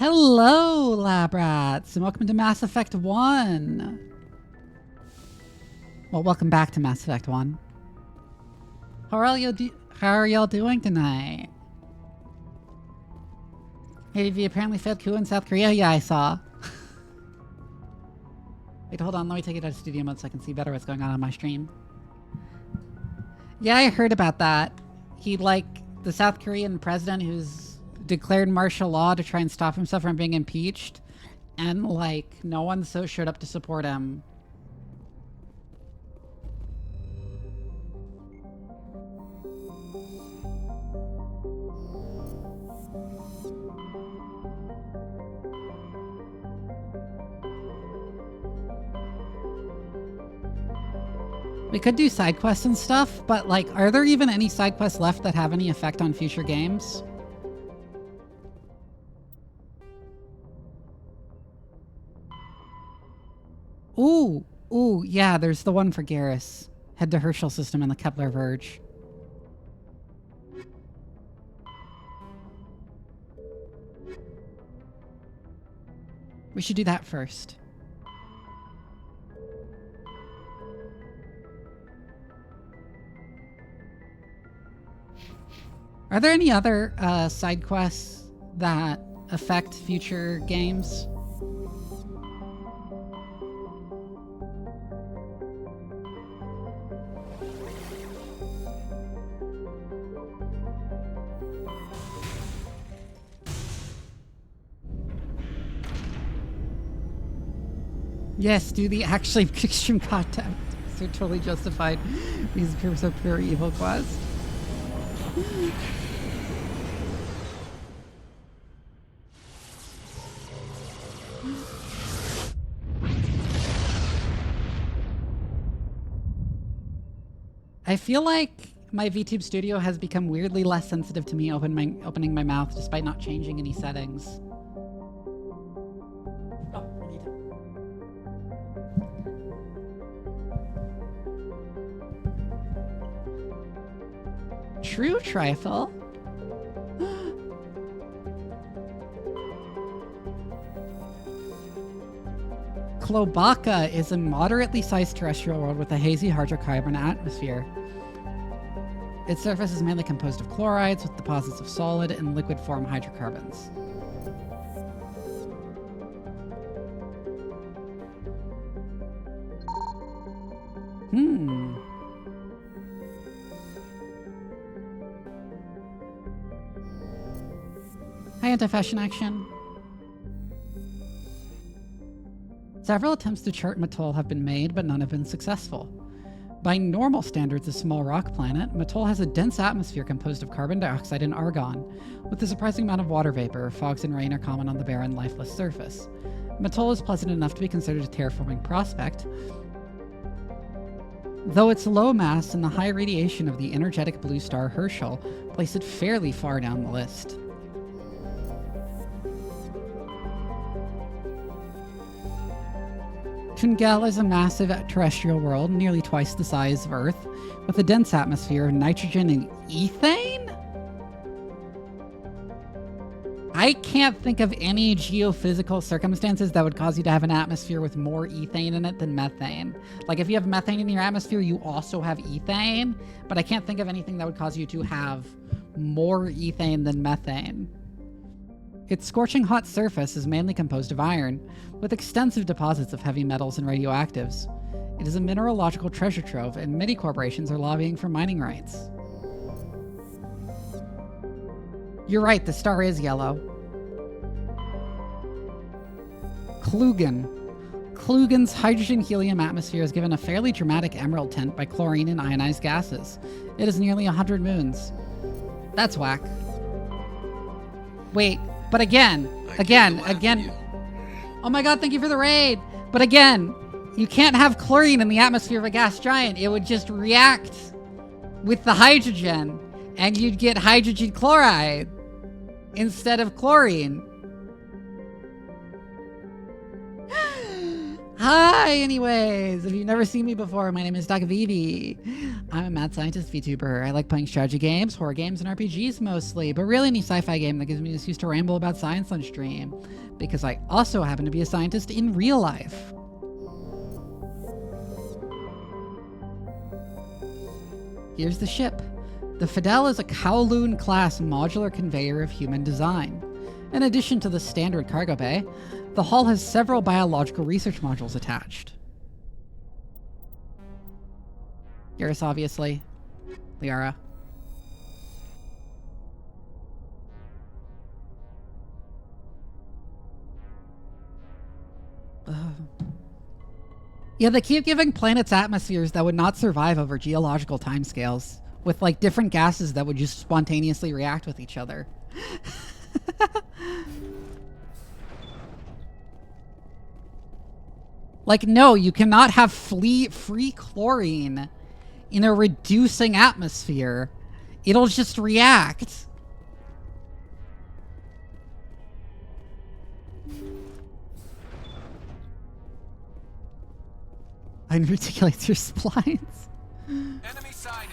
Hello, lab rats, and welcome to Mass Effect 1. Well, welcome back to Mass Effect 1. How are y'all doing tonight? Hey, Vivi apparently failed coup in South Korea. Yeah, I saw. Wait, hold on. Let me take it out of studio mode so I can see better what's going on my stream. Yeah, I heard about that. The South Korean president who's declared martial law to try and stop himself from being impeached, and no one showed up to support him. We could do side quests and stuff, but are there even any side quests left that have any effect on future games? Ooh, yeah, there's the one for Garrus. Head to Herschel system and the Kepler Verge. We should do that first. Are there any other side quests that affect future games? Yes, do the actually extreme content. So totally justified. These appear so pure evil quest. I feel like my VTube studio has become weirdly less sensitive to me opening my mouth despite not changing any settings. True trifle. Klobaka is a moderately sized terrestrial world with a hazy hydrocarbon atmosphere. Its surface is mainly composed of chlorides with deposits of solid and liquid form hydrocarbons. Hi, anti-fashion action. Several attempts to chart Mattol have been made, but none have been successful. By normal standards, a small rock planet, Mattol has a dense atmosphere composed of carbon dioxide and argon, with a surprising amount of water vapor. Fogs and rain are common on the barren, lifeless surface. Mattol is pleasant enough to be considered a terraforming prospect, though its low mass and the high radiation of the energetic blue star Herschel place it fairly far down the list. Tungel is a massive terrestrial world, nearly twice the size of Earth, with a dense atmosphere of nitrogen and ethane? I can't think of any geophysical circumstances that would cause you to have an atmosphere with more ethane in it than methane. If you have methane in your atmosphere, you also have ethane, but I can't think of anything that would cause you to have more ethane than methane. Its scorching hot surface is mainly composed of iron, with extensive deposits of heavy metals and radioactives. It is a mineralogical treasure trove, and many corporations are lobbying for mining rights. You're right, the star is yellow. Klugen. Klugen's hydrogen-helium atmosphere is given a fairly dramatic emerald tint by chlorine and ionized gases. It is nearly 100 moons. That's whack. Wait. But again. Oh my god, thank you for the raid. But again, you can't have chlorine in the atmosphere of a gas giant. It would just react with the hydrogen, and you'd get hydrogen chloride instead of chlorine. Hi, anyways. If you've never seen me before, my name is Dr. Vivi. I'm a mad scientist VTuber. I like playing strategy games, horror games, and RPGs mostly, but really any sci-fi game that gives me an excuse to ramble about science on stream, because I also happen to be a scientist in real life. Here's the ship. The Fidel is a Kowloon-class modular conveyor of human design. In addition to the standard cargo bay, the hull has several biological research modules attached. Garrus, obviously. Liara. Yeah, they keep giving planets atmospheres that would not survive over geological timescales, with like different gases that would just spontaneously react with each other. Like, no, you cannot have free chlorine in a reducing atmosphere. It'll just react. I articulate your splines. Enemy sighted.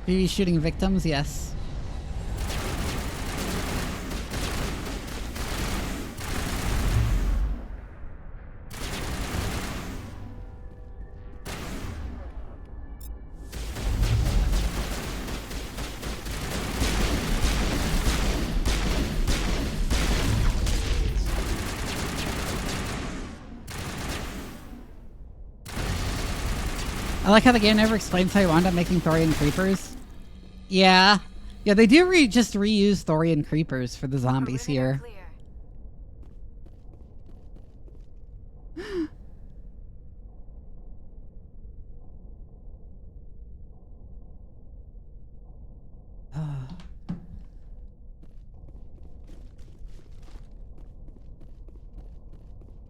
Vivi shooting victims, yes. I like how the game never explains how you wound up making Thorian creepers. Yeah. Yeah, they do just reuse Thorian creepers for the zombies here.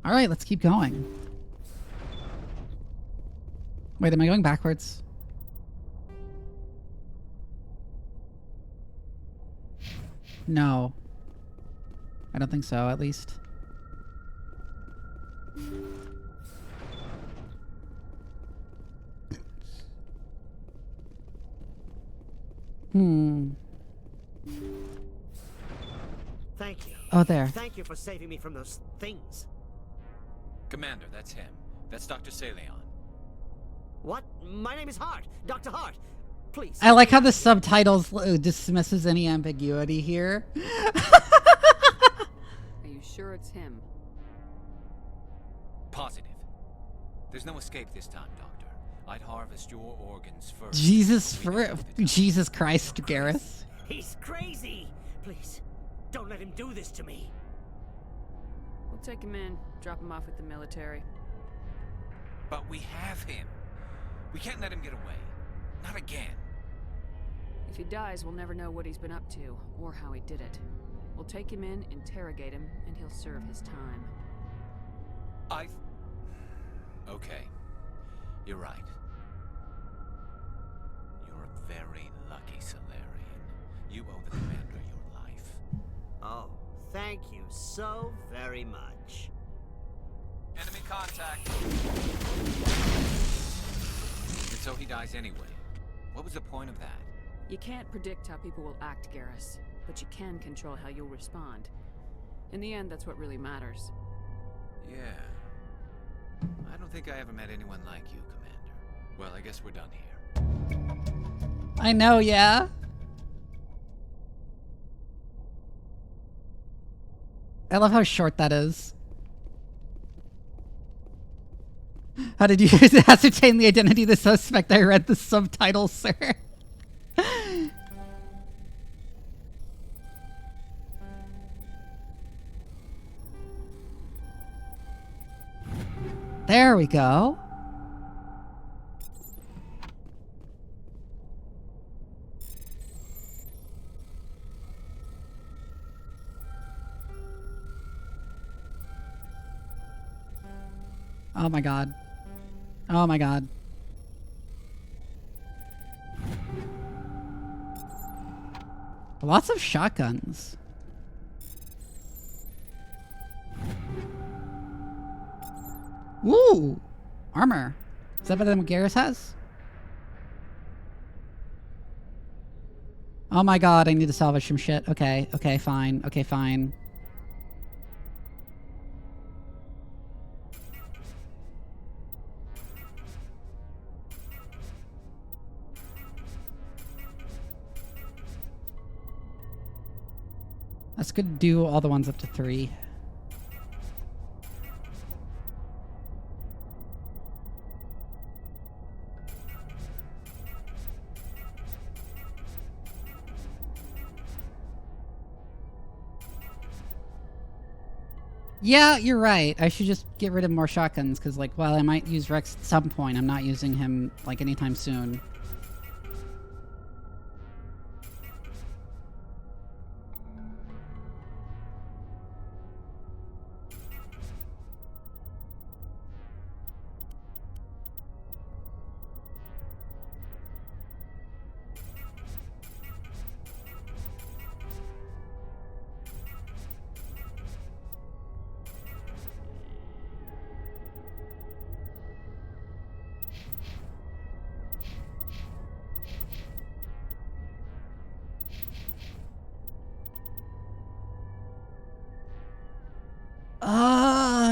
All right, let's keep going. Wait, am I going backwards? No. I don't think so, at least. Thank you. Oh, there. Thank you for saving me from those things. Commander, that's him. That's Dr. Saleon. What? My name is Hart. Dr. Hart. Please. I like how the subtitles dismisses any ambiguity here. Are you sure it's him? Positive. There's no escape this time, Doctor. I'd harvest your organs first. Jesus Christ, Garrus. He's crazy. Please, don't let him do this to me. We'll take him in, drop him off with the military. But we have him. We can't let him get away. Not again. If he dies, we'll never know what he's been up to, or how he did it. We'll take him in, interrogate him, and he'll serve his time. Okay. You're right. You're a very lucky Solarian. You owe the Commander your life. Oh, thank you so very much. Enemy contact. And so he dies anyway. What was the point of that? You can't predict how people will act, Garrus, but you can control how you'll respond. In the end, that's what really matters. Yeah. I don't think I ever met anyone like you, Commander. Well, I guess we're done here. I know, yeah. I love how short that is. How did you ascertain the identity of the suspect? I read the subtitles, sir. There we go. Oh my god. Oh my god. Lots of shotguns. Ooh! Armor. Is that better than what Garrus has? Oh my god, I need to salvage some shit. Okay, okay, fine. Okay, fine. Let's go do all the ones up to 3. Yeah, you're right. I should just get rid of more shotguns, because, like, while I might use Rex at some point, I'm not using him, like, anytime soon.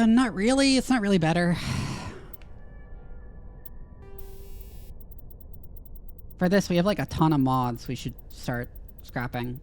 Not really. It's not really better. For this, we have like a ton of mods we should start scrapping.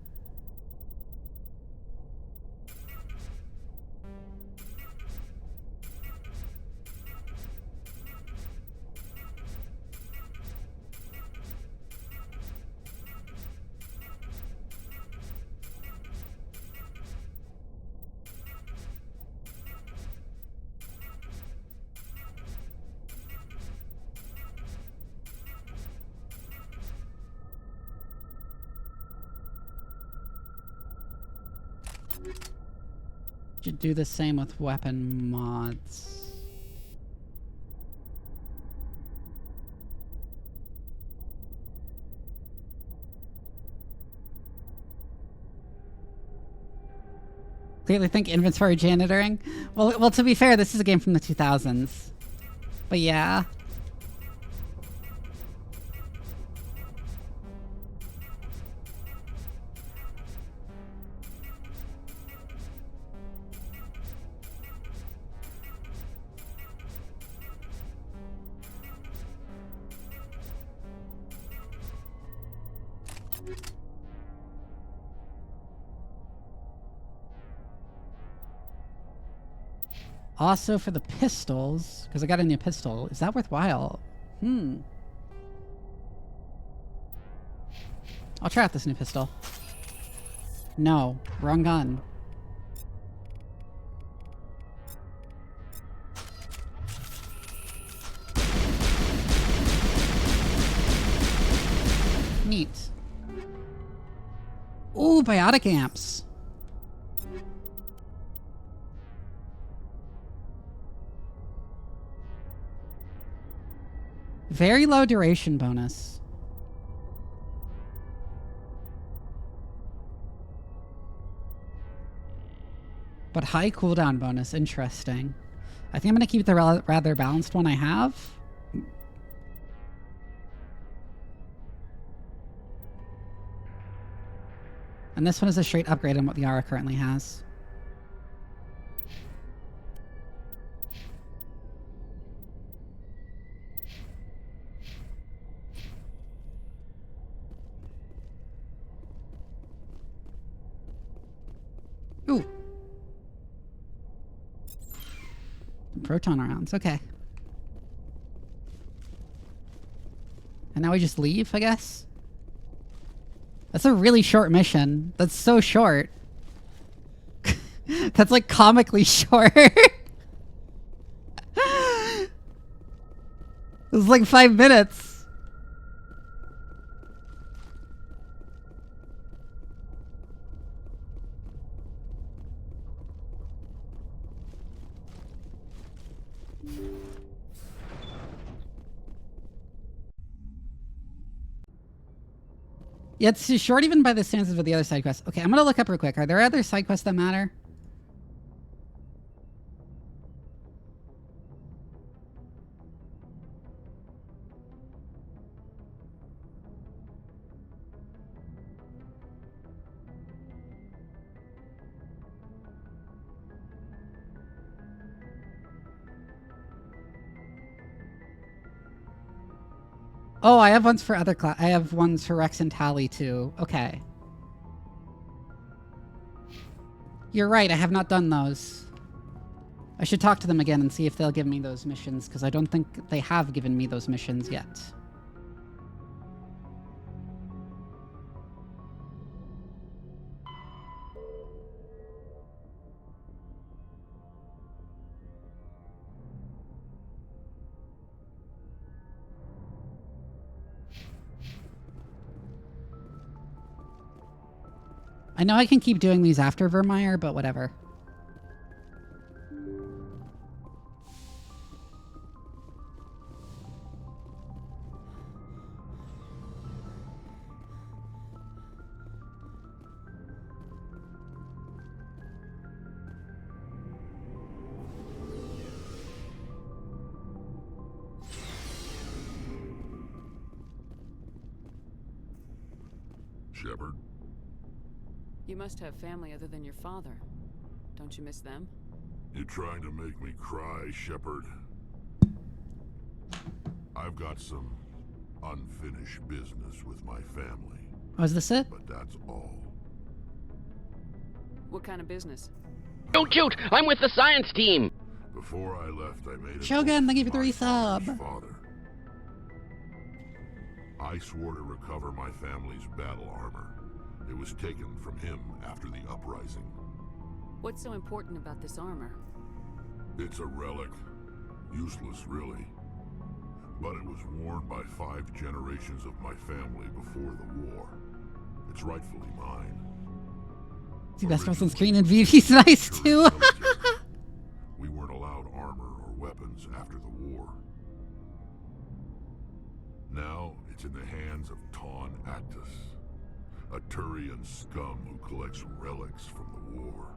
Should do the same with weapon mods. Clearly think inventory janitoring. Well, to be fair, this is a game from the 2000s. But yeah. Also for the pistols, because I got a new pistol. Is that worthwhile? I'll try out this new pistol. No, wrong gun. Neat. Ooh, biotic amps. Very low duration bonus. But high cooldown bonus. Interesting. I think I'm going to keep the rather balanced one I have. And this one is a straight upgrade on what the Aura currently has. Ooh. Proton rounds, okay. And now we just leave, I guess? That's a really short mission. That's so short. That's like comically short. It was like 5 minutes. Yeah, it's too short even by the standards of the other side quests. Okay, I'm gonna look up real quick. Are there other side quests that matter? Oh, I have ones for other class. I have ones for Rex and Tally too. Okay. You're right, I have not done those. I should talk to them again and see if they'll give me those missions, because I don't think they have given me those missions yet. I know I can keep doing these after Virmire, but whatever. Shepard? You must have family other than your father. Don't you miss them? You trying to make me cry, Shepard? I've got some unfinished business with my family. Oh, is this it? But that's all. What kind of business? Don't shoot! I'm with the science team! Before I left, I made a Shogun, thank you for the my resub. father's father. I swore to recover my family's battle armor. It was taken from him after the uprising. What's so important about this armor? It's a relic. Useless, really. But it was worn by 5 generations of my family before the war. It's rightfully mine. See, best on screen and Vivi's nice too. We weren't allowed armor or weapons after the war. Now it's in the hands of Ton Actus, a Turian scum who collects relics from the war.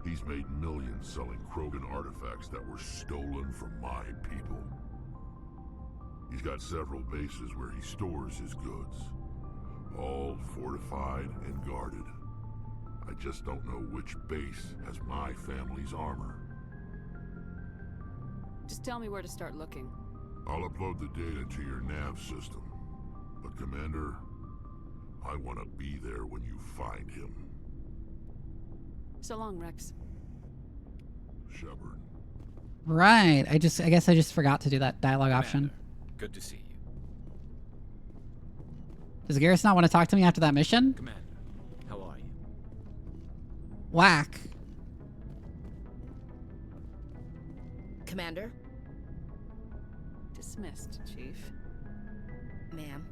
He's made millions selling Krogan artifacts that were stolen from my people. He's got several bases where he stores his goods, all fortified and guarded. I just don't know which base has my family's armor. Just tell me where to start looking. I'll upload the data to your nav system. But Commander, I want to be there when you find him. So long, Rex. Shepard. Right. I guess I just forgot to do that dialogue option. Good to see you. Does Garrus not want to talk to me after that mission? Commander, how are you? Whack. Commander? Dismissed, Chief. Ma'am.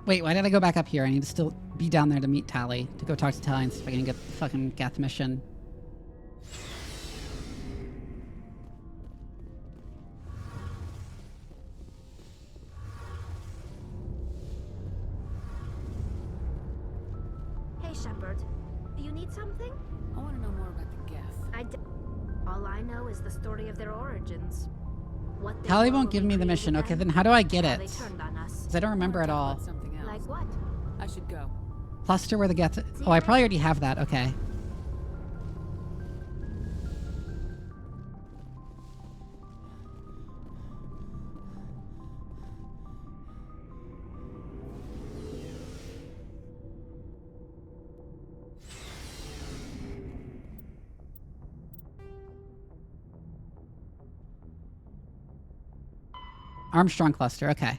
Wait, why did I go back up here? I need to still be down there to meet Tally, to go talk to Tally and see if I can get the fucking Geth mission. Hey, Shepard. You need something? I want to know more about the Geth. All I know is the story of their origins. What they Tally were won't when give we me the created mission. them, Okay, then how do I get how it? they turned on us. Because I don't remember at all. About something else. Like what? I should go. Cluster where the Geth... Oh, I probably already have that. Okay. Armstrong cluster, okay.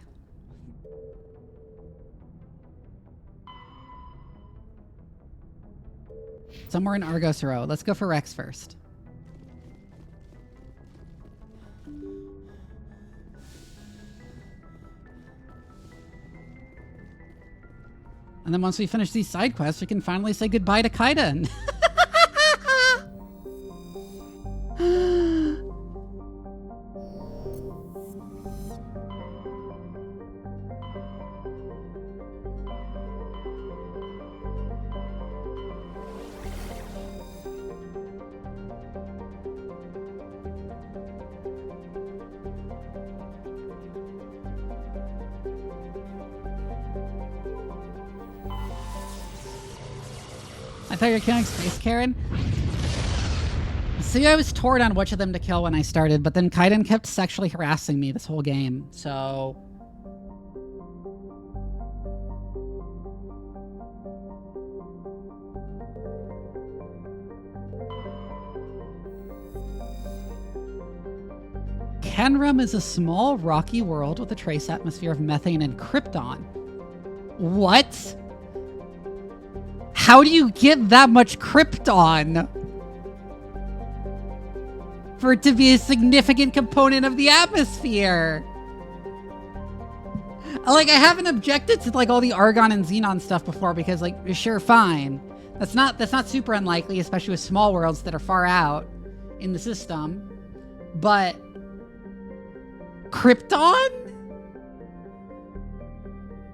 Somewhere in Argos Row. Let's go for Rex first. And then once we finish these side quests, we can finally say goodbye to Kaiden. I thought you were killing Space Karen. See, I was torn on which of them to kill when I started, but then Kaiden kept sexually harassing me this whole game, so... Kenrum is a small, rocky world with a trace atmosphere of methane and krypton. What? How do you get that much krypton for it to be a significant component of the atmosphere? Like, I haven't objected to like all the argon and xenon stuff before because, like, sure, fine. That's not super unlikely, especially with small worlds that are far out in the system. But krypton?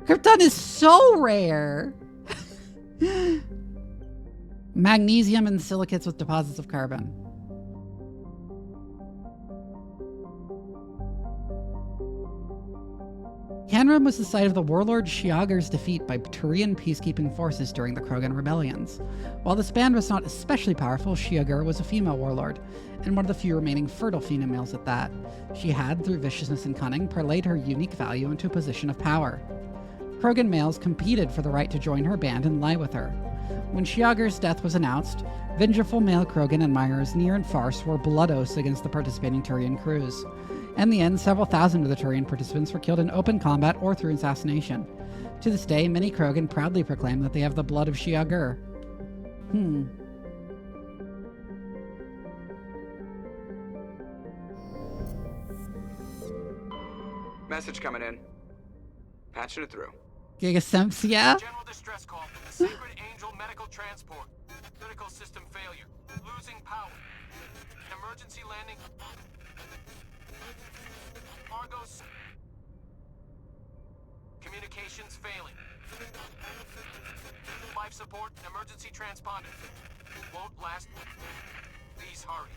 Krypton is so rare. Magnesium and silicates with deposits of carbon. Canrum was the site of the warlord Shiager's defeat by Turian peacekeeping forces during the Krogan rebellions. While this band was not especially powerful, Shiager was a female warlord, and one of the few remaining fertile females at that. She had, through viciousness and cunning, parlayed her unique value into a position of power. Krogan males competed for the right to join her band and lie with her. When Shiager's death was announced, vengeful male Krogan admirers near and far swore blood oaths against the participating Turian crews. In the end, several thousand of the Turian participants were killed in open combat or through assassination. To this day, many Krogan proudly proclaim that they have the blood of Shiager. Message coming in. Patching it through. Gigasempsia? General distress call from the Sacred Angel Medical Transport. Critical system failure. Losing power. Emergency landing. Argos. Communications failing. Life support and emergency transponder. Won't last. Please hurry.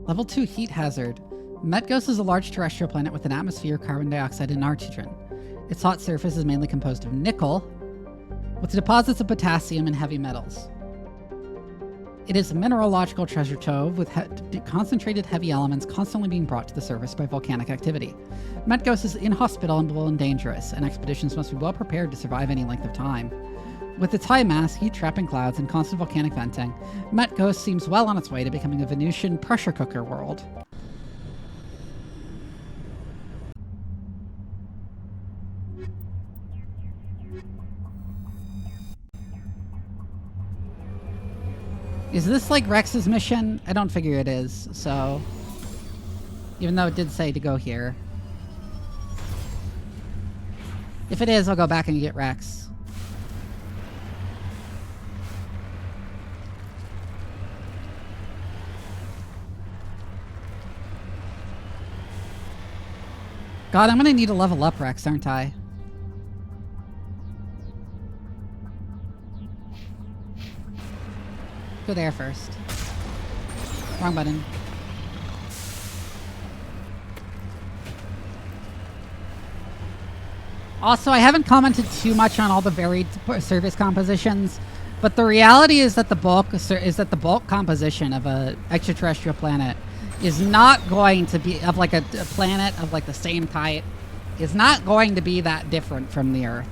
Level 2 heat hazard. Metgos is a large terrestrial planet with an atmosphere of carbon dioxide and nitrogen. Its hot surface is mainly composed of nickel, with deposits of potassium and heavy metals. It is a mineralogical treasure trove with concentrated heavy elements constantly being brought to the surface by volcanic activity. Metgos is inhospitable and dangerous, and expeditions must be well prepared to survive any length of time. With its high mass, heat-trapping clouds, and constant volcanic venting, Metgos seems well on its way to becoming a Venusian pressure cooker world. Is this like Rex's mission? I don't figure it is, so... Even though it did say to go here. If it is, I'll go back and get Rex. God, I'm gonna need to level up Rex, aren't I? Go there first. Wrong button. Also, I haven't commented too much on all the varied surface compositions, but the reality is that the bulk composition of a extraterrestrial planet is not going to be of like a planet of like the same type is not going to be that different from the Earth.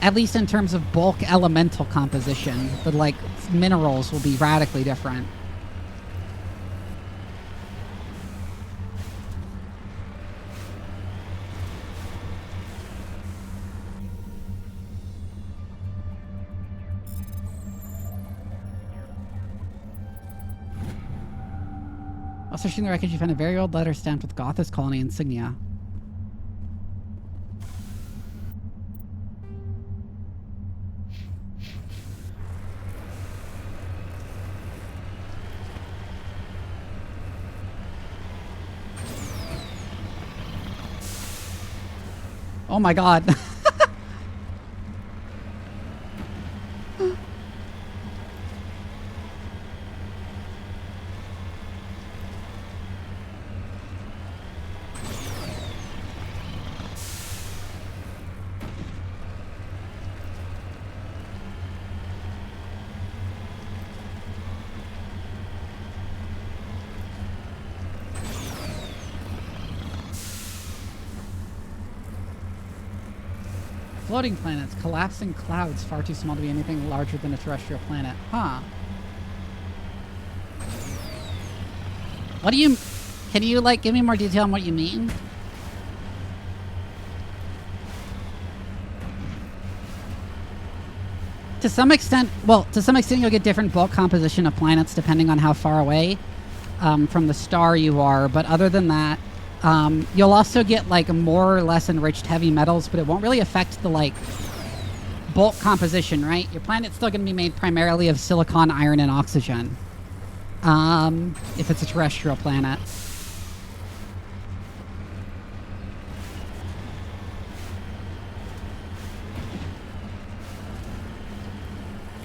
At least in terms of bulk elemental composition, but like minerals will be radically different. While searching the wreckage, you find a very old letter stamped with Gothis colony insignia. Oh my god. Floating planets, collapsing clouds far too small to be anything larger than a terrestrial planet. Huh. What do you... Can you, like, give me more detail on what you mean? To some extent, well, to some extent you'll get different bulk composition of planets depending on how far away from the star you are, but other than that, you'll also get like more or less enriched heavy metals, but it won't really affect the like bulk composition, right? Your planet's still going to be made primarily of silicon, iron, and oxygen. If it's a terrestrial planet.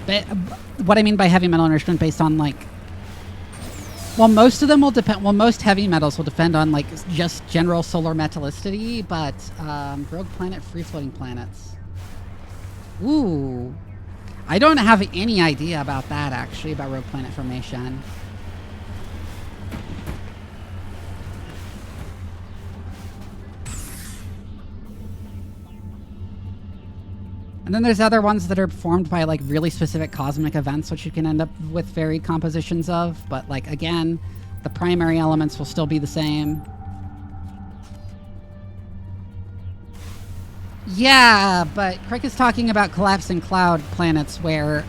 But what I mean by heavy metal enrichment based on like... Well, most of them will depend... Well, most heavy metals will depend on, like, just general solar metallicity, but, rogue planet, free-floating planets. Ooh. I don't have any idea about that, actually, about rogue planet formation. And then there's other ones that are formed by, like, really specific cosmic events, which you can end up with varied compositions of. But, like, again, the primary elements will still be the same. Yeah, but Crick is talking about collapsing cloud planets where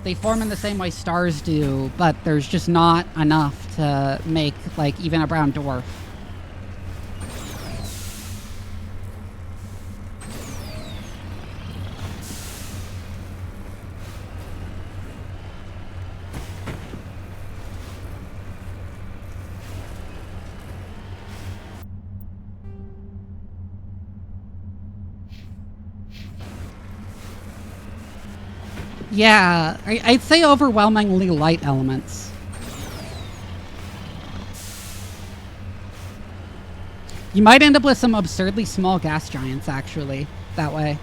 they form in the same way stars do, but there's just not enough to make, like, even a brown dwarf. Yeah, I'd say overwhelmingly light elements. You might end up with some absurdly small gas giants, actually, that way.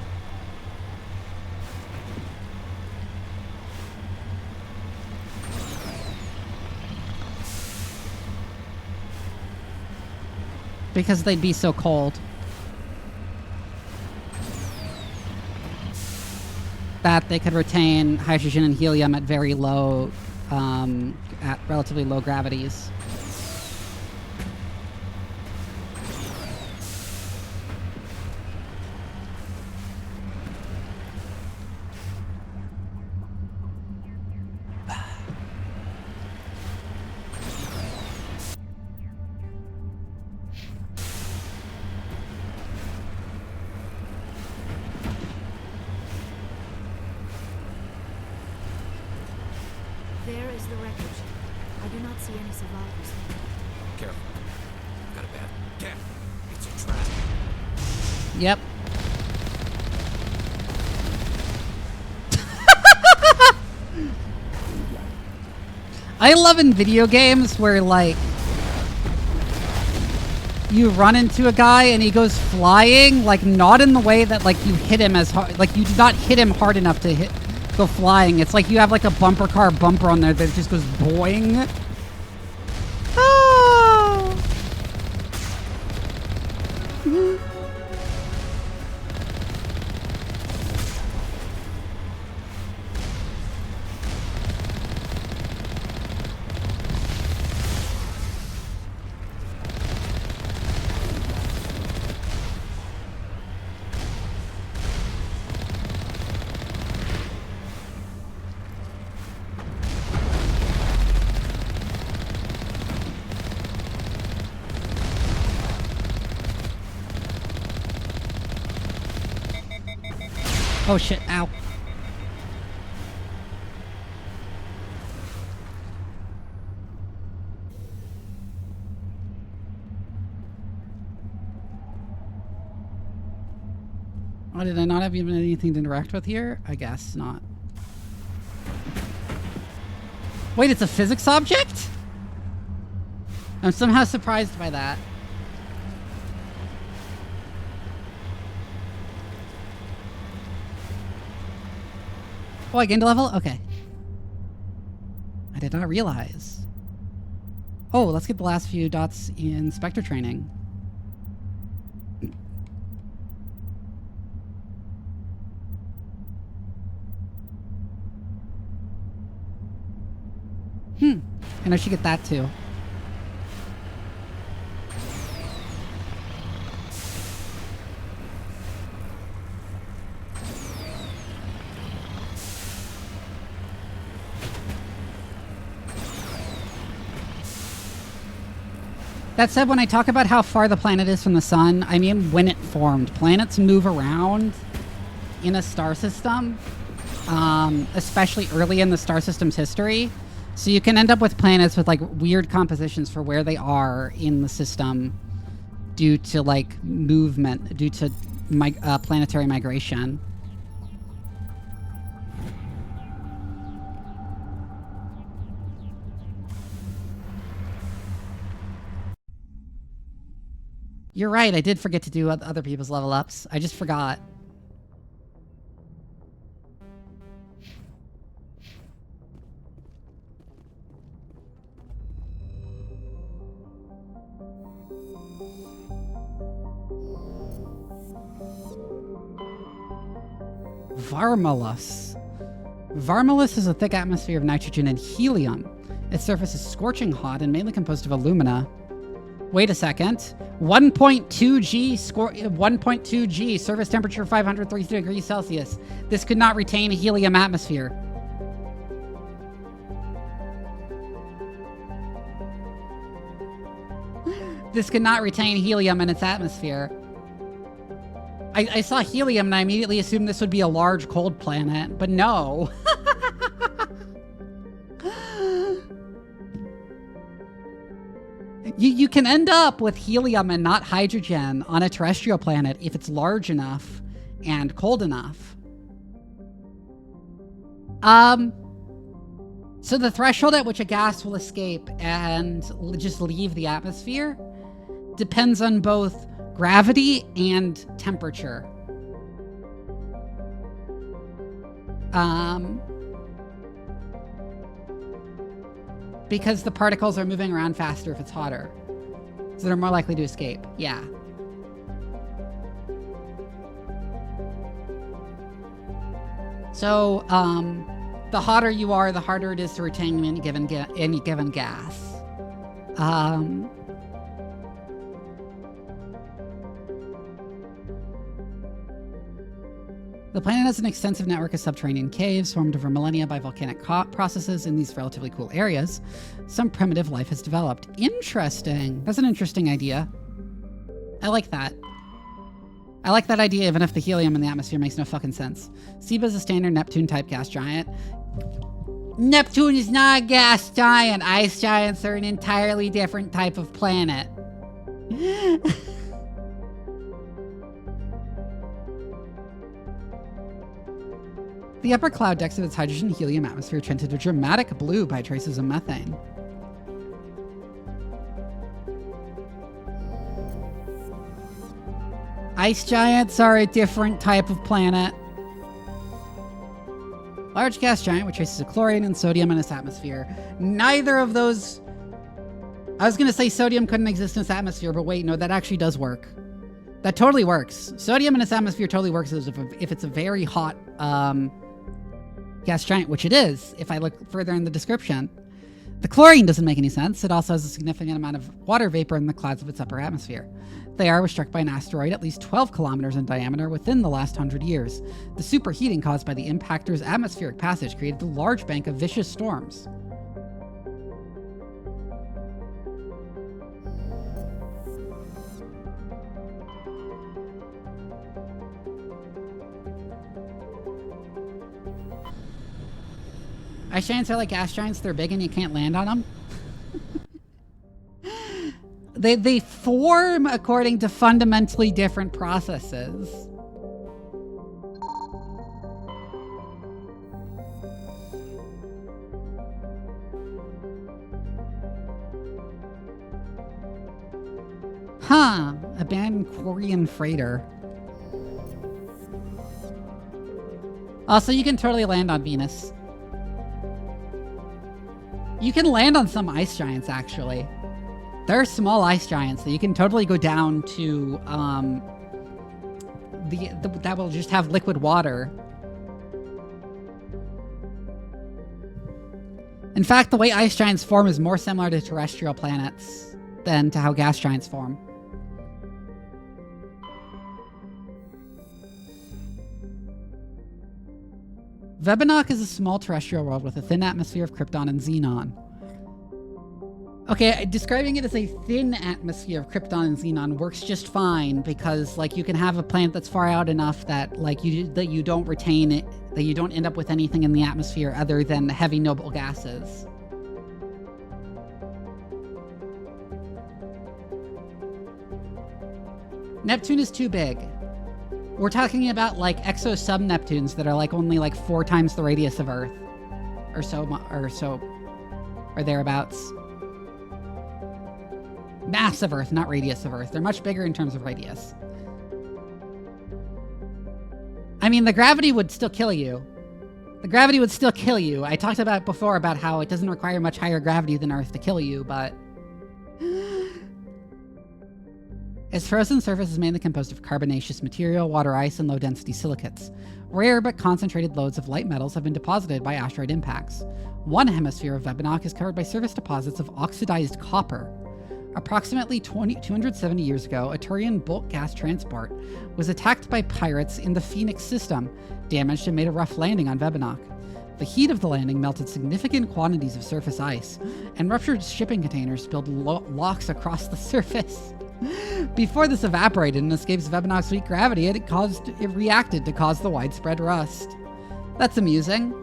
Because they'd be so cold. That they could retain hydrogen and helium at very low, at relatively low gravities. There is the wreckage. I do not see any survivors. Careful. Got a bad... Damn! It's a trap. Yep. I love in video games where, like, you run into a guy and he goes flying, like, not in the way that, like, you hit him as hard, like, you do not hit him hard enough to go flying. It's like you have, like, a bumper car bumper on there that just goes boing. Oh! Oh shit, ow. Oh, did I not have even anything to interact with here? I guess not. Wait, it's a physics object? I'm somehow surprised by that. Oh, I gained a level? Okay. I did not realize. Oh, let's get the last few dots in Spectre training. And I should get that too. That said, when I talk about how far the planet is from the sun, I mean when it formed. Planets move around in a star system, especially early in the star system's history. So you can end up with planets with like weird compositions for where they are in the system due to like movement, due to planetary migration. You're right, I did forget to do other people's level ups. I just forgot. Varmalus. Varmalus is a thick atmosphere of nitrogen and helium. Its surface is scorching hot and mainly composed of alumina. Wait a second. 1.2 G surface temperature 503 degrees Celsius. This could not retain a helium atmosphere. This could not retain helium in its atmosphere. I saw helium and I immediately assumed this would be a large cold planet, but no. You can end up with helium and not hydrogen on a terrestrial planet if it's large enough and cold enough. So the threshold at which a gas will escape and just leave the atmosphere depends on both gravity and temperature. Because the particles are moving around faster if it's hotter. So they're more likely to escape. Yeah. So, the hotter you are, the harder it is to retain any given gas. The planet has an extensive network of subterranean caves formed over millennia by volcanic processes in these relatively cool areas. Some primitive life has developed. Interesting. That's an interesting idea. I like that. I like that idea, even if the helium in the atmosphere makes no fucking sense. Seba is a standard Neptune-type gas giant. Neptune is not a gas giant. Ice giants are an entirely different type of planet. The upper cloud decks of its hydrogen-helium atmosphere are tinted a dramatic blue by traces of methane. Ice giants are a different type of planet. Large gas giant with traces of chlorine and sodium in its atmosphere. Neither of those... I was going to say sodium couldn't exist in its atmosphere, but wait, no, that actually does work. That totally works. Sodium in its atmosphere totally works if it's a very hot gas giant, which it is, if I look further in the description. The chlorine doesn't make any sense. It also has a significant amount of water vapor in the clouds of its upper atmosphere. They was struck by an asteroid at least 12 kilometers in diameter within the last 100 years. The superheating caused by the impactor's atmospheric passage created a large bank of vicious storms. Ice giants are like gas giants. They're big and you can't land on them. They form according to fundamentally different processes. Huh. Abandoned Quarian freighter. Also, you can totally land on Venus. You can land on some ice giants, actually. There are small ice giants that you can totally go down to, that will just have liquid water. In fact, the way ice giants form is more similar to terrestrial planets than to how gas giants form. Vebenock is a small terrestrial world with a thin atmosphere of krypton and xenon. Okay, describing it as a thin atmosphere of krypton and xenon works just fine because, like, you can have a planet that's far out enough that, like, you don't retain it, that you don't end up with anything in the atmosphere other than heavy noble gases. Neptune is too big. We're talking about, like, exo-sub-Neptunes that are, like, only, like, 4 times the radius of Earth. Or thereabouts. Mass of Earth, not radius of Earth. They're much bigger in terms of radius. I mean, the gravity would still kill you. The gravity would still kill you. I talked about before about how it doesn't require much higher gravity than Earth to kill you, but... Its frozen surface is mainly composed of carbonaceous material, water ice, and low-density silicates. Rare but concentrated loads of light metals have been deposited by asteroid impacts. One hemisphere of Vebenock is covered by surface deposits of oxidized copper. Approximately 270 years ago, a Turian bulk gas transport was attacked by pirates in the Phoenix system, damaged and made a rough landing on Vebenock. The heat of the landing melted significant quantities of surface ice, and ruptured shipping containers spilled locks across the surface. Before this evaporated and escapes Vebenock's weak gravity, it reacted to cause the widespread rust. That's amusing.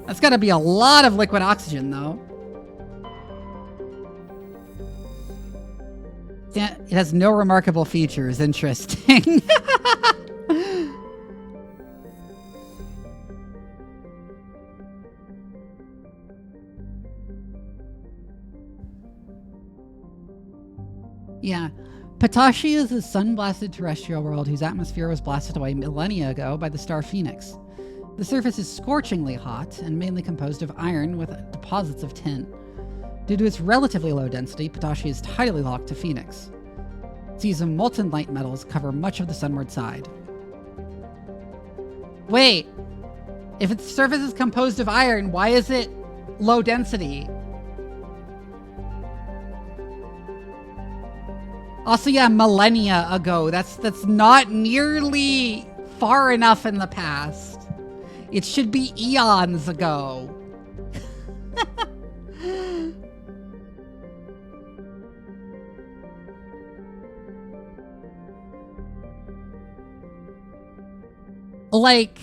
That's gotta be a lot of liquid oxygen, though. It has no remarkable features. Interesting. Yeah. Patashi is a sun-blasted terrestrial world whose atmosphere was blasted away millennia ago by the star Phoenix. The surface is scorchingly hot and mainly composed of iron with deposits of tin. Due to its relatively low density, Patashi is tidally locked to Phoenix. Seas of molten light metals cover much of the sunward side. Wait! If its surface is composed of iron, why is it low density? Also, yeah, millennia ago. That's not nearly far enough in the past. It should be eons ago. Like,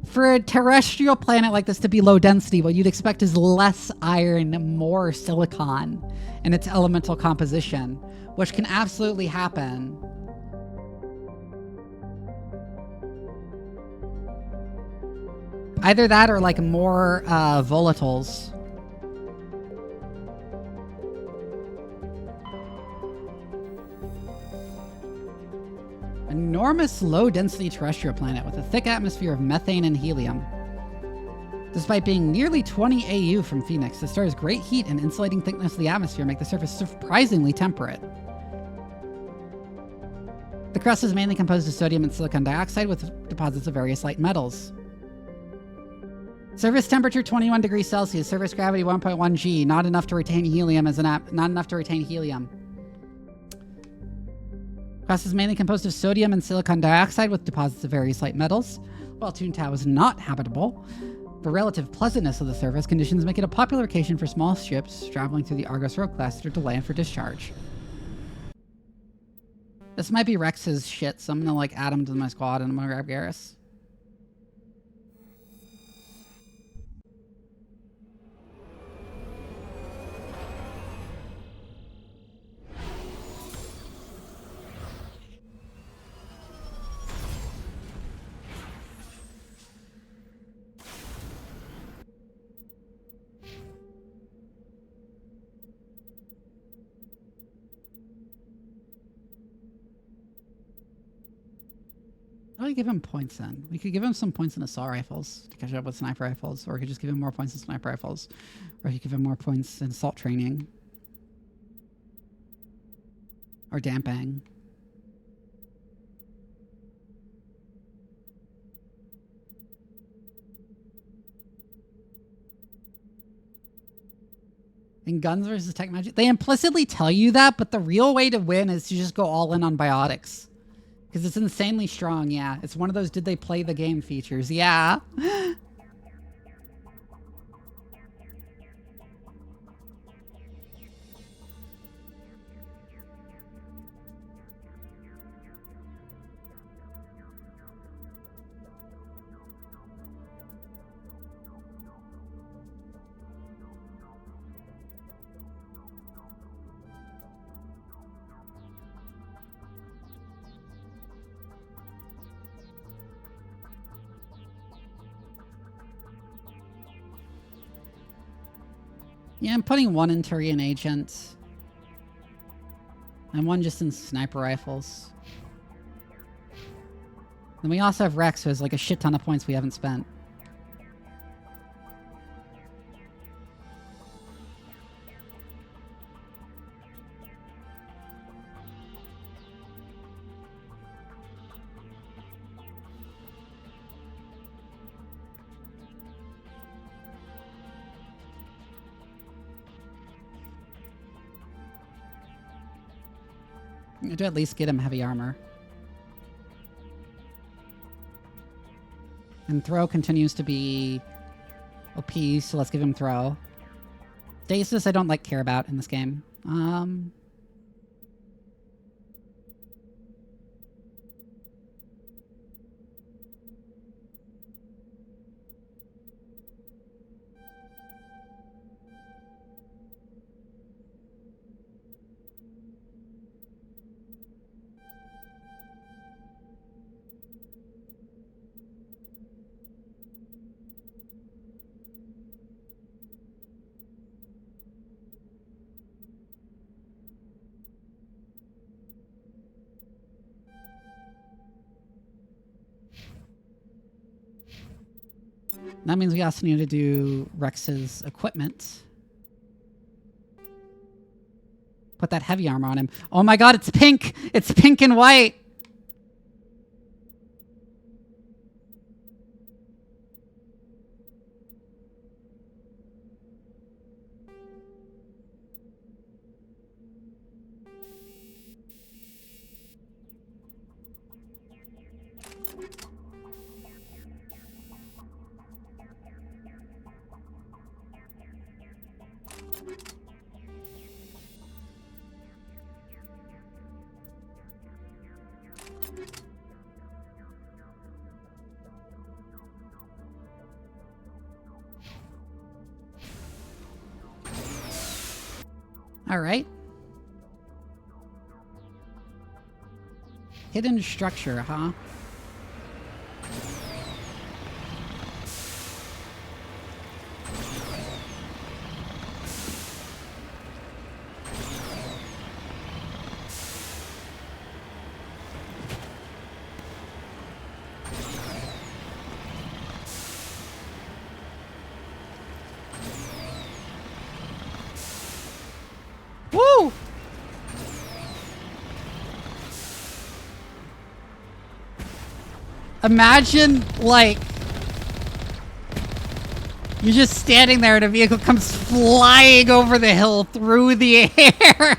for a terrestrial planet like this to be low density, what you'd expect is less iron, more silicon in its elemental composition, which can absolutely happen. Either that or, like, more volatiles. Enormous low-density terrestrial planet with a thick atmosphere of methane and helium. Despite being nearly 20 AU from Phoenix, the star's great heat and insulating thickness of the atmosphere make the surface surprisingly temperate. The crust is mainly composed of sodium and silicon dioxide with deposits of various light metals. Surface temperature 21 degrees Celsius, surface gravity 1.1 G, not enough to retain helium not enough to retain helium. Crust is mainly composed of sodium and silicon dioxide with deposits of various light metals. While Toontown is not habitable, the relative pleasantness of the surface conditions make it a popular location for small ships traveling through the Argos Road class to land for discharge. This might be Rex's shit, so I'm gonna, like, add him to my squad and I'm gonna grab Garrus. probably give him points then. We could give him some points in assault rifles to catch up with sniper rifles, or we could just give him more points in sniper rifles, or he could give him more points in assault training. Or damping. In guns versus technology, they implicitly tell you that, but the real way to win is to just go all in on biotics. Because it's insanely strong, yeah. It's one of those did they play the game features, yeah. Yeah, I'm putting one in Turian Agent. And one just in sniper rifles. Then we also have Rex, who has like a shit ton of points we haven't spent. To at least get him heavy armor. And throw continues to be OP, so let's give him throw. Stasis I don't care about in this game. That means we also need to do Rex's equipment. Put that heavy armor on him. Oh my god, it's pink! It's pink and white! All right. Hidden structure, huh? Woo! Imagine, like, you're just standing there and a vehicle comes flying over the hill through the air.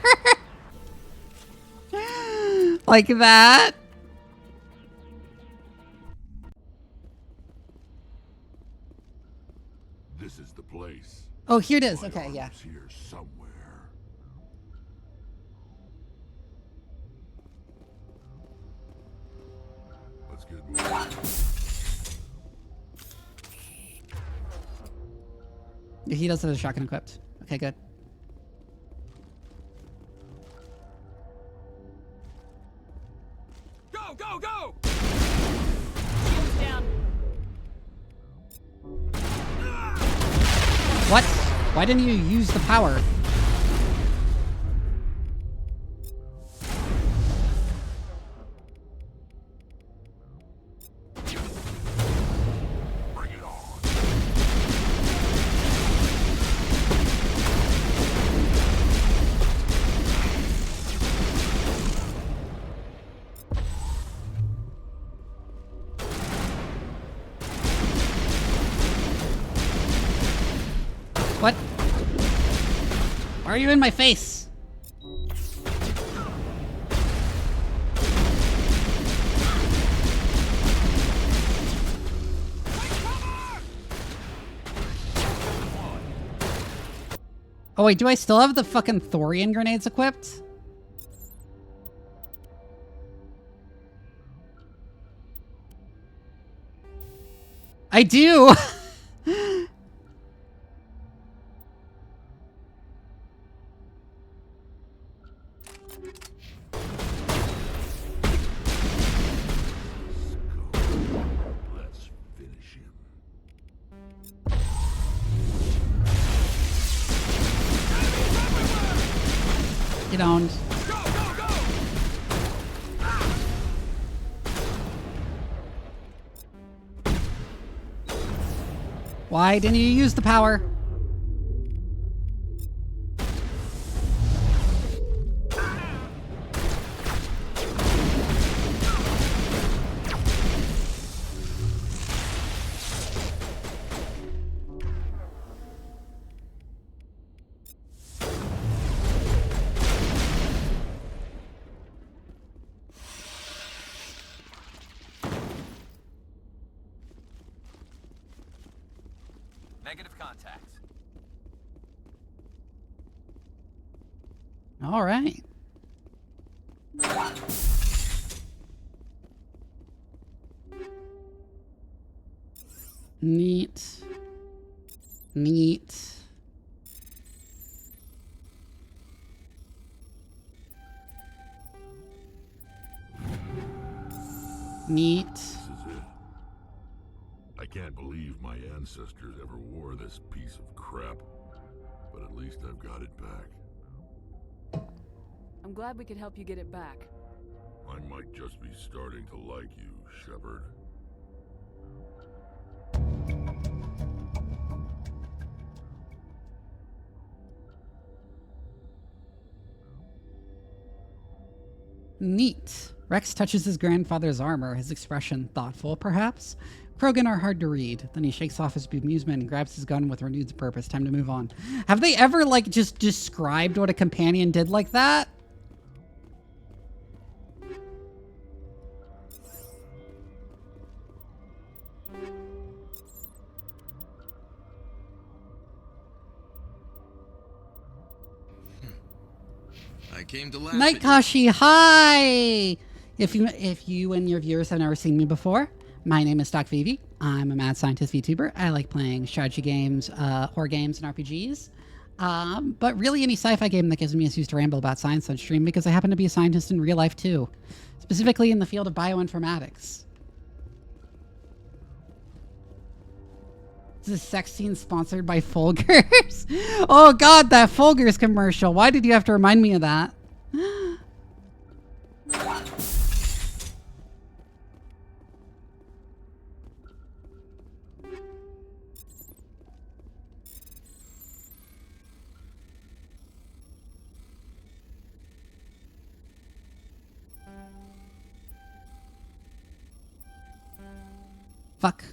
Like that. This is the place. Oh, here it is. Okay, yeah. Here somewhere. Let's get moving. He does have a shotgun equipped. Okay, good. Go, go, go! Down. What? Why didn't you use the power? What? Why are you in my face? Oh wait, do I still have the fucking thorium grenades equipped? I do! Let's finish him. Get owned. Why didn't you use the power? Negative contact. All right. Neat. Neat. Neat. This is it. I can't believe my ancestors ever wore this piece of crap, but at least I've got it back. I'm glad we could help you get it back. I might just be starting to like you, Shepard. Neat. Rex touches his grandfather's armor, his expression thoughtful, perhaps. Krogan are hard to read. Then he shakes off his bemusement and grabs his gun with renewed purpose. Time to move on. Have they ever, like, just described what a companion did like that? I came to laugh Night at you. Kashi, hi! If you and your viewers have never seen me before, my name is Doc Vivi. I'm a mad scientist VTuber. I like playing strategy games, horror games, and RPGs. But really any sci-fi game that gives me a excuse to ramble about science on stream because I happen to be a scientist in real life too. Specifically in the field of bioinformatics. This is a sex scene sponsored by Folgers. Oh god, that Folgers commercial. Why did you have to remind me of that? Fuck.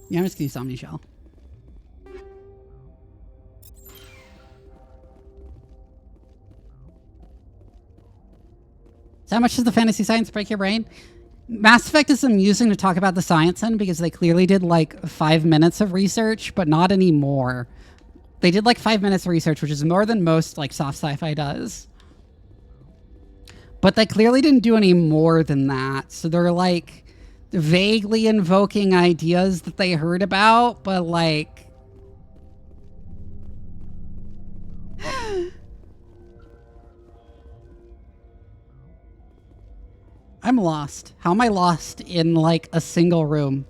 Yeah, I'm just gonna use Omni Shell. So how much does the fantasy science break your brain? Mass Effect is amusing to talk about the science in because they clearly did like 5 minutes of research, but not anymore. They did like 5 minutes of research, which is more than most like soft sci-fi does. But they clearly didn't do any more than that. So they're like vaguely invoking ideas that they heard about, but like... I'm lost. How am I lost in like a single room?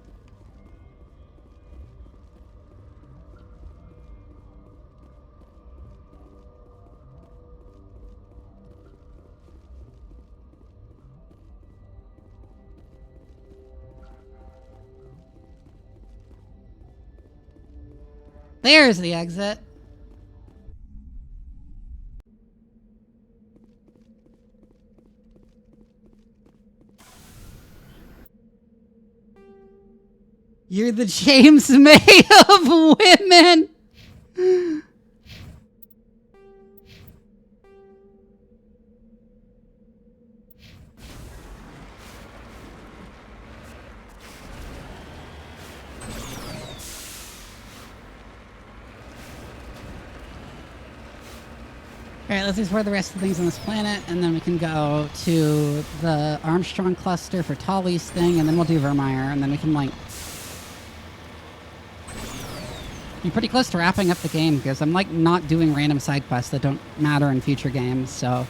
There's the exit. You're the James May of women. Alright, let's explore the rest of the things on this planet, and then we can go to the Armstrong cluster for Tolly's thing, and then we'll do Virmire, and then we can, like... be pretty close to wrapping up the game, because I'm, like, not doing random side quests that don't matter in future games, so...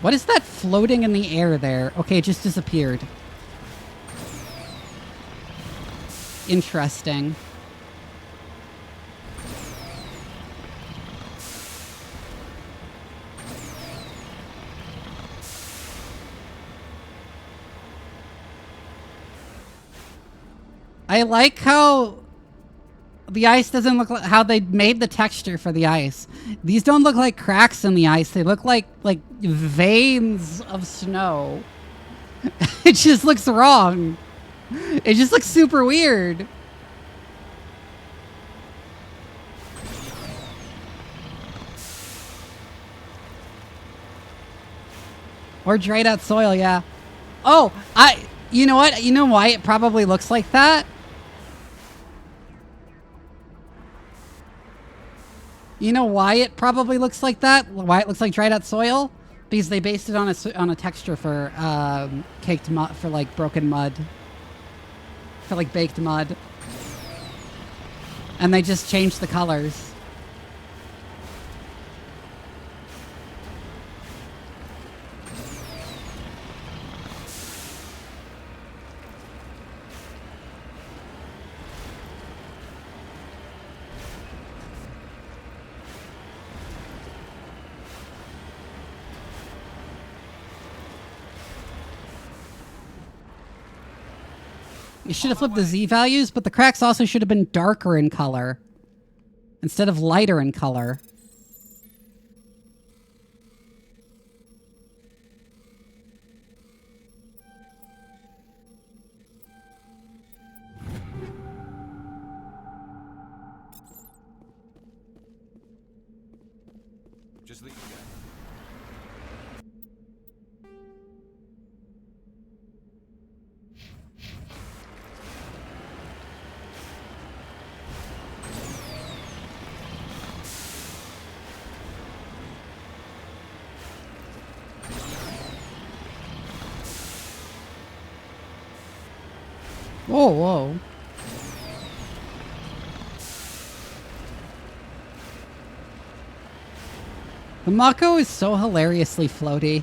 What is that floating in the air there? Okay, it just disappeared. Interesting. I like how the ice doesn't look like how they made the texture for the ice. These don't look like cracks in the ice. They look like veins of snow. It just looks wrong. It just looks super weird. Or dried out soil, yeah. Oh, you know what? You know why it probably looks like that? You know why it probably looks like that? Why it looks like dried out soil? Because they based it on a texture for caked mud, for like broken mud. For like baked mud. And they just changed the colors. You should have flipped the Z values, but the cracks also should have been darker in color instead of lighter in color. Just leave it. Whoa, whoa. The Mako is so hilariously floaty.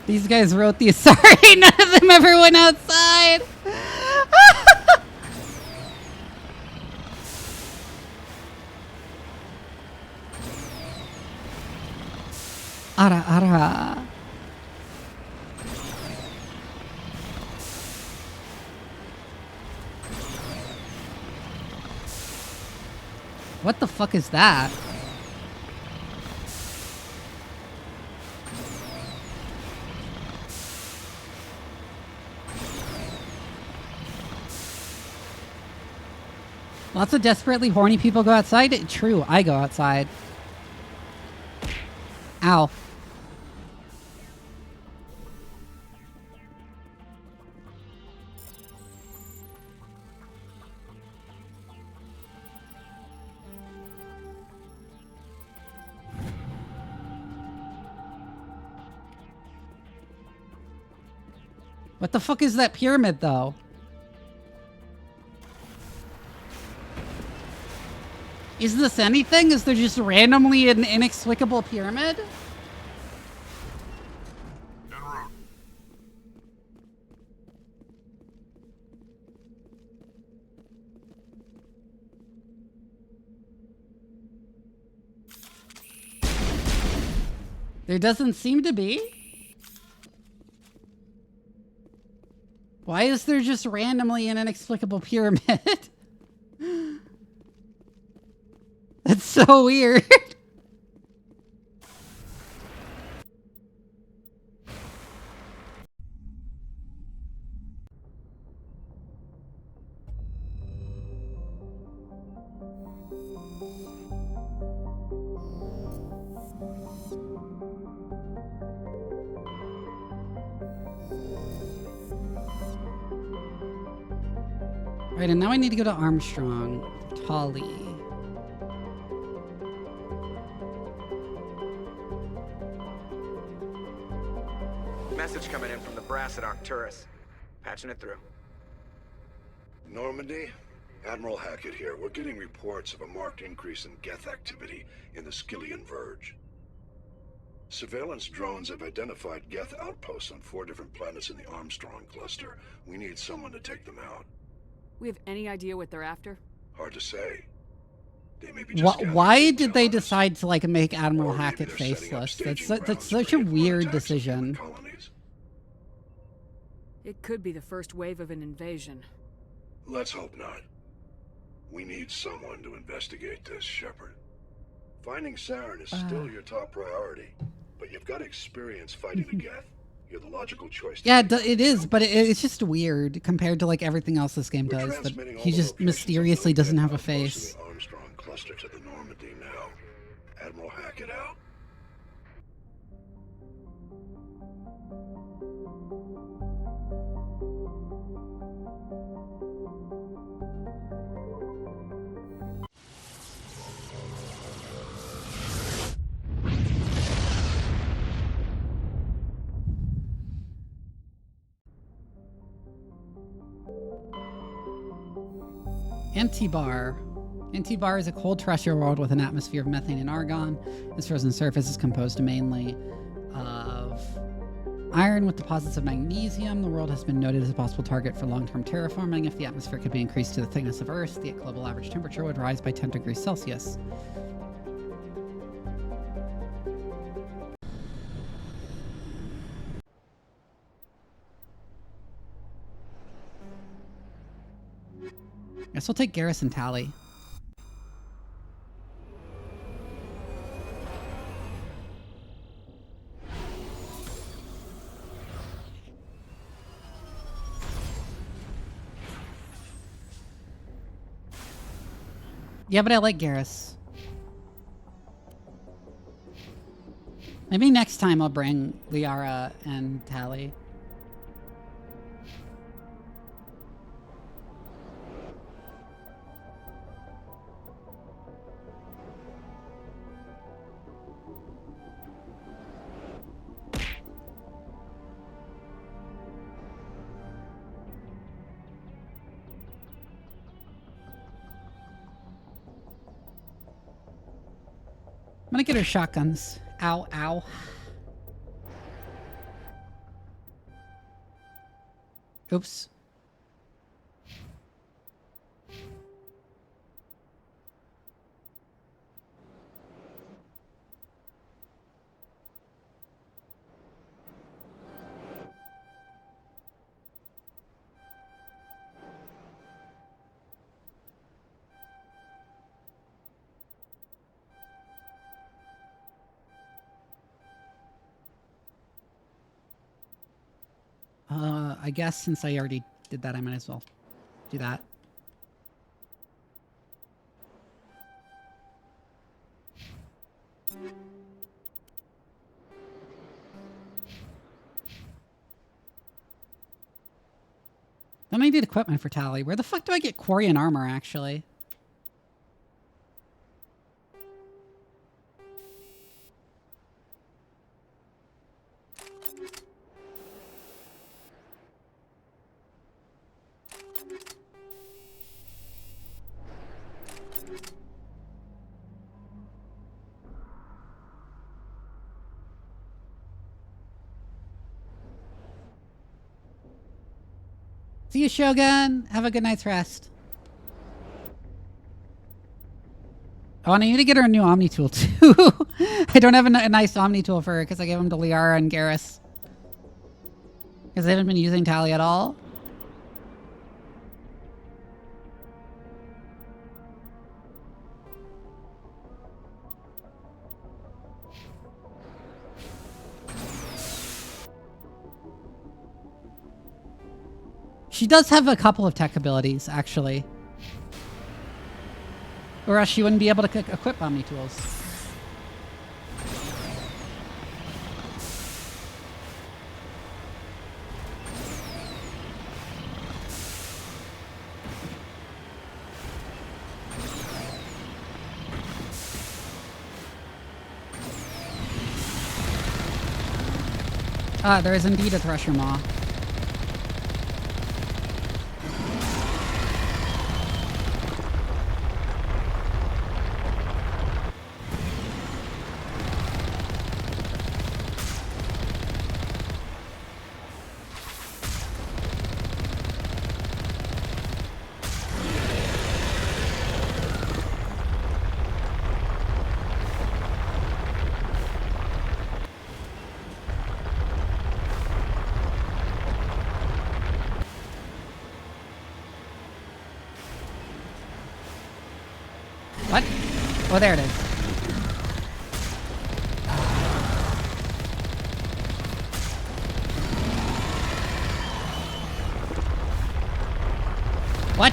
These guys wrote these. Sorry, none of them ever went outside. Ara, ara. What the fuck is that? Lots of desperately horny people go outside? True, I go outside. Ow. What the fuck is that pyramid, though? Is this anything? Is there just randomly an inexplicable pyramid? En route. There doesn't seem to be. Why is there just randomly an inexplicable pyramid? That's so weird. Right, and now I need to go to Armstrong. Tolly. Message coming in from the brass at Arcturus. Patching it through. Normandy? Admiral Hackett here. We're getting reports of a marked increase in Geth activity in the Skyllian Verge. Surveillance drones have identified Geth outposts on 4 different planets in the Armstrong cluster. We need someone to take them out. We have any idea what they're after? Hard to say. They may be just Why did they decide to like make Admiral Hackett faceless? That's such a weird decision. It could be the first wave of an invasion. Let's hope not. We need someone to investigate this, Shepard. Finding Saren is still your top priority, but you've got experience fighting the Geth. You're the logical choice. Yeah, it is, but it's just weird compared to like everything else this game does. That he just mysteriously doesn't have a face. Armstrong cluster to the Normandy now. Admiral Hackett out. Antibar. Antibar is a cold terrestrial world with an atmosphere of methane and argon. Its frozen surface is composed mainly of iron with deposits of magnesium. The world has been noted as a possible target for long-term terraforming. If the atmosphere could be increased to the thickness of Earth, the global average temperature would rise by 10 degrees Celsius. Guess we'll take Garrus and Tally. Yeah, but I like Garrus. Maybe next time I'll bring Liara and Tally. I'm gonna get her shotguns. Ow, ow. Oops. I guess since I already did that, I might as well do that. Then I need equipment for Tally. Where the fuck do I get Quarian armor, actually? See you, Shogun. Have a good night's rest. Oh, and I need to get her a new Omni tool too. I don't have a nice Omni tool for her because I gave them to Liara and Garrus. Because they haven't been using Tally at all. She does have a couple of tech abilities, actually. Or else she wouldn't be able to equip Omni tools. Ah, there is indeed a Thresher Maw. What? Oh, there it is. What?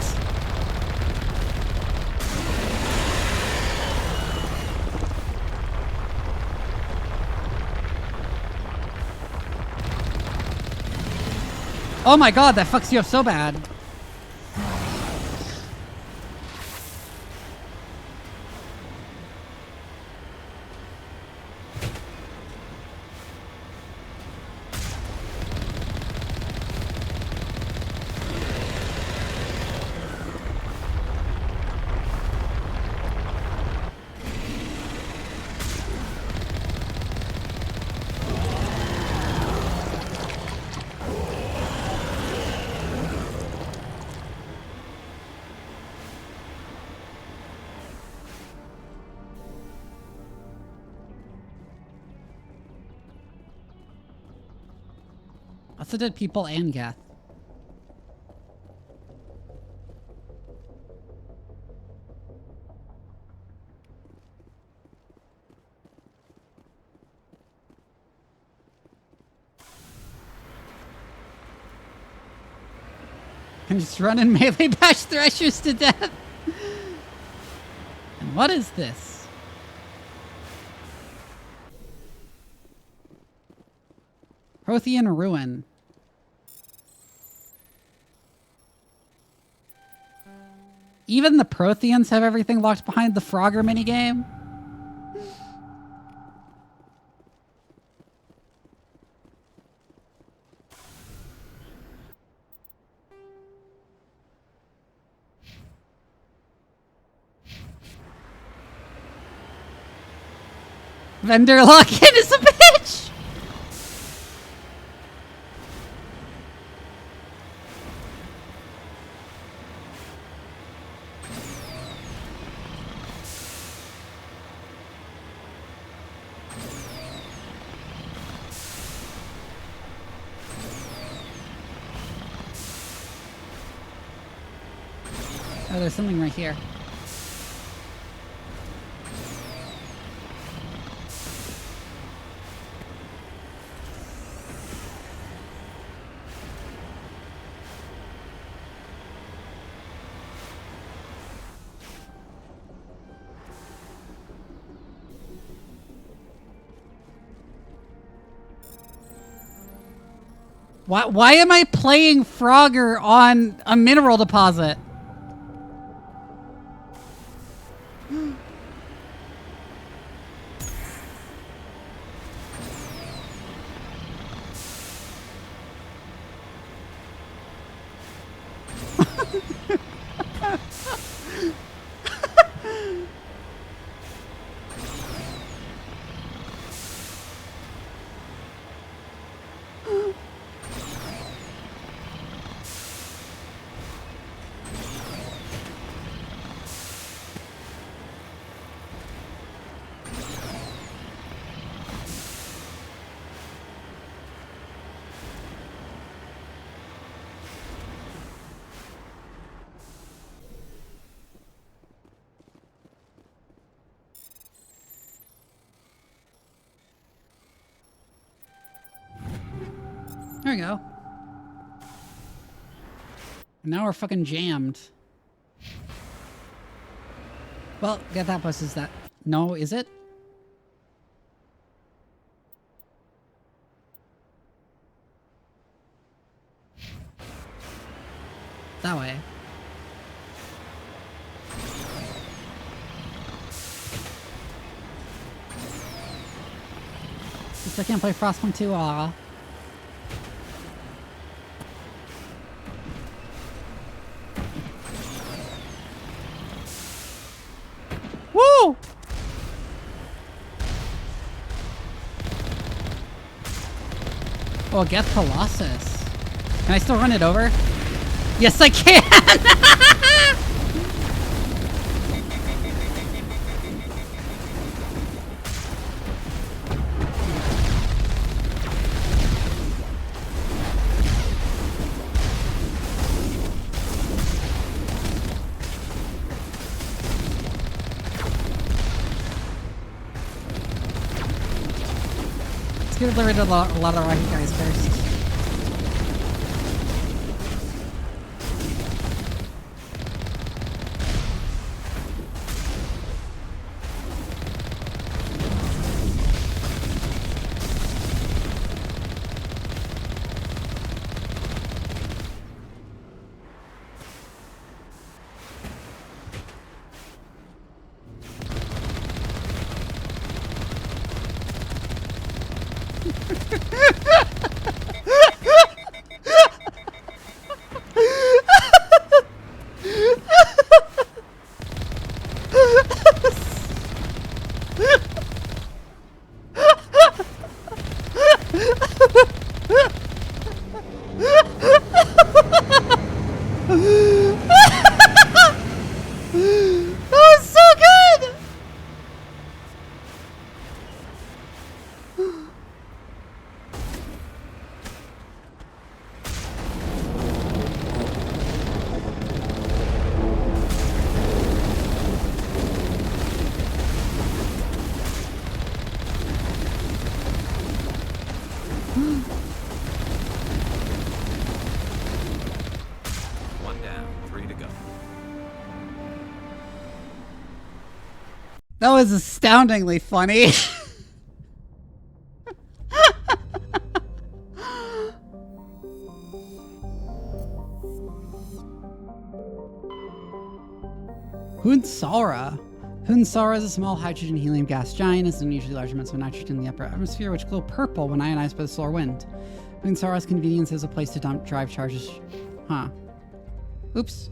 Oh my god, that fucks you up so bad. Also did people and Geth. Can just run and melee bash Threshers to death. And what is this? Prothean Ruin. Even the Protheans have everything locked behind the Frogger minigame? Vendor lock-in is a bitch! Oh, there's something right here. Why am I playing Frogger on a mineral deposit? There we go. Now we're fucking jammed. Well, Geth Outpost is that... No, is it? That way. I still can't play Frostpunk 2, aw. Woo! Oh, Geth Colossus. Can I still run it over? Yes, I can! Let's get rid of a lot of rocket guys first. That was astoundingly funny. Hunsara. Hunsara is a small hydrogen helium gas giant. It's unusually large amounts of nitrogen in the upper atmosphere, which glow purple when ionized by the solar wind. Hunsara's convenience is a place to dump drive charges. Huh. Oops.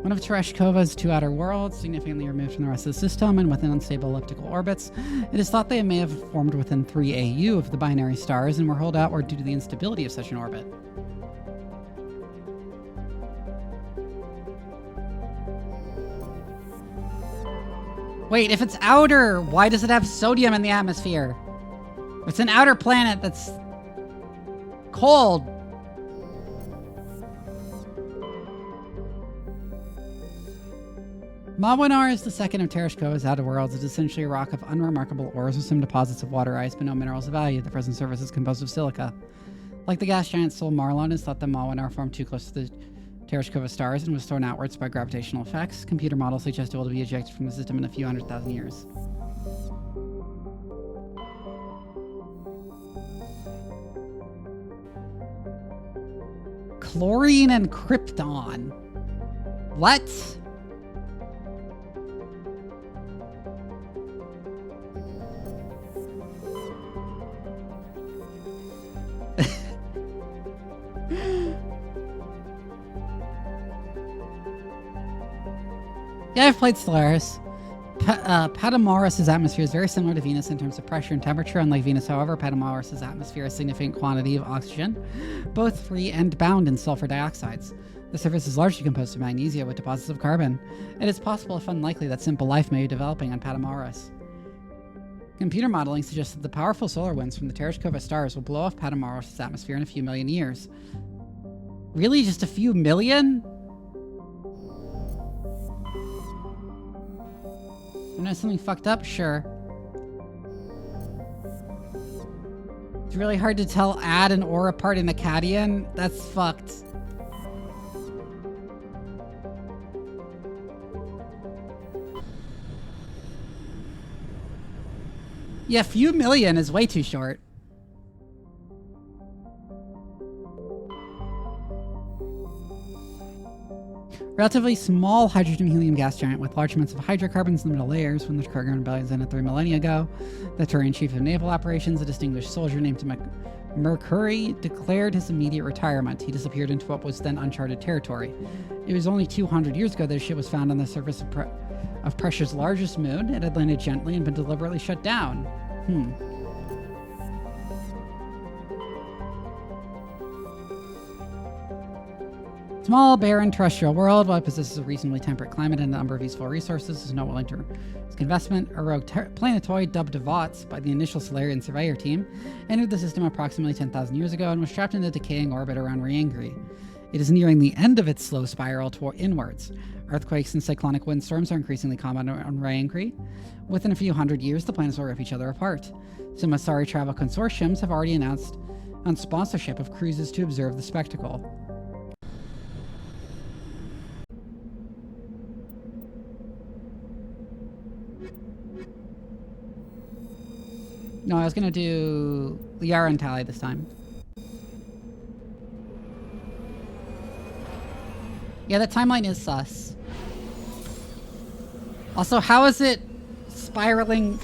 One of Tereshkova's two outer worlds, significantly removed from the rest of the system and within unstable elliptical orbits. It is thought they may have formed within 3 AU of the binary stars and were hurled outward due to the instability of such an orbit. Wait, if it's outer, why does it have sodium in the atmosphere? It's an outer planet that's cold. Mawinar is the second of Tereshkova's outer worlds. It's essentially a rock of unremarkable ores with some deposits of water ice, but no minerals of value. The present surface is composed of silica. Like the gas giant Sol Marlon, it's thought that Mawinar formed too close to the Tereshkova stars and was thrown outwards by gravitational effects. Computer models suggest it will be ejected from the system in a few 100,000 years. Chlorine and krypton. What? Yeah, I've played Stellaris. Patamoros' atmosphere is very similar to Venus in terms of pressure and temperature. Unlike Venus, however, Patamoros' atmosphere has a significant quantity of oxygen, both free and bound in sulfur dioxides. The surface is largely composed of magnesia with deposits of carbon. It is possible, if unlikely, that simple life may be developing on Patamoros. Computer modeling suggests that the powerful solar winds from the Tereshkova stars will blow off Patamoros' atmosphere in a few million years. Really? Just a few million? know something fucked up? Sure. It's really hard to tell Ad and Or apart in Akkadian. That's fucked. Yeah, few million is way too short. Relatively small hydrogen-helium gas giant with large amounts of hydrocarbons in the middle layers. When the Krogan rebellion ended 3 millennia ago, the Turian chief of naval operations, a distinguished soldier named Mercury, declared his immediate retirement. He disappeared into what was then uncharted territory. It was only 200 years ago that a ship was found on the surface of Pressure's largest moon. It had landed gently and been deliberately shut down. Small, barren, terrestrial world, while it possesses a reasonably temperate climate and a number of useful resources, is not willing to risk investment. A rogue planetoid dubbed VODs by the initial Solarian surveyor team entered the system approximately 10,000 years ago and was trapped in the decaying orbit around Reangri. It is nearing the end of its slow spiral inwards. Earthquakes and cyclonic windstorms are increasingly common on Reangri. Within a few hundred years, the planets will rip each other apart. Some Asari travel consortiums have already announced on sponsorship of cruises to observe the spectacle. No, I was gonna do Liara and Tali this time. Yeah, that timeline is sus. Also, how is it spiraling?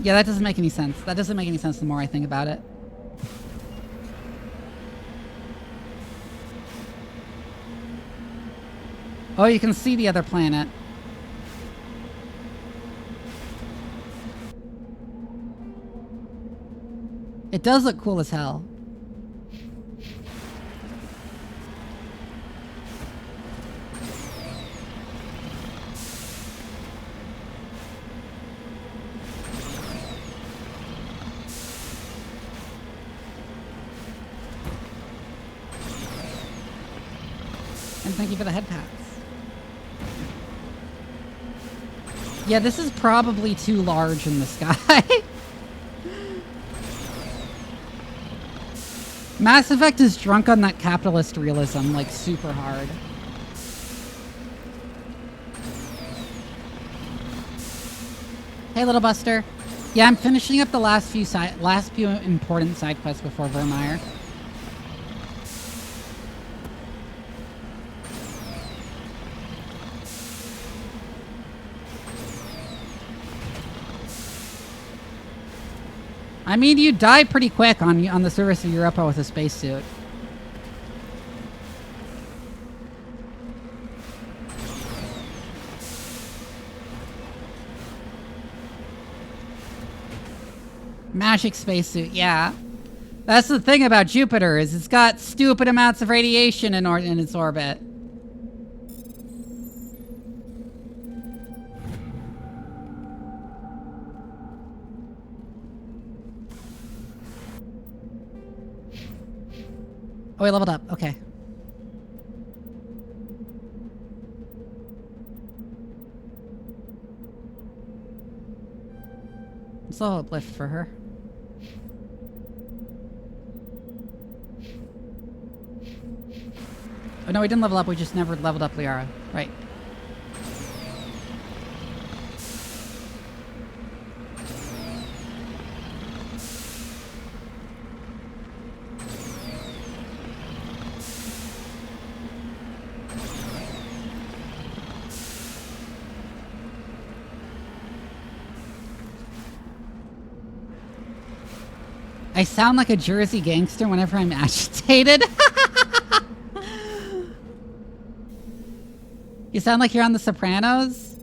Yeah, that doesn't make any sense. That doesn't make any sense the more I think about it. Oh, you can see the other planet. It does look cool as hell. And thank you for the head pats. Yeah, this is probably too large in the sky. Mass Effect is drunk on that capitalist realism, like, super hard. Hey, little Buster. Yeah, I'm finishing up the last few important side quests before Virmire. I mean, you die pretty quick on the surface of Europa with a spacesuit. Magic spacesuit, yeah. That's the thing about Jupiter, is it's got stupid amounts of radiation in its orbit. Oh, I leveled up. Okay. It's a uplift for her. Oh no, we didn't level up. We just never leveled up Liara. Right. I sound like a Jersey gangster whenever I'm agitated. You sound like you're on The Sopranos.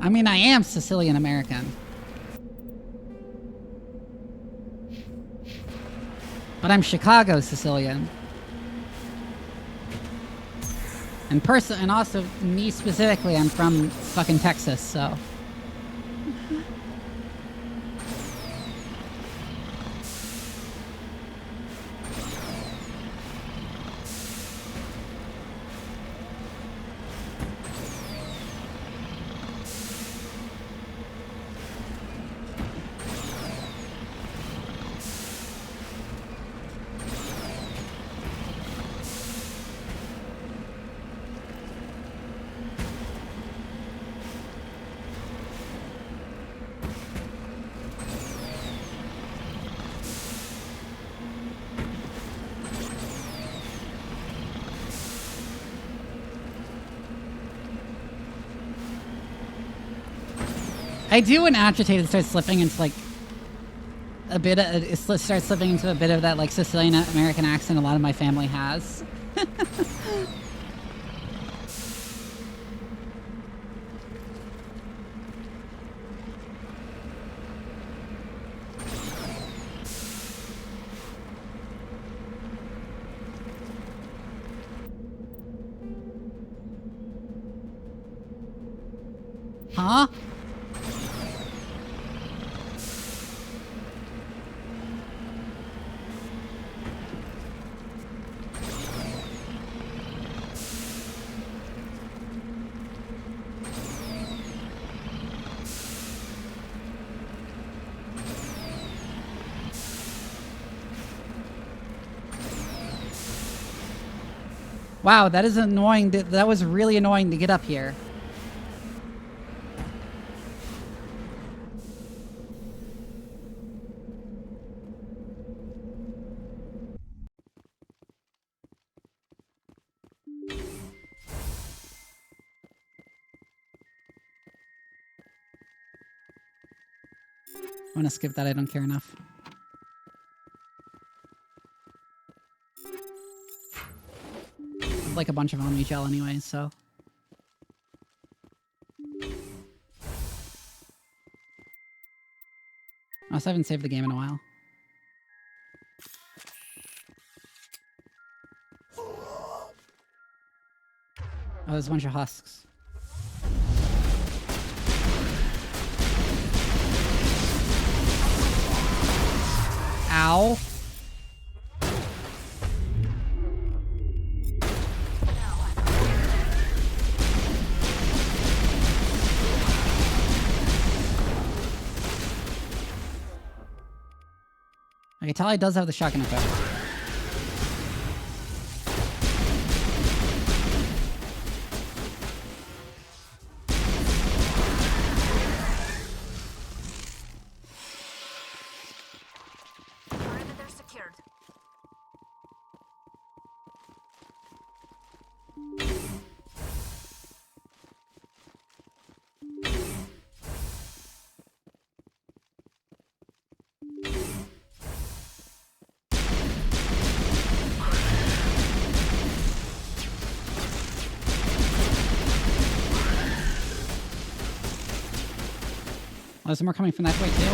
I mean, I am Sicilian American. But I'm Chicago Sicilian. And also, me specifically, I'm from fucking Texas, so. I do when agitated start slipping into like a bit of it starts slipping into a bit of that like Sicilian American accent a lot of my family has. Huh? Wow, that is annoying. That was really annoying to get up here. I'm gonna skip that, I don't care enough. I have like a bunch of Omni Gel anyway, so. I also haven't saved the game in a while. Oh, there's a bunch of husks. Ow. I can tell he does have the shotgun effect. Oh, there's more coming from that way too.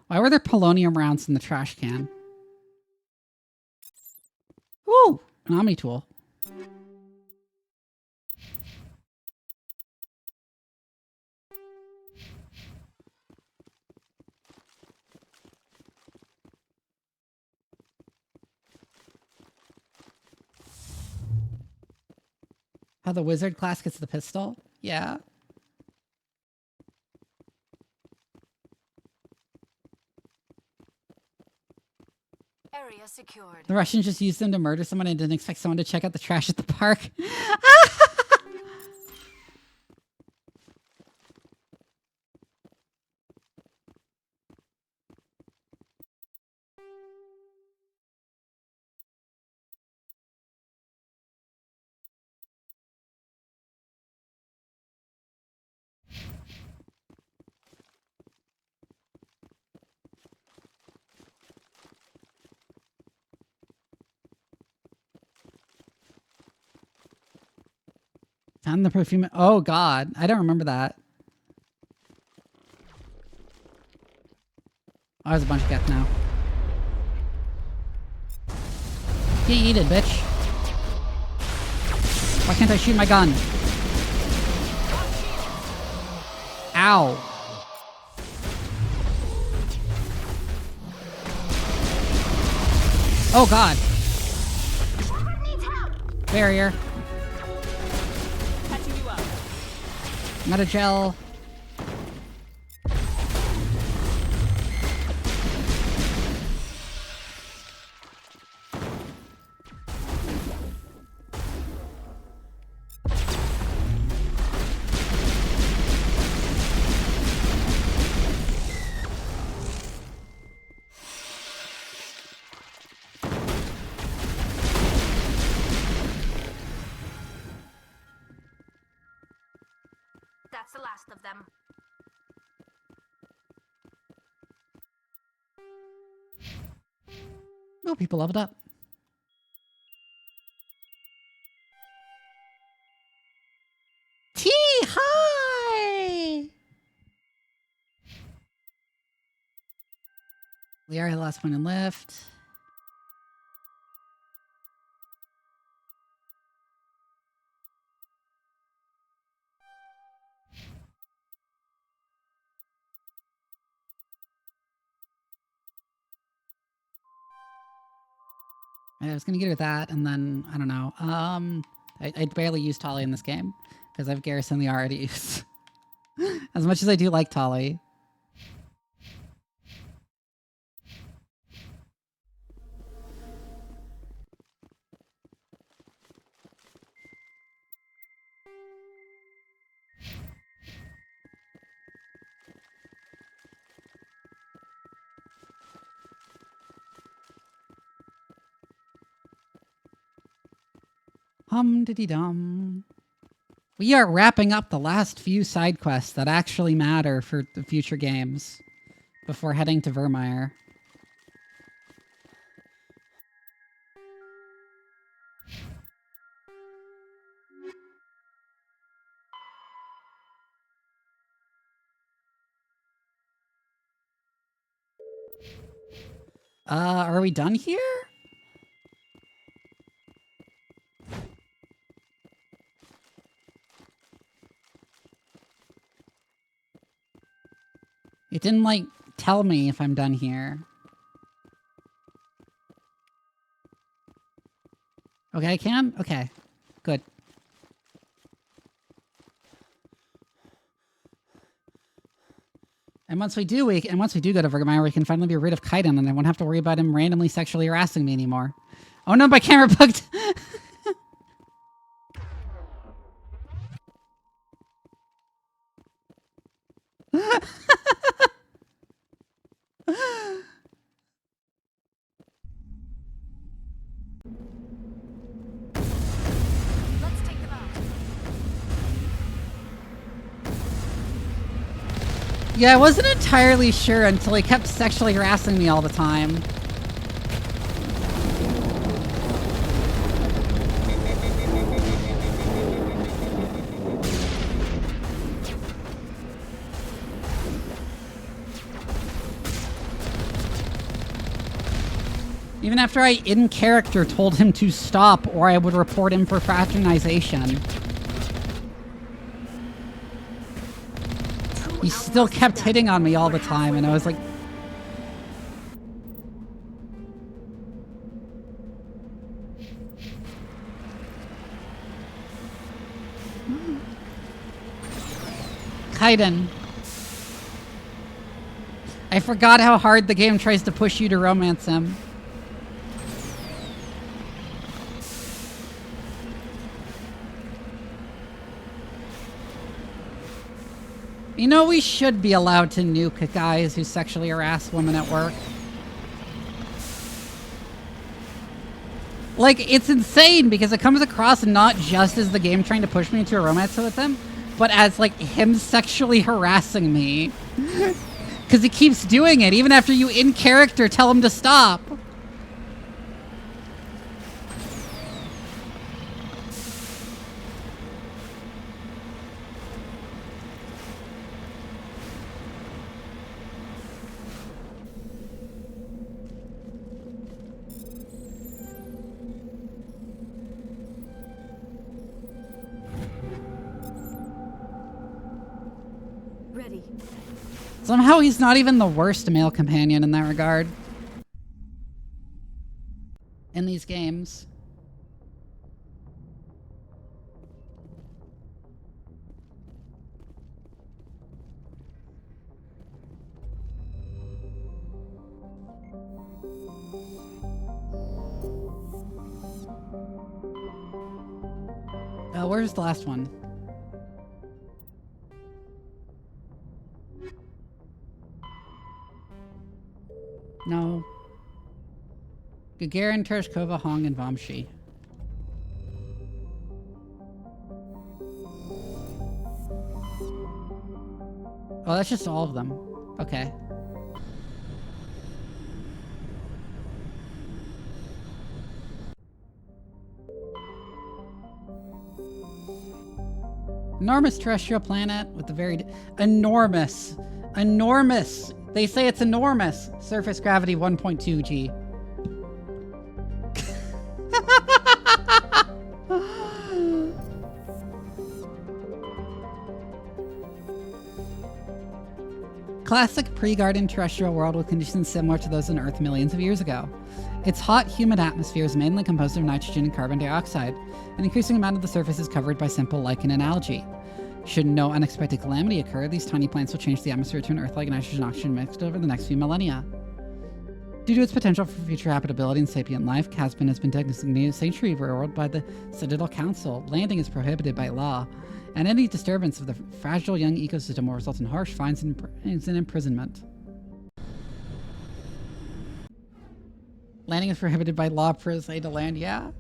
Why were there polonium rounds in the trash can? Woo! An Omni tool. How the wizard class gets the pistol? Yeah. Area secured. The Russians just used them to murder someone and didn't expect someone to check out the trash at the park. Found the perfume. Oh god, I don't remember that. Oh, there's a bunch of geth now. Get yeeted, bitch. Why can't I shoot my gun? Ow. Oh god. Barrier. Metagel. of them. Oh, people leveled up. T, hi! Liara, the last point in lift. I was gonna get her that, and then I don't know. I barely use Tali in this game because I have Garrus and Liara to use. As much as I do like Tali. Diddy-dum. We are wrapping up the last few side quests that actually matter for the future games before heading to Virmire. Are we done here? It didn't, like, tell me if I'm done here. Okay, I can? Okay. Good. And once we do go to Virmire, we can finally be rid of Kaiden, and I won't have to worry about him randomly sexually harassing me anymore. Oh no, my camera bugged! Let's take them out. Yeah, I wasn't entirely sure until he kept sexually harassing me all the time. Even after I, in character, told him to stop or I would report him for fraternization. He still kept hitting on me all the time, and I was like... Kaiden. I forgot how hard the game tries to push you to romance him. You know, we should be allowed to nuke guys who sexually harass women at work. Like, it's insane because it comes across not just as the game trying to push me into a romance with him, but as, like, him sexually harassing me. Because he keeps doing it, even after you, in character, tell him to stop. Ready. Somehow he's not even the worst male companion in that regard. In these games. Where's the last one? No. Gagarin, Tereshkova, Hong, and Vamshi. Oh, that's just all of them. Okay. Enormous terrestrial planet with the very... Enormous. Enormous. They say it's enormous. Surface gravity 1.2 G. Classic pre-garden terrestrial world with conditions similar to those on Earth millions of years ago. Its hot, humid atmosphere is mainly composed of nitrogen and carbon dioxide. An increasing amount of the surface is covered by simple lichen and algae. Should no unexpected calamity occur, these tiny plants will change the atmosphere to an Earth-like nitrogen-oxygen mixed over the next few millennia. Due to its potential for future habitability and sapient life, Caspian has been designated a sanctuary world by the Citadel Council. Landing is prohibited by law, and any disturbance of the fragile young ecosystem will result in harsh fines and imprisonment. Landing is prohibited by law per se to land, yeah?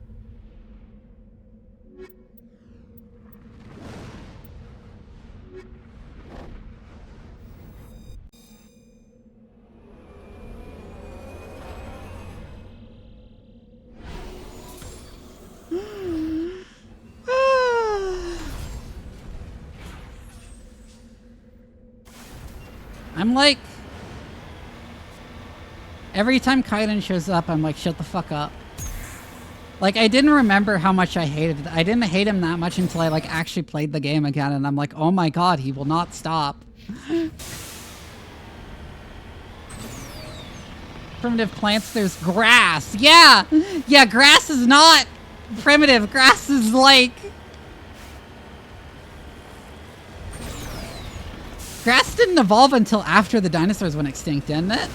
I'm like... Every time Kaiden shows up, I'm like, shut the fuck up. Like, I didn't remember how much I hated it. I didn't hate him that much until I, like, actually played the game again, and I'm like, oh my god, he will not stop. Primitive plants, there's grass. Yeah! Yeah, grass is not primitive. Grass is, like... Grass didn't evolve until after the dinosaurs went extinct, didn't it?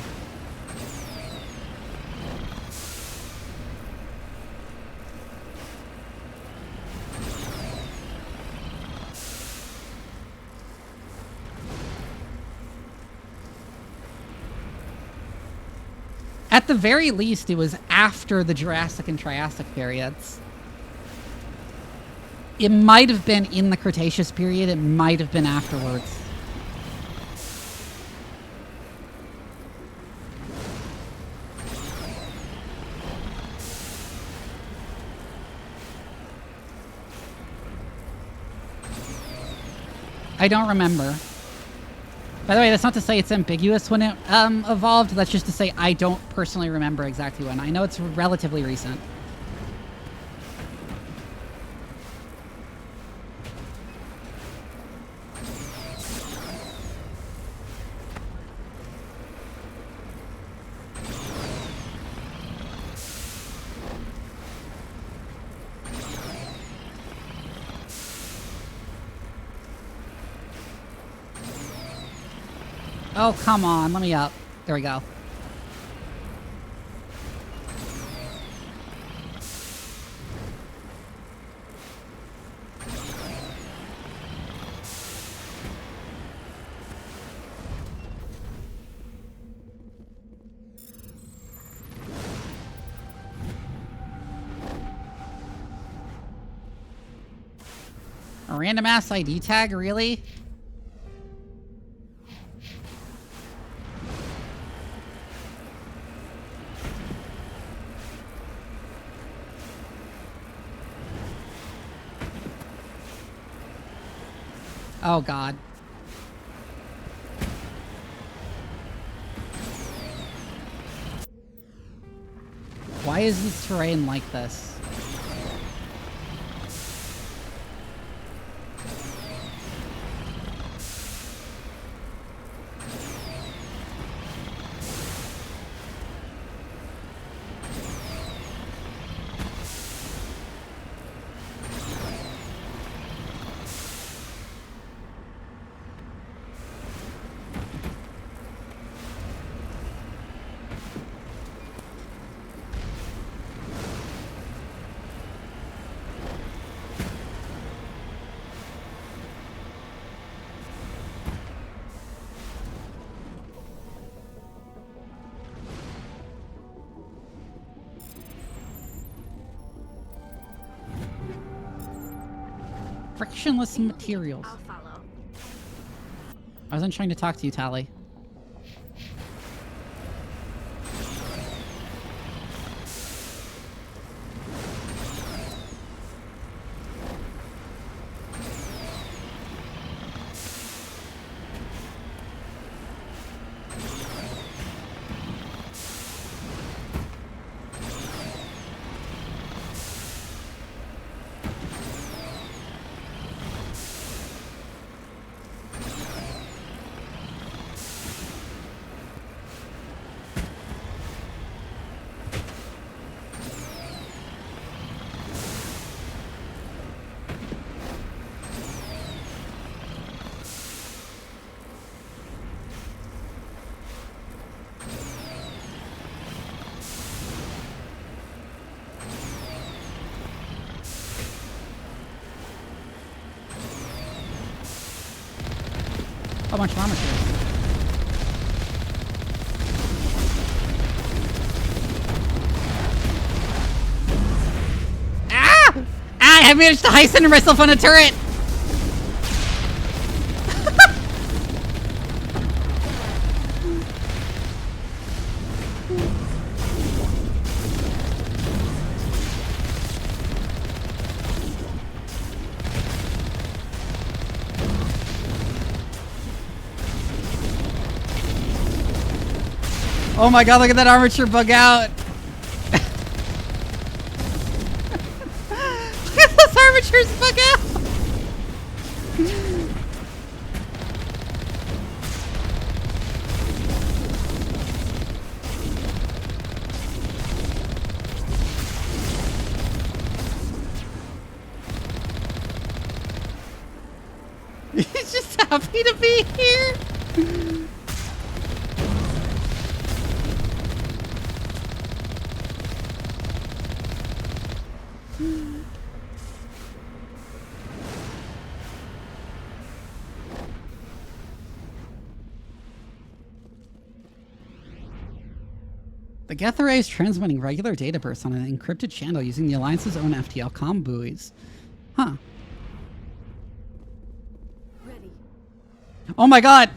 At the very least, it was after the Jurassic and Triassic periods. It might have been in the Cretaceous period, it might have been afterwards. I don't remember. By the way, that's not to say it's ambiguous when it evolved. That's just to say I don't personally remember exactly when. I know it's relatively recent. Oh, come on. Let me up. There we go. A random ass ID tag, really? Oh god. Why is this terrain like this? Frictionless materials. I'll follow. I wasn't trying to talk to you, Tally. A bunch of armatures. Ah! I managed to high center myself on a turret! Oh my god, look at that armature bug out! Look at those armatures bug out! He's just happy to be here! The Geth array is transmitting regular data bursts on an encrypted channel using the Alliance's own FTL comm buoys. Huh. Ready. Oh my god!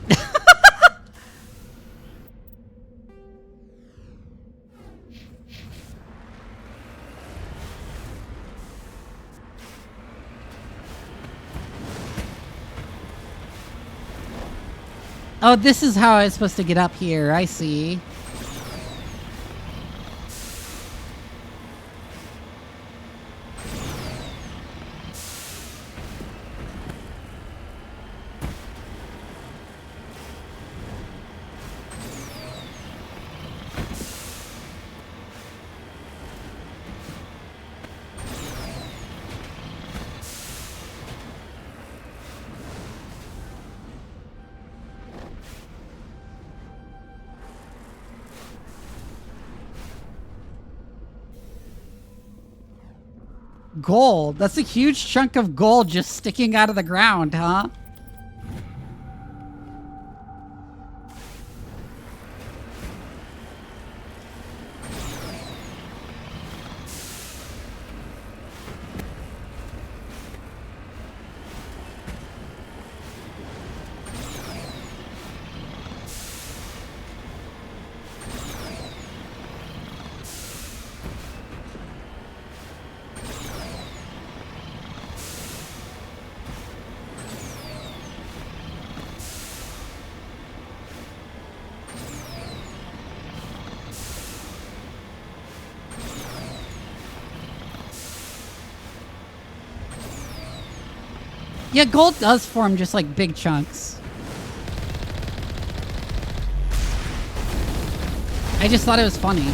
Oh, this is how I was supposed to get up here. I see. Gold. That's a huge chunk of gold just sticking out of the ground, huh? Yeah, gold does form just like big chunks. I just thought it was funny.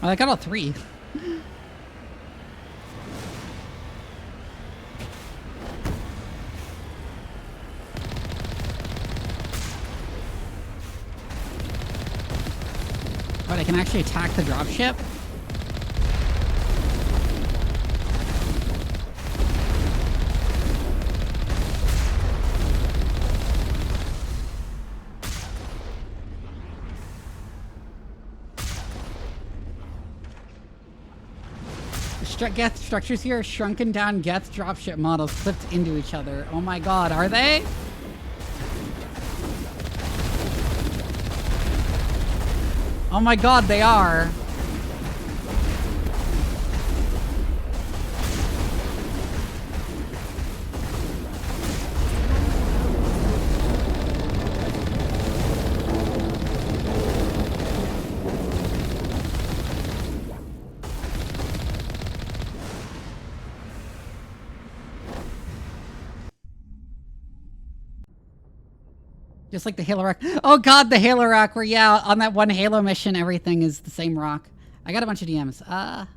Oh, I got all three. But I can actually attack the dropship. Geth structures here are shrunken down Geth dropship models clipped into each other. Oh my god, are they? Oh my god, they are. Just like the Halo Rock. Oh god, the Halo Rock where, yeah, on that one Halo mission, everything is the same rock. I got a bunch of DMs. I'm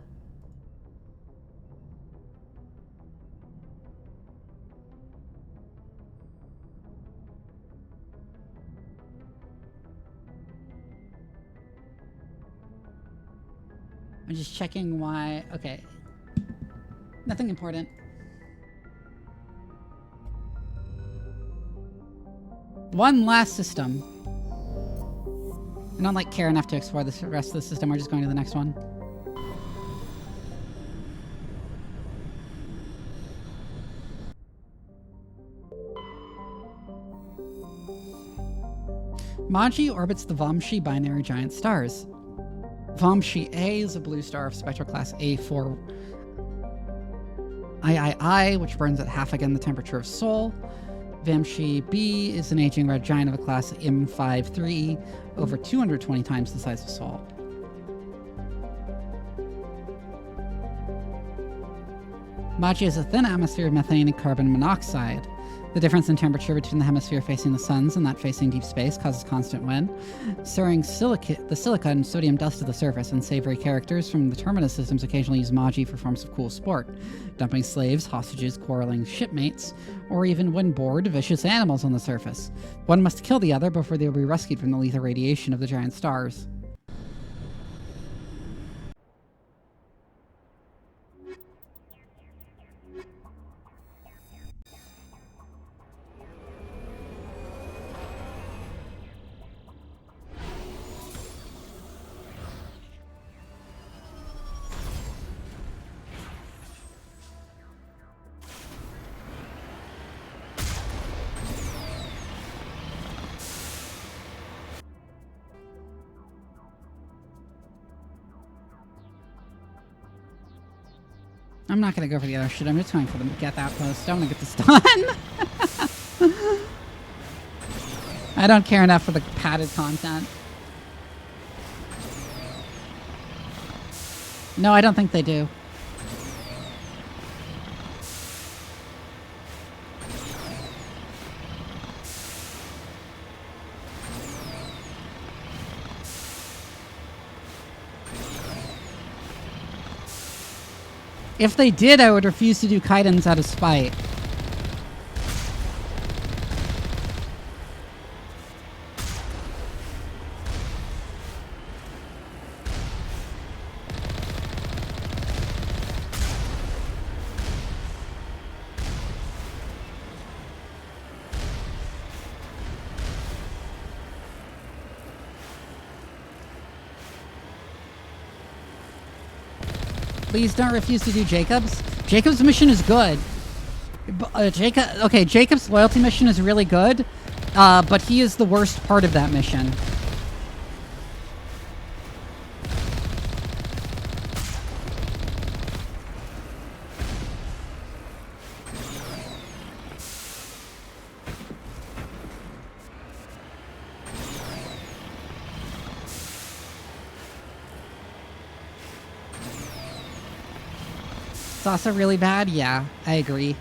just checking why. Okay. Nothing important. One last system. I don't like care enough to explore the rest of the system. We're just going to the next one. Maji orbits the Vamshi binary giant stars. Vamshi A is a blue star of spectral class A4 III, which burns at half again the temperature of Sol. Vamshi B is an aging red giant of a class M53, over 220 times the size of Sol. Maji has a thin atmosphere of methane and carbon monoxide. The difference in temperature between the hemisphere facing the suns and that facing deep space causes constant wind, stirring the silica and sodium dust to the surface. Unsavory characters from the Terminus systems occasionally use Maji for forms of cool sport, dumping slaves, hostages, quarreling shipmates, or even when bored, vicious animals on the surface. One must kill the other before they will be rescued from the lethal radiation of the giant stars. I'm not gonna go for the other shit. I'm just going for the Geth outpost. I want to get this done. I don't care enough for the padded content. No, I don't think they do. If they did, I would refuse to do Kaidens out of spite. Please don't refuse to do Jacob's. Jacob's mission is good. Jacob's loyalty mission is really good, but he is the worst part of that mission. It's also really bad? Yeah, I agree.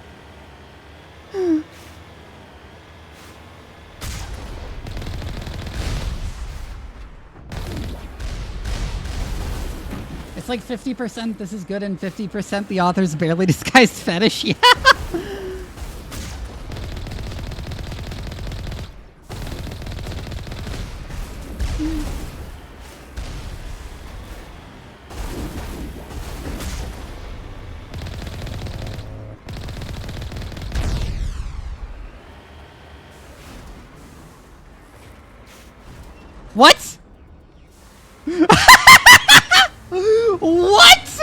It's like 50% this is good and 50% the author's barely disguised fetish. Yeah. What? What?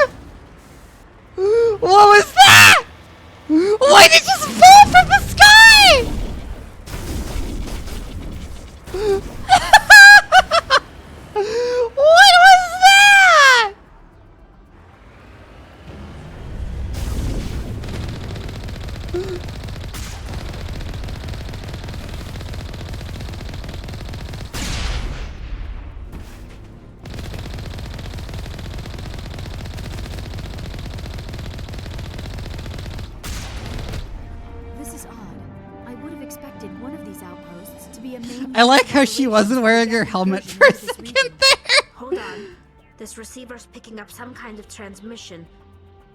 I like how she wasn't wearing her helmet for a second there. Hold on. This receiver's picking up some kind of transmission.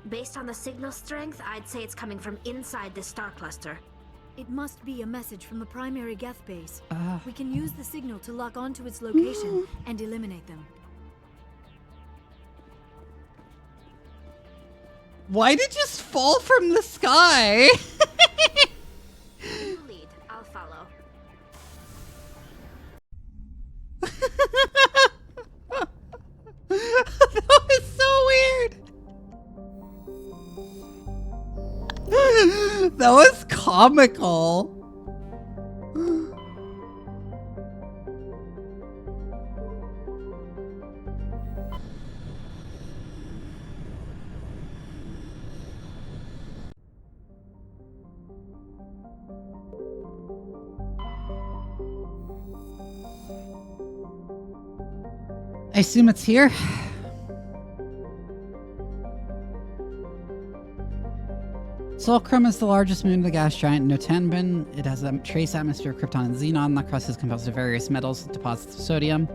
Based on the signal strength, I'd say it's coming from inside this star cluster. It must be a message from the primary Geth base. We can use the signal to lock onto its location and eliminate them. Why'd it just fall from the sky? You lead. I'll follow. That was so weird. That was comical. I assume it's here. Solcrum is the largest moon of the gas giant Notanban. It has a trace atmosphere of krypton and xenon. The crust is composed of various metals with deposits of sodium.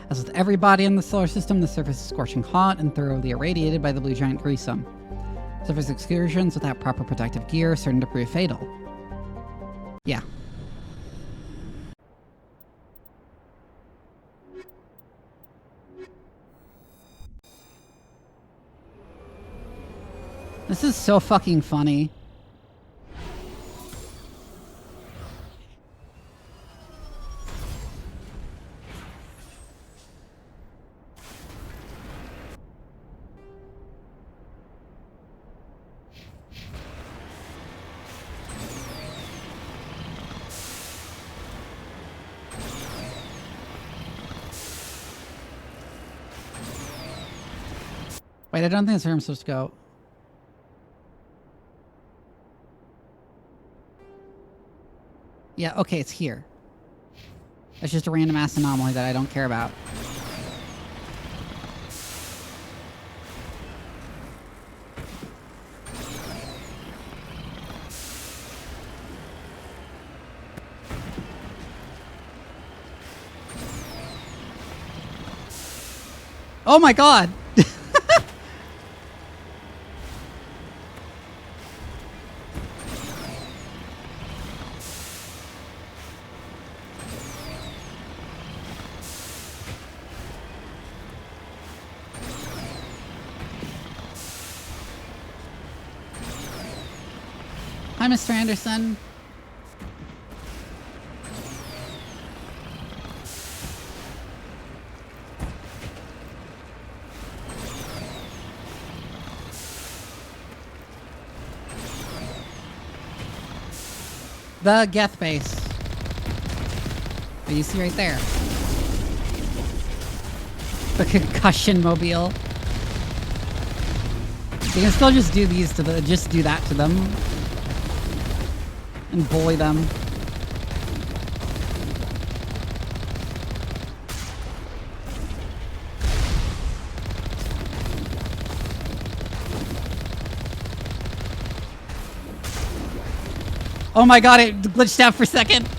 As with every body in the solar system, the surface is scorching hot and thoroughly irradiated by the blue giant Greasum. Surface excursions without proper protective gear are certain to prove fatal. Yeah. This is so fucking funny. Wait, I don't think that's where I'm supposed to go. Yeah, okay, it's here. It's just a random ass anomaly that I don't care about. Oh my god! Hi, Mr. Anderson. The Geth base. That you see right there. The concussion mobile. You can still just do these to the, just do that to them. And bully them. Oh my god, it glitched out for a second.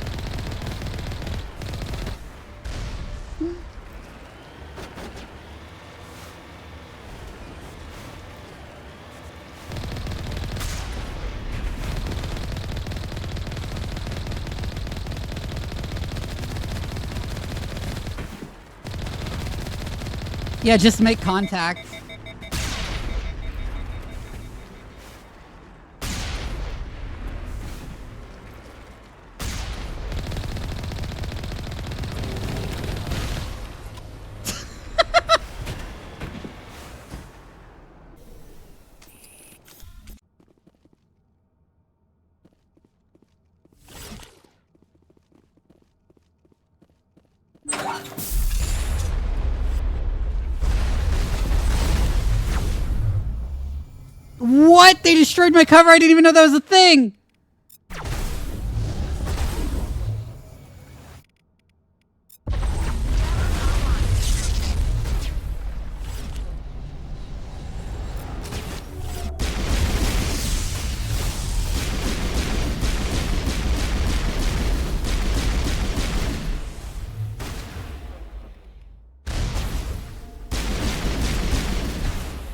Yeah, just make contact. What? They destroyed my cover? I didn't even know that was a thing!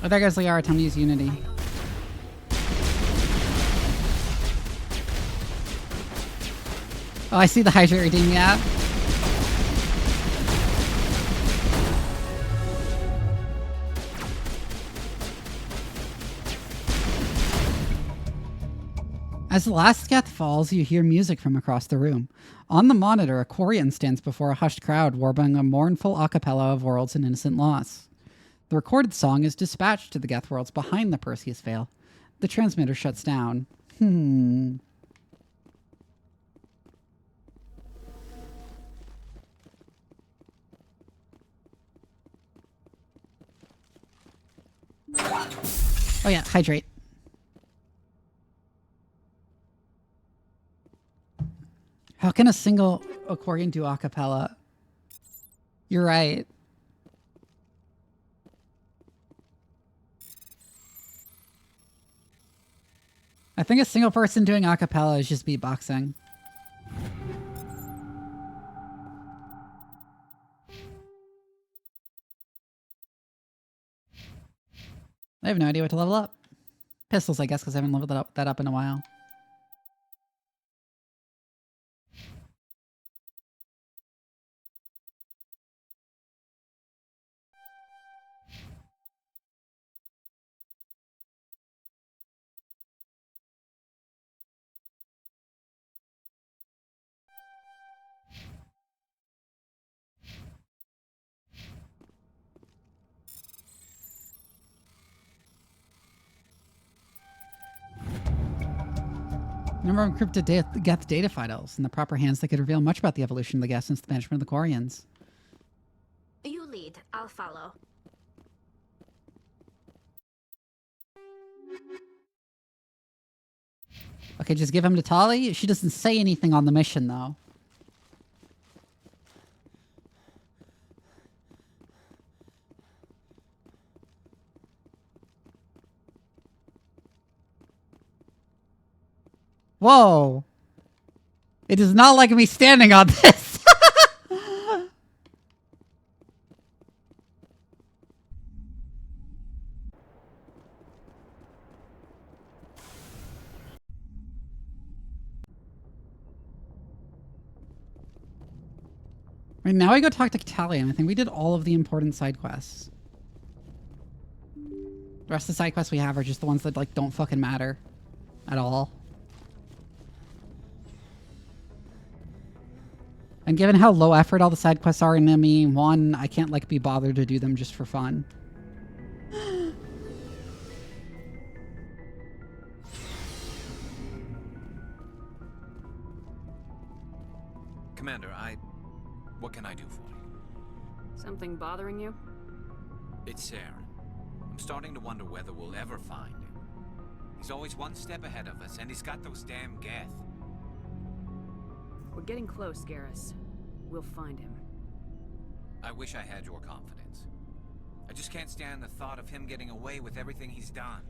Oh, there goes Liara. Time to use Unity. Oh, I see the Hydrate Redeem, yeah. As the last Geth falls, you hear music from across the room. On the monitor, a Quarian stands before a hushed crowd, warbling a mournful a cappella of worlds and innocent loss. The recorded song is dispatched to the Geth worlds behind the Perseus Veil. The transmitter shuts down. Oh yeah, hydrate. How can a single Aquarian do a cappella? You're right. I think a single person doing a cappella is just beatboxing. I have no idea what to level up. Pistols, I guess, because I haven't leveled that up in a while. Number of encrypted Geth data files in the proper hands that could reveal much about the evolution of the Geth since the banishment of the Quarians. You lead. I'll follow. Okay, just give him to Tali. She doesn't say anything on the mission, though. Whoa. It is not like me standing on this. Right, now I go talk to Catalian. I think we did all of the important side quests. The rest of the side quests we have are just the ones that, like, don't fucking matter at all. And given how low effort all the side quests are in ME, one, I can't, like, be bothered to do them just for fun. Commander, what can I do for you? Something bothering you? It's Saren. I'm starting to wonder whether we'll ever find him. He's always one step ahead of us, and he's got those damn Geth. We're getting close, Garrus. We'll find him. I wish I had your confidence. I just can't stand the thought of him getting away with everything he's done.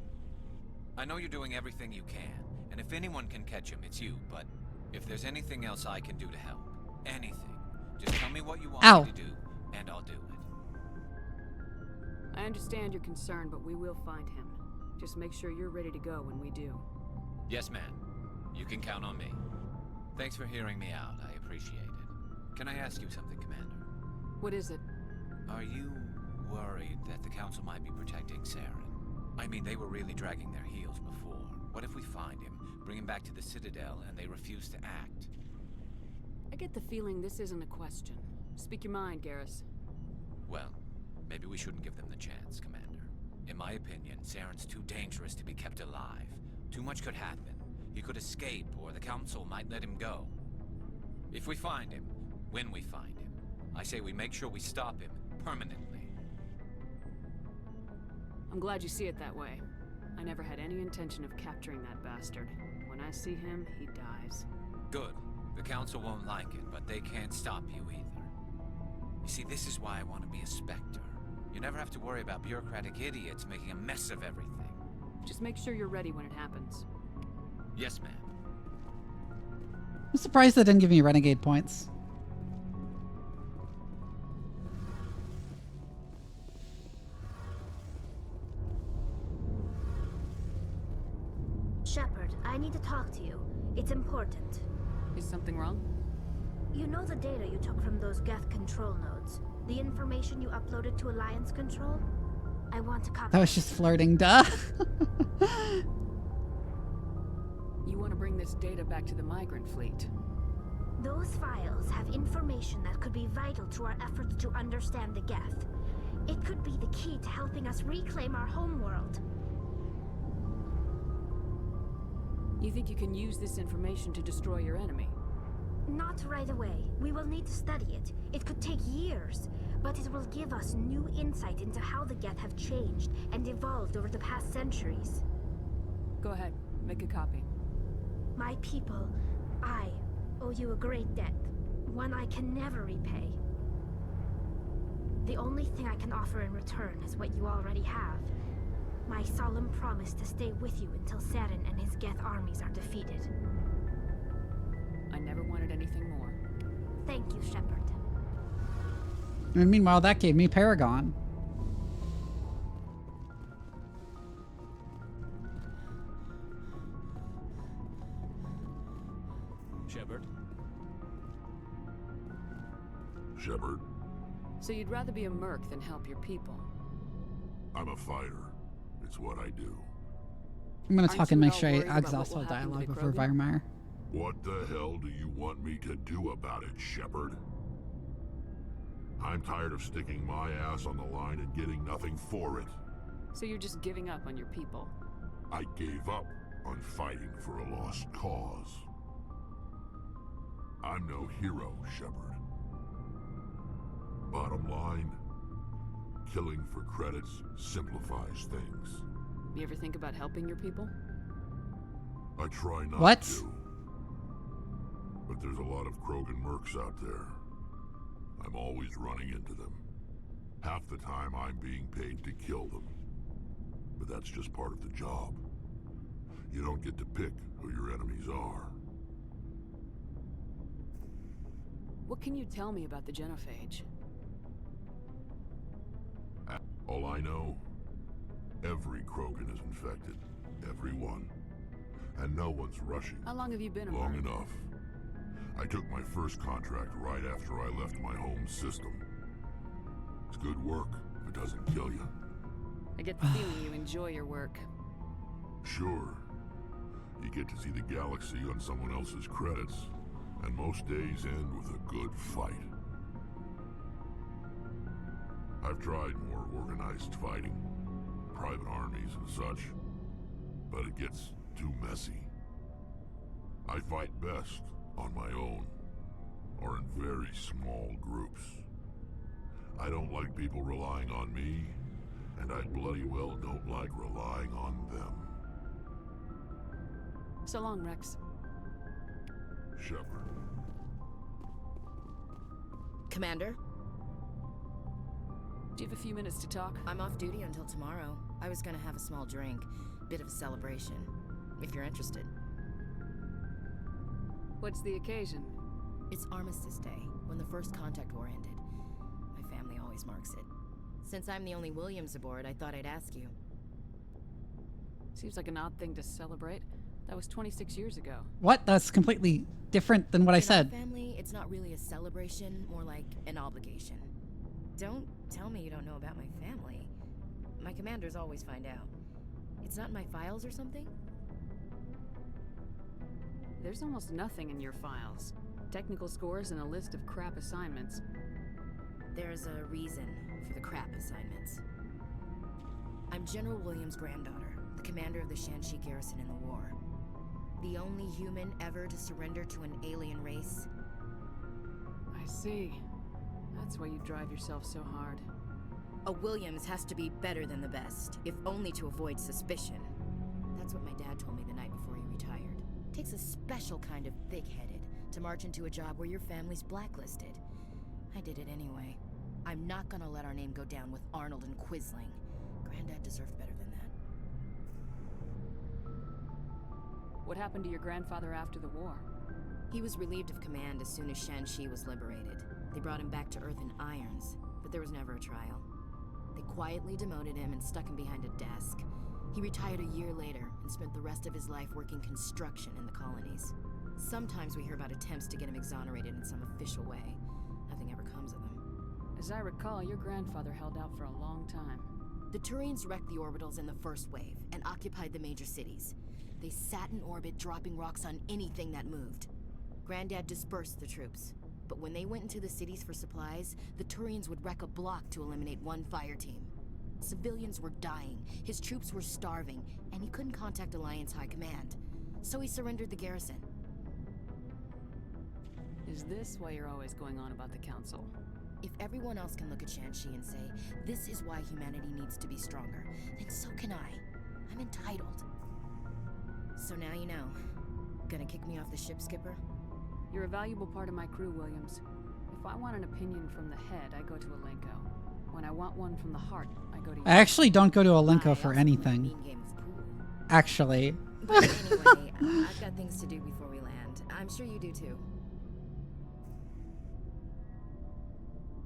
I know you're doing everything you can, and if anyone can catch him, it's you, but if there's anything else I can do to help, anything, just tell me what you want me to do, and I'll do it. I understand your concern, but we will find him. Just make sure you're ready to go when we do. Yes, ma'am. You can count on me. Thanks for hearing me out. I appreciate it. Can I ask you something, Commander? What is it? Are you worried that the Council might be protecting Saren? I mean, they were really dragging their heels before. What if we find him, bring him back to the Citadel, and they refuse to act? I get the feeling this isn't a question. Speak your mind, Garrus. Well, maybe we shouldn't give them the chance, Commander. In my opinion, Saren's too dangerous to be kept alive. Too much could happen. He could escape, or the Council might let him go. If we find him, when we find him, I say we make sure we stop him permanently. I'm glad you see it that way. I never had any intention of capturing that bastard. When I see him, he dies. Good. The Council won't like it, but they can't stop you either. You see, this is why I want to be a Spectre. You never have to worry about bureaucratic idiots making a mess of everything. Just make sure you're ready when it happens. Yes, ma'am. I'm surprised they didn't give me renegade points. Shepard, I need to talk to you. It's important. Is something wrong? You know the data you took from those Geth control nodes? The information you uploaded to Alliance Control? I want to copy. That was just flirting, duh. You want to bring this data back to the migrant fleet? Those files have information that could be vital to our efforts to understand the Geth. It could be the key to helping us reclaim our homeworld. You think you can use this information to destroy your enemy? Not right away. We will need to study it. It could take years, but it will give us new insight into how the Geth have changed and evolved over the past centuries. Go ahead, make a copy. My people, I owe you a great debt, one I can never repay. The only thing I can offer in return is what you already have. My solemn promise to stay with you until Saren and his Geth armies are defeated. I never wanted anything more. Thank you, Shepard. And meanwhile, that gave me Paragon. Shepard? Shepard? So you'd rather be a merc than help your people? I'm a fighter. It's what I do. I'm gonna talk and make sure I worried about exhaust what all will happen to dialogue the before Krogan? Virmire. What the hell do you want me to do about it, Shepard? I'm tired of sticking my ass on the line and getting nothing for it. So you're just giving up on your people? I gave up on fighting for a lost cause. I'm no hero, Shepard. Bottom line, killing for credits simplifies things. You ever think about helping your people? I try not What? to. But there's a lot of Krogan mercs out there. I'm always running into them. Half the time I'm being paid to kill them. But that's just part of the job. You don't get to pick who your enemies are. What can you tell me about the genophage? All I know, every Krogan is infected. Every one. And no one's rushing. How long have you been a Long merc? enough. I took my first contract right after I left my home system. It's good work if it doesn't kill you. I get the feeling you enjoy your work. Sure. You get to see the galaxy on someone else's credits, and most days end with a good fight. I've tried more organized fighting, private armies and such, but it gets too messy. I fight best on my own, or in very small groups. I don't like people relying on me, and I bloody well don't like relying on them. So long, Rex. Shepard. Commander? Do you have a few minutes to talk? I'm off duty until tomorrow. I was gonna have a small drink. Bit of a celebration. If you're interested. What's the occasion? It's Armistice Day, when the first contact war ended. My family always marks it. Since I'm the only Williams aboard, I thought I'd ask you. Seems like an odd thing to celebrate. That was 26 years ago. What? That's completely different than what I said. In our family, it's not really a celebration, more like an obligation. Don't tell me you don't know about my family. My commanders always find out. It's not in my files or something? There's almost nothing in your files. Technical scores and a list of crap assignments. There's a reason for the crap assignments. I'm General Williams' granddaughter, the commander of the Shanxi garrison in the war. The only human ever to surrender to an alien race. I see. That's why you drive yourself so hard. A Williams has to be better than the best, if only to avoid suspicion. That's what my dad told me the night before he retired. Takes a special kind of thick-headed to march into a job where your family's blacklisted. I did it anyway. I'm not gonna let our name go down with Arnold and Quisling. Granddad deserved better than that. What happened to your grandfather after the war? He was relieved of command as soon as Shanxi was liberated. They brought him back to Earth in irons, but there was never a trial. They quietly demoted him and stuck him behind a desk. He retired a year later and spent the rest of his life working construction in the colonies. Sometimes we hear about attempts to get him exonerated in some official way. Nothing ever comes of them. As I recall, your grandfather held out for a long time. The Turians wrecked the orbitals in the first wave and occupied the major cities. They sat in orbit, dropping rocks on anything that moved. Granddad dispersed the troops, but when they went into the cities for supplies, the Turians would wreck a block to eliminate one fire team. Civilians were dying, his troops were starving, and he couldn't contact Alliance High Command. So he surrendered the garrison. Is this why you're always going on about the Council? If everyone else can look at Shanxi and say, this is why humanity needs to be stronger, then so can I. I'm entitled. So now you know. Gonna kick me off the ship, Skipper? You're a valuable part of my crew, Williams. If I want an opinion from the head, I go to Alenko. When I want one from the heart, I go to you. I actually don't go to Alenko for anything. Actually. But anyway, I've got things to do before we land. I'm sure you do too.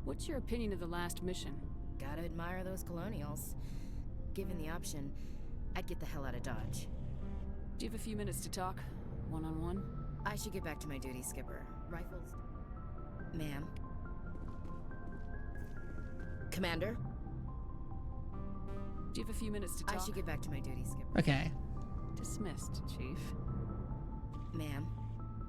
What's your opinion of the last mission? Gotta admire those colonials. Given the option, I'd get the hell out of Dodge. Do you have a few minutes to talk? One-on-one? I should get back to my duty, Skipper. Rifles. Ma'am. Commander? Do you have a few minutes to talk? I should get back to my duty, Skipper. Okay. Dismissed, Chief. Ma'am.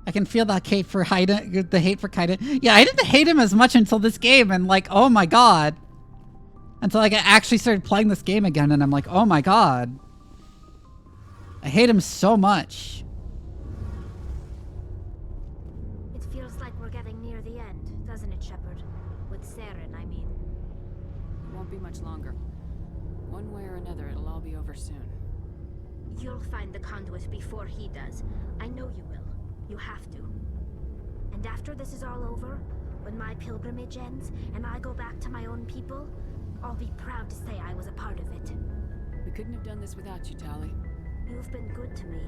I can feel the hate for Kaiden. Yeah, I didn't hate him as much until this game, and like, oh my god. Until like I actually started playing this game again, and I'm like, oh my god. I hate him so much. It feels like we're getting near the end, doesn't it, Shepard? With Saren, I mean. It won't be much longer. One way or another, it'll all be over soon. You'll find the conduit before he does. I know you will. You have to. And after this is all over, when my pilgrimage ends and I go back to my own people, I'll be proud to say I was a part of it. We couldn't have done this without you, Tali. You've been good to me.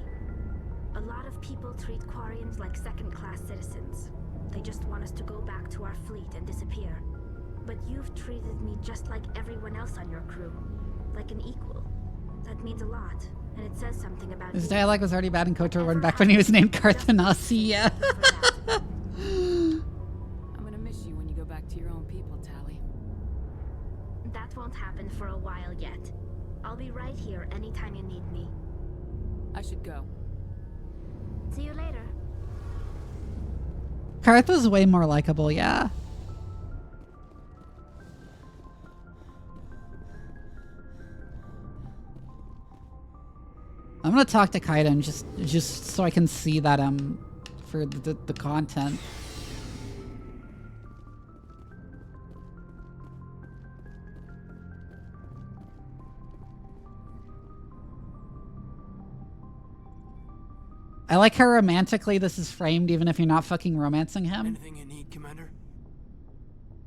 A lot of people treat Quarians like second-class citizens. They just want us to go back to our fleet and disappear. But you've treated me just like everyone else on your crew. Like an equal. That means a lot. And it says something about His dialogue was already bad in KOTOR 1 back when he was named Carthanasi, yeah. I'm gonna miss you when you go back to your own people, Tali. That won't happen for a while yet. I'll be right here anytime you need me. I should go. See you later. Karth was way more likable, yeah. I'm gonna talk to Kaiden just so I can see that for the content. I like how romantically this is framed, even if you're not fucking romancing him. Anything you need, Commander?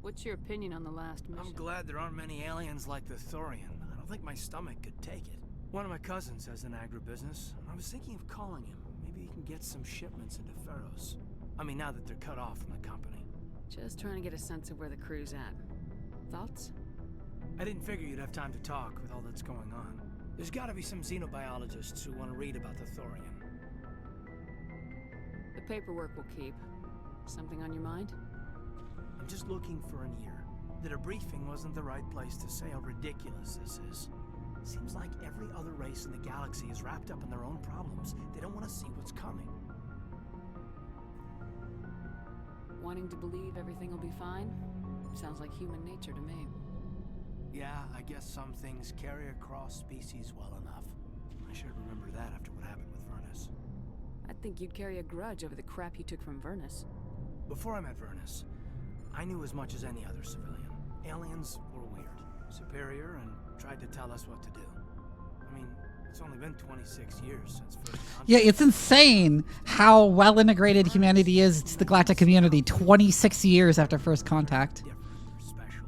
What's your opinion on the last mission? I'm glad there aren't many aliens like the Thorian. I don't think my stomach could take it. One of my cousins has an agribusiness. I was thinking of calling him. Maybe he can get some shipments into Pharos. I mean, now that they're cut off from the company. Just trying to get a sense of where the crew's at. Thoughts? I didn't figure you'd have time to talk with all that's going on. There's gotta be some xenobiologists who want to read about the Thorian. The paperwork will keep. Something on your mind? I'm just looking for an ear. The debriefing wasn't the right place to say how ridiculous this is. Seems like every other race in the galaxy is wrapped up in their own problems. They don't want to see what's coming. Wanting to believe everything will be fine? Sounds like human nature to me. Yeah, I guess some things carry across species well enough. I should remember that after what happened with Vernus. I think you'd carry a grudge over the crap you took from Vernus. Before I met Vernus, I knew as much as any other civilian. Aliens were weird, superior, and tried to tell us what to do. I mean, it's only been 26 years since first contact. Yeah, it's insane how well integrated humanity is to the galactic community 26 years after first contact. They're special.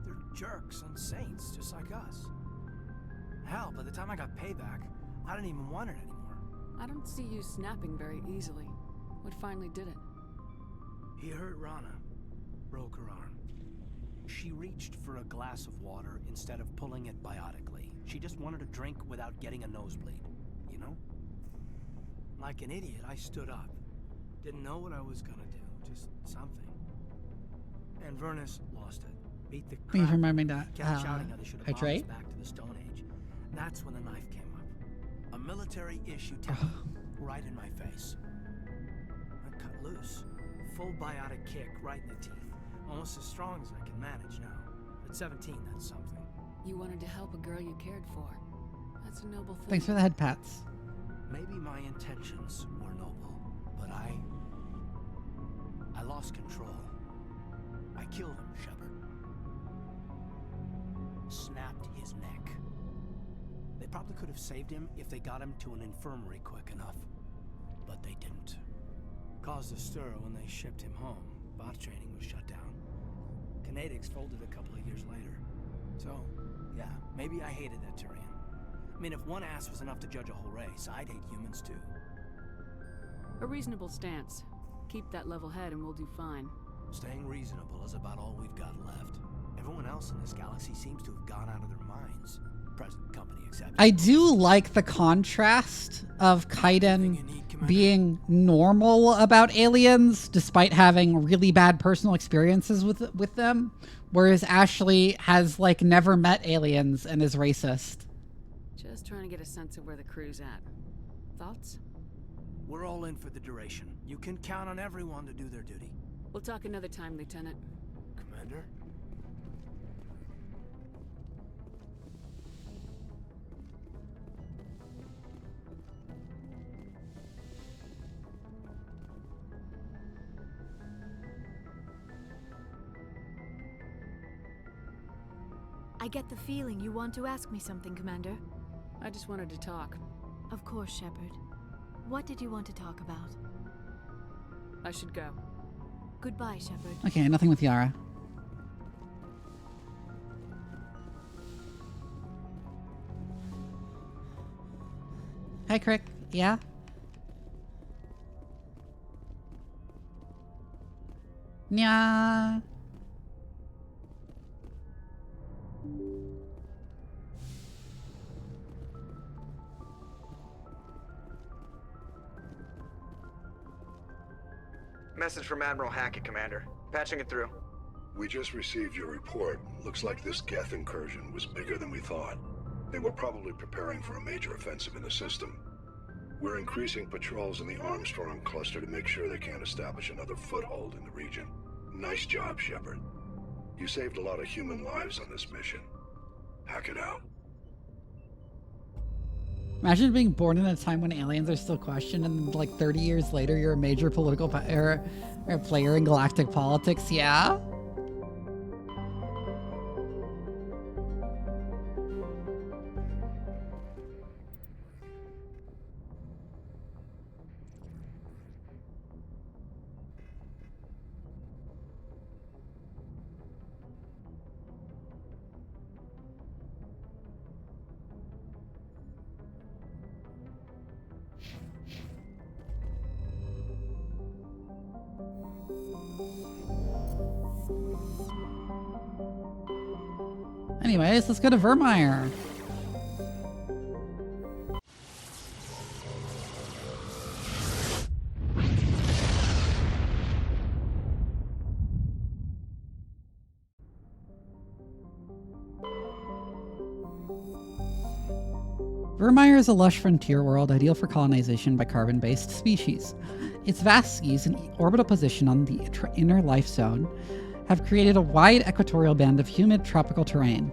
They're jerks and saints, just like us. Hell, by the time I got payback, I didn't even want it anymore. I don't see you snapping very easily. What finally did it? He hurt Rana. Broke her arm. She reached for a glass of water instead of pulling it biotically. She just wanted a drink without getting a nosebleed, you know? Like an idiot, I stood up. Didn't know what I was gonna do, just something. And Vernus lost it. Beat the crap. Please remind me that Kept shouting how they should have bombed us hydrate. back to the Stone Age. That's when the knife came up. A military issue temper, right in my face. I cut loose. Full biotic kick right in the teeth. Almost as strong as I can manage now. At 17, that's something. You wanted to help a girl you cared for. That's a noble thing. Thanks for the head pats. Maybe my intentions were noble, but I lost control. I killed him, Shepard. Snapped his neck. They probably could have saved him if they got him to an infirmary quick enough, but they didn't. Caused a stir when they shipped him home. Bot training was shut down. Kinetics folded a couple of years later. So, yeah, maybe I hated that Turian. I mean, if one ass was enough to judge a whole race, I'd hate humans too. A reasonable stance. Keep that level head and we'll do fine. Staying reasonable is about all we've got left. Everyone else in this galaxy seems to have gone out of their minds. Present company exception. I do like the contrast of Kaiden being normal about aliens despite having really bad personal experiences with them, whereas Ashley has like never met aliens and is racist. Just trying to get a sense of where the crew's at. Thoughts? We're all in for the duration. You can count on everyone to do their duty. We'll talk another time, Lieutenant. Commander? I get the feeling you want to ask me something, Commander. I just wanted to talk. Of course, Shepard. What did you want to talk about? I should go. Goodbye, Shepard. Okay, nothing with Yara. Hi, Crick. Yeah? Nya. Message from Admiral Hackett, Commander. Patching it through. We just received your report. Looks like this Geth incursion was bigger than we thought. They were probably preparing for a major offensive in the system. We're increasing patrols in the Armstrong cluster to make sure they can't establish another foothold in the region. Nice job, Shepard. You saved a lot of human lives on this mission. Hack it out. Imagine being born in a time when aliens are still questioned and like 30 years later you're a major political player in galactic politics, yeah? Anyways, let's go to Virmire. Virmire is a lush frontier world ideal for colonization by carbon-based species. Its vast seas and orbital position on the inner life zone have created a wide equatorial band of humid tropical terrain.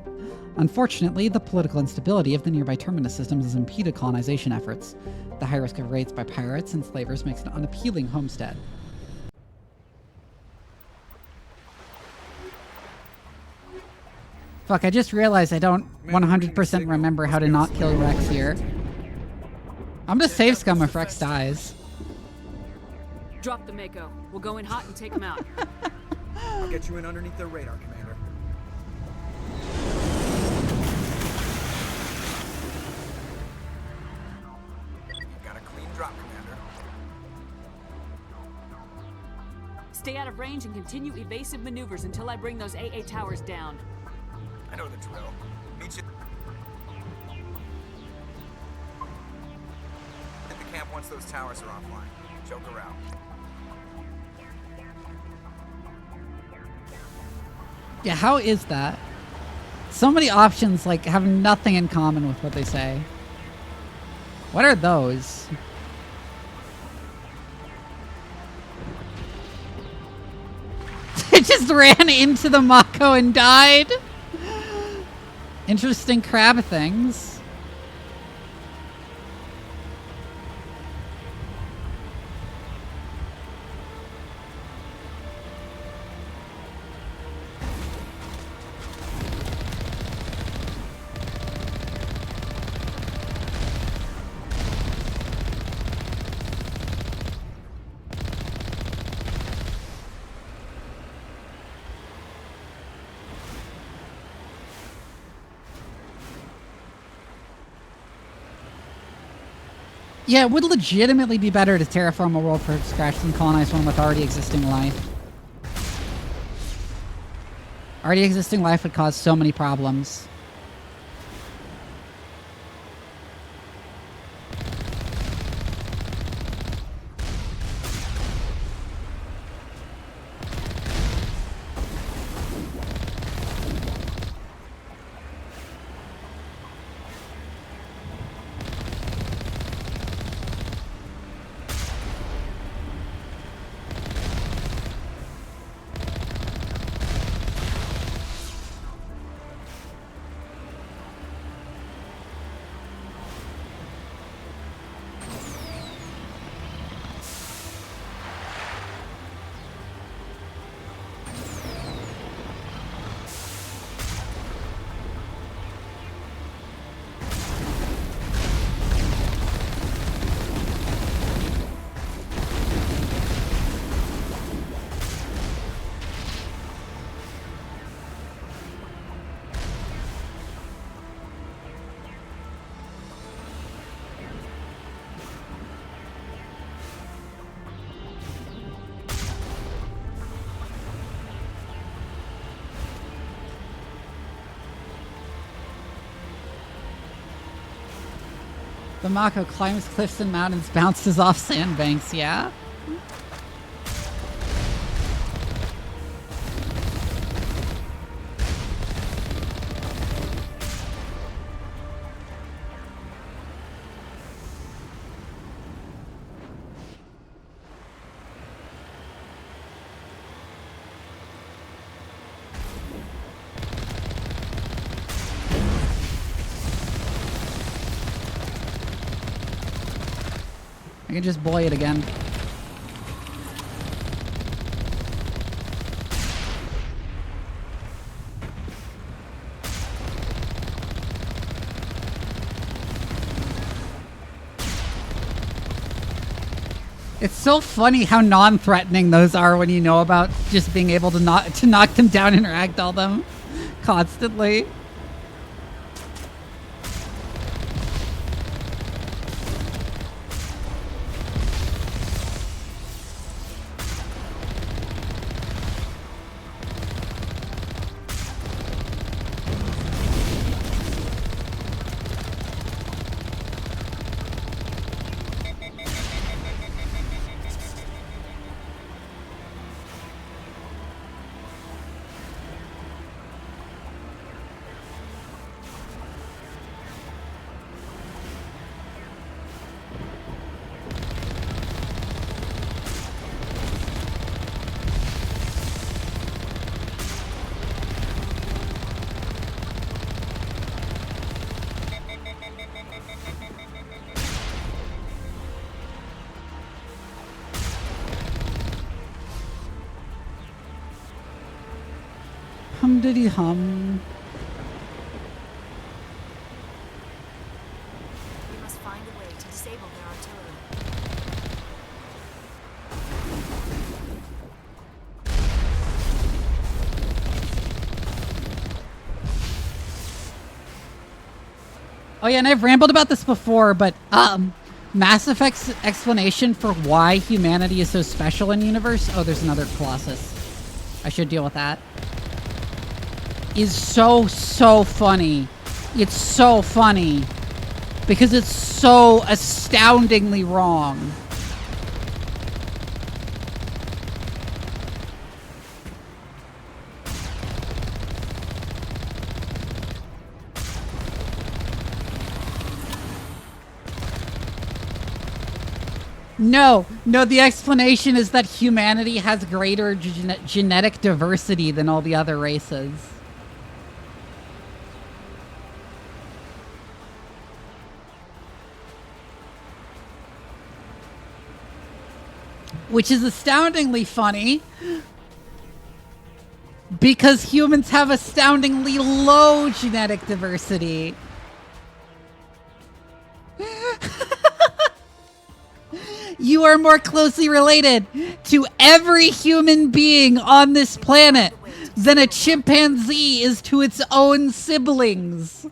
Unfortunately, the political instability of the nearby terminus systems has impeded colonization efforts. The high risk of raids by pirates and slavers makes it an unappealing homestead. Fuck, I just realized I don't 100% remember how to not kill Rex here. I'm gonna save Scum if Rex dies. Drop the Mako. We'll go in hot and take him out. I'll get you in underneath their radar, Commander. Got a clean drop, Commander. Stay out of range and continue evasive maneuvers until I bring those AA towers down. I know the drill. Meet you. camp once those towers are offline. Joker out. Yeah, how is that? So many options, like, have nothing in common with what they say. What are those? It just ran into the Mako and died. Interesting crab things. Yeah, it would legitimately be better to terraform a world from scratch than colonize one with already existing life. Already existing life would cause so many problems. The Mako climbs cliffs and mountains, bounces off sandbanks, yeah? I can just bully it again. It's so funny how non-threatening those are when you know about just being able to knock them down and ragdoll them constantly. Hum-diddy hum. We must find a way to disable their artillery. Oh yeah, and I've rambled about this before, but Mass Effect's explanation for why humanity is so special in universe. Oh, there's another Colossus. I should deal with that. Is so funny. It's so funny. Because it's so astoundingly wrong. No, the explanation is that humanity has greater genetic diversity than all the other races. Which is astoundingly funny, because humans have astoundingly low genetic diversity. You are more closely related to every human being on this planet than a chimpanzee is to its own siblings.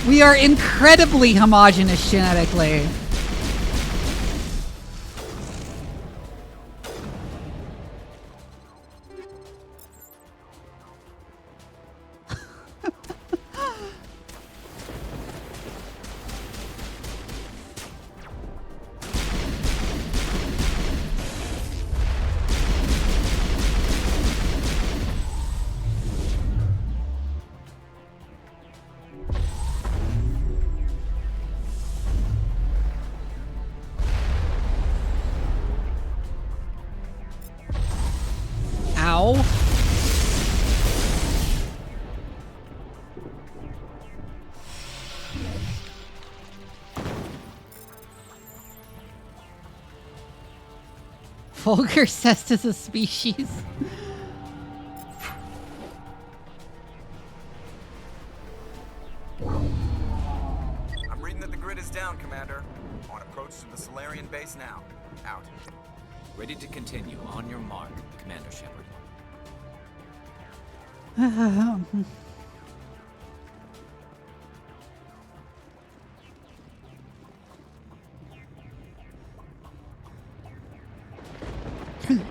We are incredibly homogeneous genetically. Ow. Vulgar cest is a species. I'm reading that the grid is down, Commander. On approach to the Solarian base now. Out. Ready to continue. On your mark, Commander Shepard.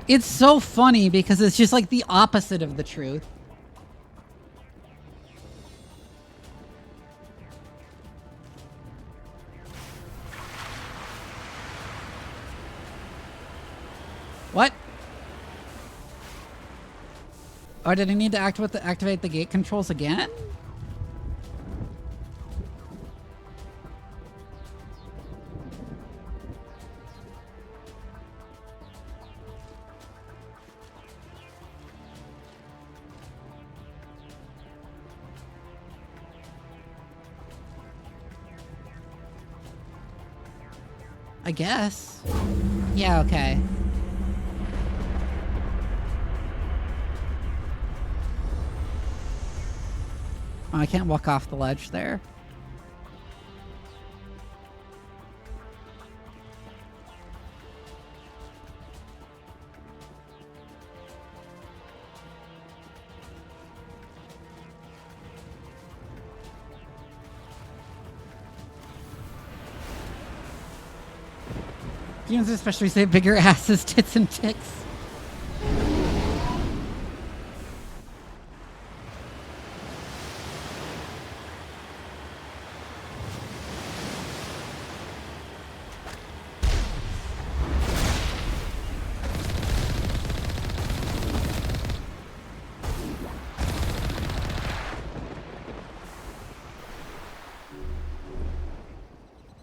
It's so funny because it's just like the opposite of the truth. What? Oh, did I need to activate the gate controls again? I guess. Yeah, okay. Oh, I can't walk off the ledge there. Humans especially say bigger asses, tits, and ticks.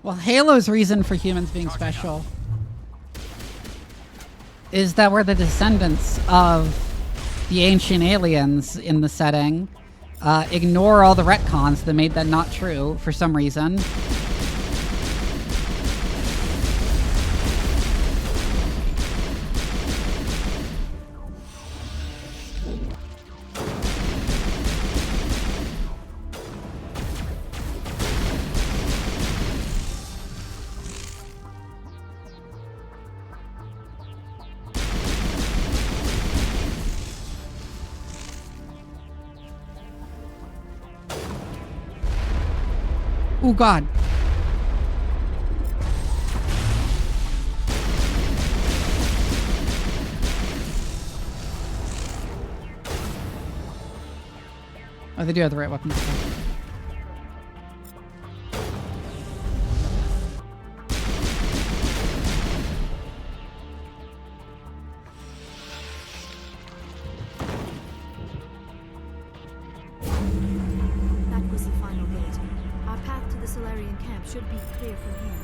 Well, Halo's reason for humans being special is that we're the descendants of the ancient aliens in the setting. Ignore all the retcons that made that not true for some reason. Oh God. Oh, they do have the right weapons. That was the final gate. Our path to the Solarian camp should be clear from here.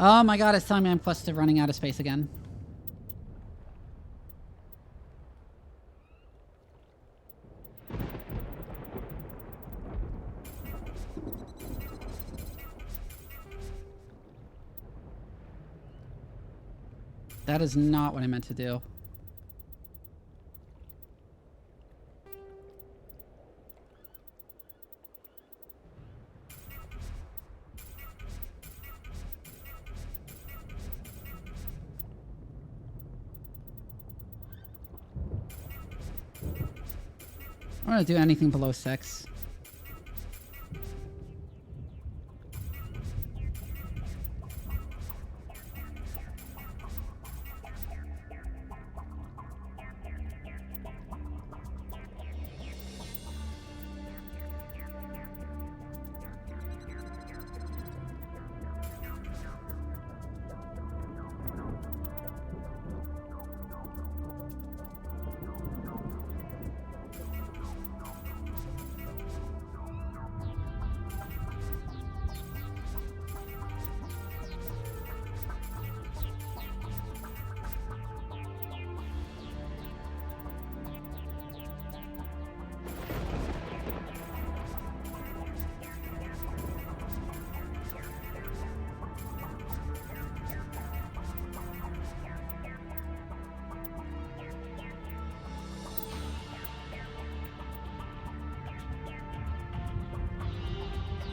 Oh my god, it's telling me I'm close to running out of space again. That is not what I meant to do. I don't want to do anything below 6.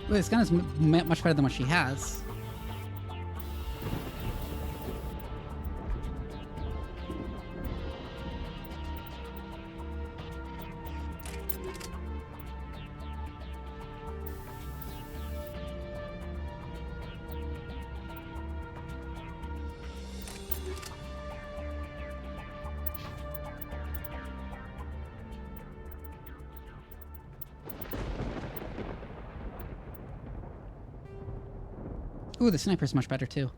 Well, this gun is much better than what she has. Ooh, the sniper's much better too.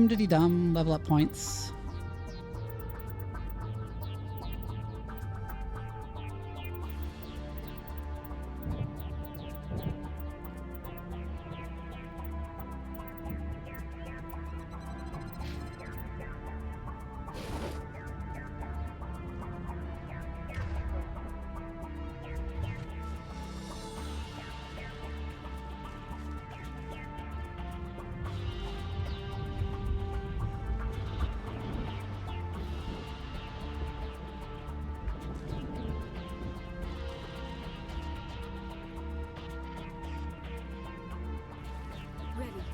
Diddy-dum, level up points.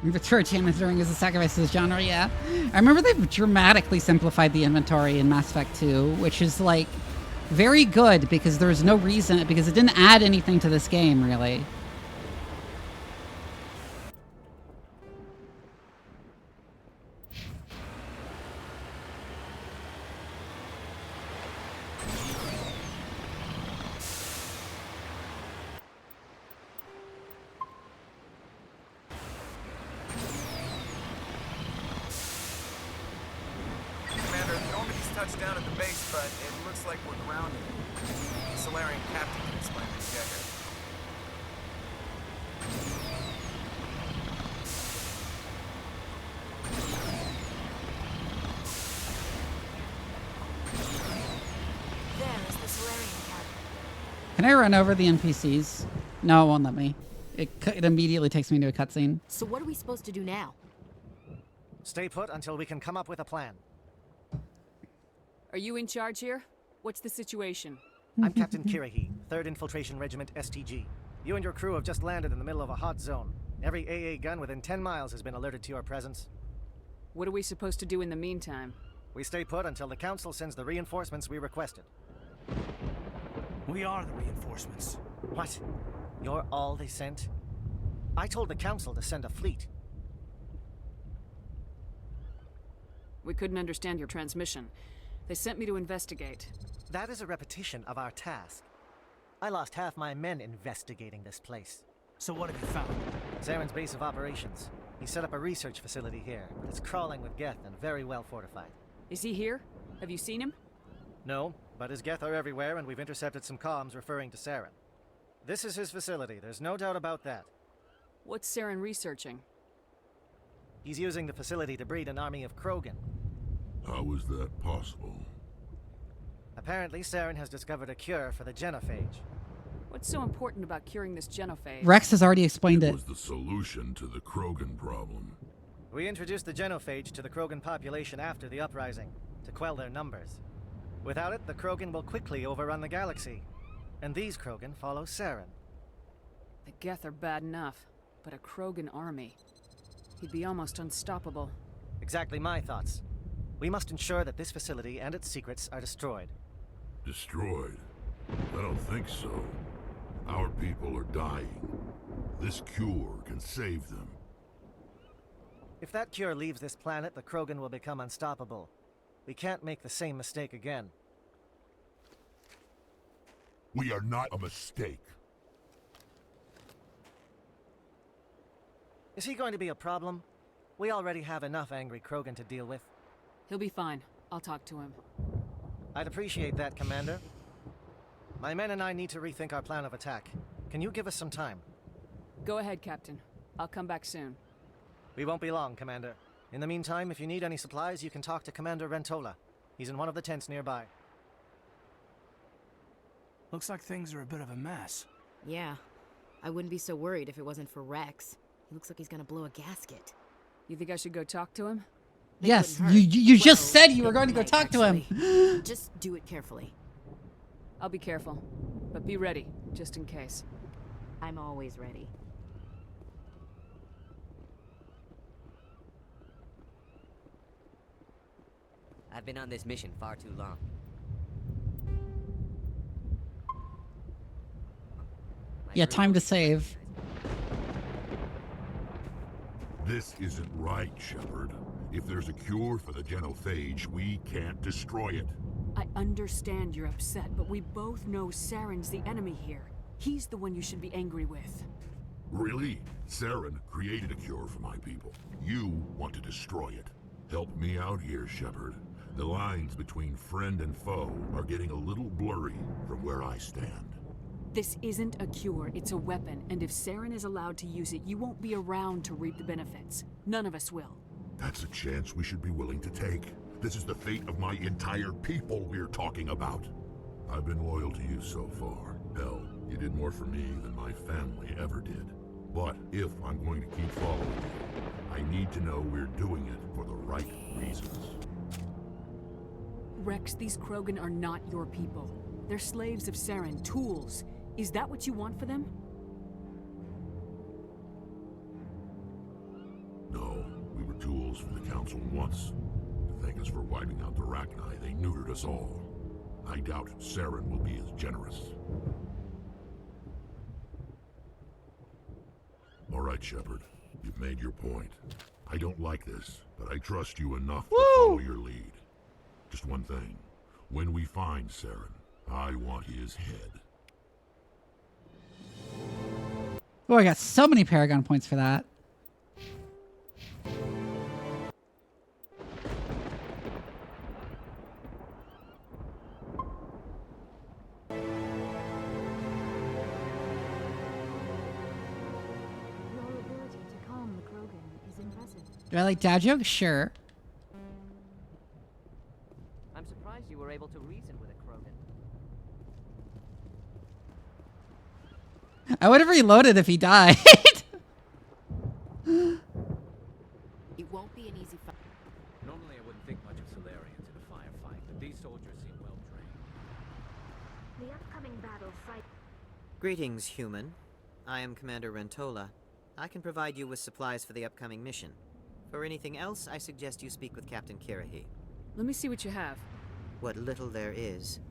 Inventory channeling is a sacrifice to the genre, yeah. I remember they've dramatically simplified the inventory in Mass Effect 2, which is, like, very good because there's no reason, because it didn't add anything to this game, really. Touchdown at the base, but it looks like we're grounded. The Solarian captain can explain when we get here. Can I run over the NPCs? No, it won't let me. It immediately takes me to a cutscene. So what are we supposed to do now? Stay put until we can come up with a plan. Are you in charge here? What's the situation? I'm Captain Kirahi, 3rd Infiltration Regiment STG. You and your crew have just landed in the middle of a hot zone. Every AA gun within 10 miles has been alerted to your presence. What are we supposed to do in the meantime? We stay put until the Council sends the reinforcements we requested. We are the reinforcements. What? You're all they sent? I told the Council to send a fleet. We couldn't understand your transmission. They sent me to investigate. That is a repetition of our task. I lost half my men investigating this place. So what have you found? Zaren's base of operations. He set up a research facility here, but it's crawling with Geth and very well fortified. Is he here? Have you seen him? No, but his Geth are everywhere and we've intercepted some comms referring to Saren. This is his facility, there's no doubt about that. What's Saren researching? He's using the facility to breed an army of Krogan. How is that possible? Apparently, Saren has discovered a cure for the genophage. What's so important about curing this genophage? Rex has already explained it. It was the solution to the Krogan problem. We introduced the genophage to the Krogan population after the uprising, to quell their numbers. Without it, the Krogan will quickly overrun the galaxy. And these Krogan follow Saren. The Geth are bad enough, but a Krogan army. He'd be almost unstoppable. Exactly my thoughts. We must ensure that this facility and its secrets are destroyed. Destroyed? I don't think so. Our people are dying. This cure can save them. If that cure leaves this planet, the Krogan will become unstoppable. We can't make the same mistake again. We are not a mistake. Is he going to be a problem? We already have enough angry Krogan to deal with. He'll be fine. I'll talk to him. I'd appreciate that, Commander. My men and I need to rethink our plan of attack. Can you give us some time? Go ahead, Captain. I'll come back soon. We won't be long, Commander. In the meantime, if you need any supplies, you can talk to Commander Rentola. He's in one of the tents nearby. Looks like things are a bit of a mess. Yeah. I wouldn't be so worried if it wasn't for Rex. He looks like he's gonna blow a gasket. You think I should go talk to him? Yes, you just said you were going to go talk to him. Just do it carefully. I'll be careful, but be ready, just in case. I'm always ready. I've been on this mission far too long. Yeah, time to save. This isn't right, Shepard. If there's a cure for the genophage, we can't destroy it. I understand you're upset, but we both know Saren's the enemy here. He's the one you should be angry with. Really? Saren created a cure for my people. You want to destroy it. Help me out here, Shepard. The lines between friend and foe are getting a little blurry from where I stand. This isn't a cure, it's a weapon, and if Saren is allowed to use it, you won't be around to reap the benefits. None of us will. That's a chance we should be willing to take. This is the fate of my entire people we're talking about. I've been loyal to you so far. Hell, you did more for me than my family ever did. But if I'm going to keep following you, I need to know we're doing it for the right reasons. Rex, these Krogan are not your people. They're slaves of Saren, tools. Is that what you want for them? No, we were tools for the Council once. To thank us for wiping out the Rachni, they neutered us all. I doubt Saren will be as generous. All right, Shepard. You've made your point. I don't like this, but I trust you enough to follow your lead. Just one thing. When we find Saren, I want his head. Oh, I got so many Paragon points for that. Do I like dad jokes? Sure. I'm surprised you were able to reason with a Krogan. I would have reloaded if he died. It won't be an easy fight. Normally I wouldn't think much of Solarians in a firefight, but these soldiers seem well trained. The upcoming battle fight. Greetings, human. I am Commander Rentola. I can provide you with supplies for the upcoming mission. For anything else, I suggest you speak with Captain Kirahi. Let me see what you have. What little there is.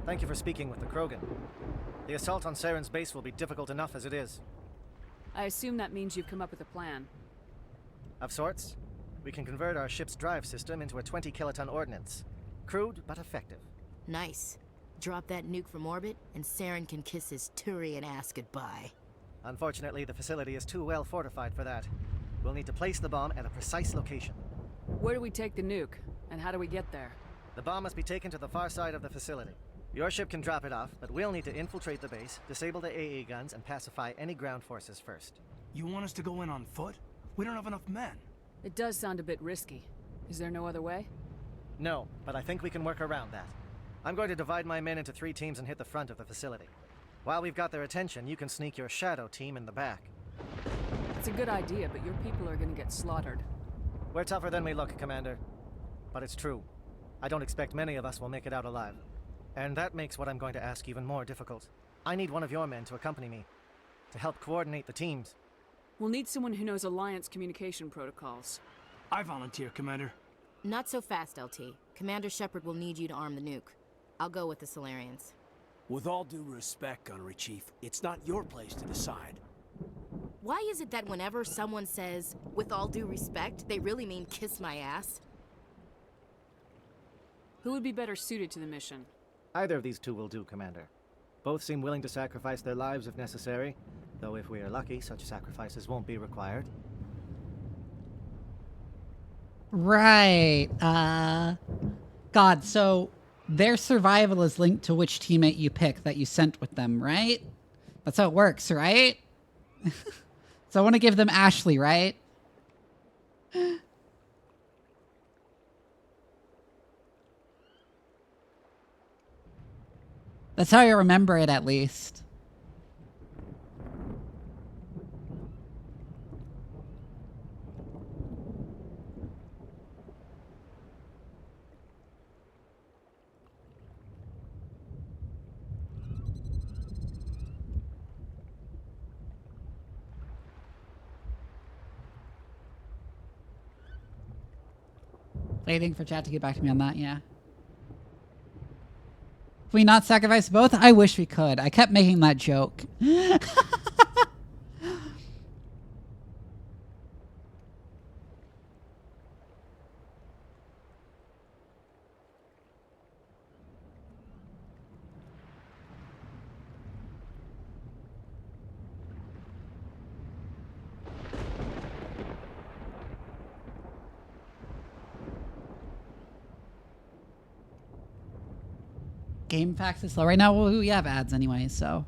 Thank you for speaking with the Krogan. The assault on Saren's base will be difficult enough as it is. I assume that means you've come up with a plan. Of sorts. We can convert our ship's drive system into a 20-kiloton ordnance. Crude, but effective. Nice. Drop that nuke from orbit, and Saren can kiss his Turian ass goodbye. Unfortunately, the facility is too well fortified for that. We'll need to place the bomb at a precise location. Where do we take the nuke? And how do we get there? The bomb must be taken to the far side of the facility. Your ship can drop it off, but we'll need to infiltrate the base, disable the AA guns, and pacify any ground forces first. You want us to go in on foot? We don't have enough men. It does sound a bit risky. Is there no other way? No, but I think we can work around that. I'm going to divide my men into 3 teams and hit the front of the facility. While we've got their attention, you can sneak your shadow team in the back. It's a good idea, but your people are gonna get slaughtered. We're tougher than we look, Commander. But it's true. I don't expect many of us will make it out alive. And that makes what I'm going to ask even more difficult. I need one of your men to accompany me, to help coordinate the teams. We'll need someone who knows Alliance communication protocols. I volunteer, Commander. Not so fast, LT. Commander Shepard will need you to arm the nuke. I'll go with the Solarians. With all due respect, Gunnery Chief, it's not your place to decide. Why is it that whenever someone says, with all due respect, they really mean kiss my ass? Who would be better suited to the mission? Either of these 2 will do, Commander. Both seem willing to sacrifice their lives if necessary, though if we are lucky, such sacrifices won't be required. Right. God, so their survival is linked to which teammate you pick that you sent with them, right? That's how it works, right? So I want to give them Ashley, right? That's how I remember it, at least. Waiting for chat to get back to me on that, yeah. Can we not sacrifice both? I wish we could. I kept making that joke. Game Facts is slow right now. Well, we have ads anyway, so.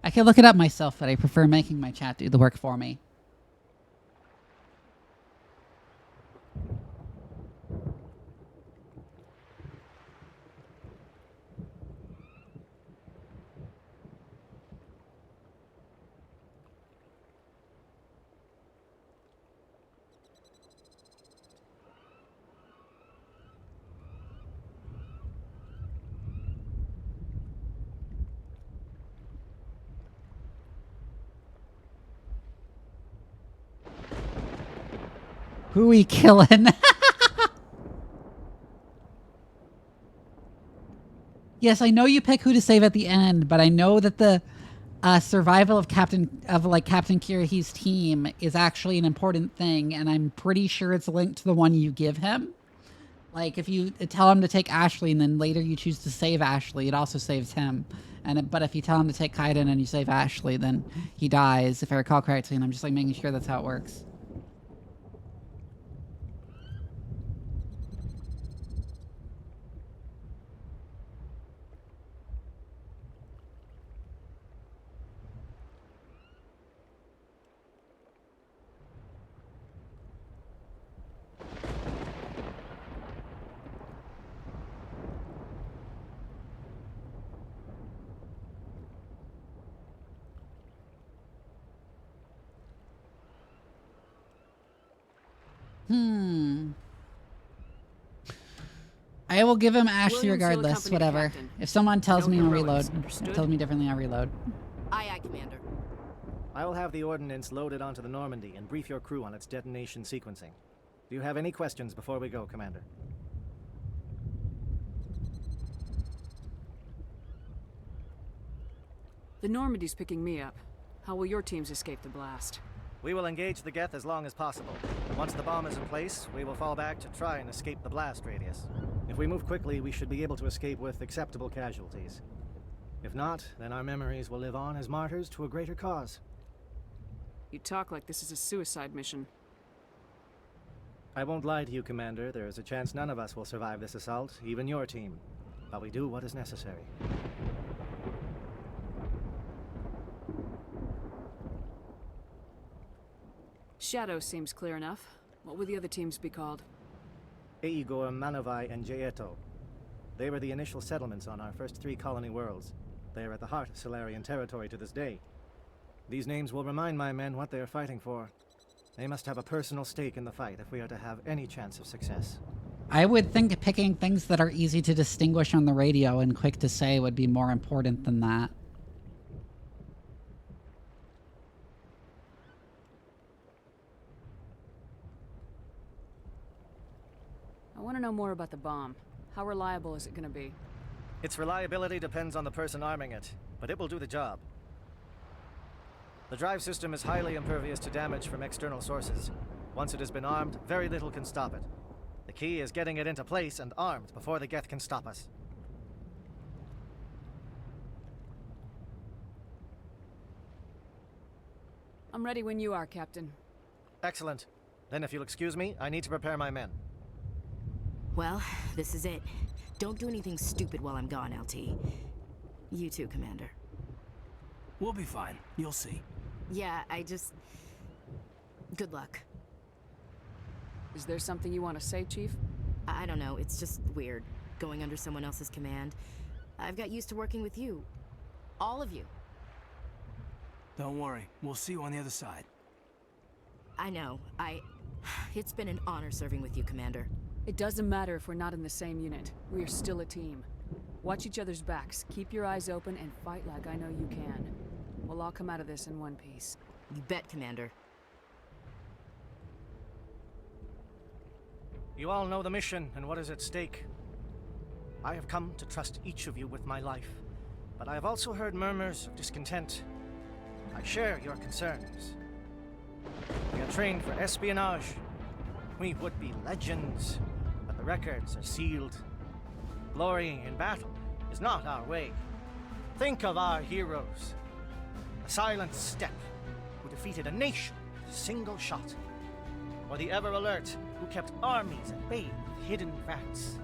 I can look it up myself, but I prefer making my chat do the work for me. Who we killing? Yes, I know you pick who to save at the end, but I know that the survival of Captain Kirahi's team is actually an important thing, and I'm pretty sure it's linked to the one you give him. Like, if you tell him to take Ashley and then later you choose to save Ashley, it also saves him. But if you tell him to take Kaiden and you save Ashley, then he dies, if I recall correctly, and I'm just like making sure that's how it works. I will give him Ashley regardless, whatever. If someone tells me I'll reload. Tells me differently, I'll reload. Aye, aye, Commander. I will have the ordnance loaded onto the Normandy and brief your crew on its detonation sequencing. Do you have any questions before we go, Commander? The Normandy's picking me up. How will your teams escape the blast? We will engage the Geth as long as possible. Once the bomb is in place, we will fall back to try and escape the blast radius. If we move quickly, we should be able to escape with acceptable casualties. If not, then our memories will live on as martyrs to a greater cause. You talk like this is a suicide mission. I won't lie to you, Commander. There is a chance none of us will survive this assault, even your team. But we do what is necessary. Shadow seems clear enough. What would the other teams be called? Eigor, Manavai, and Jaeto. They were the initial settlements on our first 3 colony worlds. They are at the heart of Solarian territory to this day. These names will remind my men what they are fighting for. They must have a personal stake in the fight if we are to have any chance of success. I would think picking things that are easy to distinguish on the radio and quick to say would be more important than that. I want to know more about the bomb. How reliable is it going to be? Its reliability depends on the person arming it, but it will do the job. The drive system is highly impervious to damage from external sources. Once it has been armed, very little can stop it. The key is getting it into place and armed before the Geth can stop us. I'm ready when you are, Captain. Excellent. Then if you'll excuse me, I need to prepare my men. Well, this is it. Don't do anything stupid while I'm gone, LT. You too, Commander. We'll be fine. You'll see. Yeah, good luck. Is there something you want to say, Chief? I don't know, it's just weird, going under someone else's command. I've got used to working with you. All of you. Don't worry. We'll see you on the other side. I know. It's been an honor serving with you, Commander. It doesn't matter if we're not in the same unit. We are still a team. Watch each other's backs, keep your eyes open, and fight like I know you can. We'll all come out of this in one piece. You bet, Commander. You all know the mission and what is at stake. I have come to trust each of you with my life, but I have also heard murmurs of discontent. I share your concerns. We are trained for espionage. We would be legends, but the records are sealed. Glorying in battle is not our way. Think of our heroes. The Silent Step, who defeated a nation with a single shot. Or the Ever Alert, who kept armies at bay with hidden facts.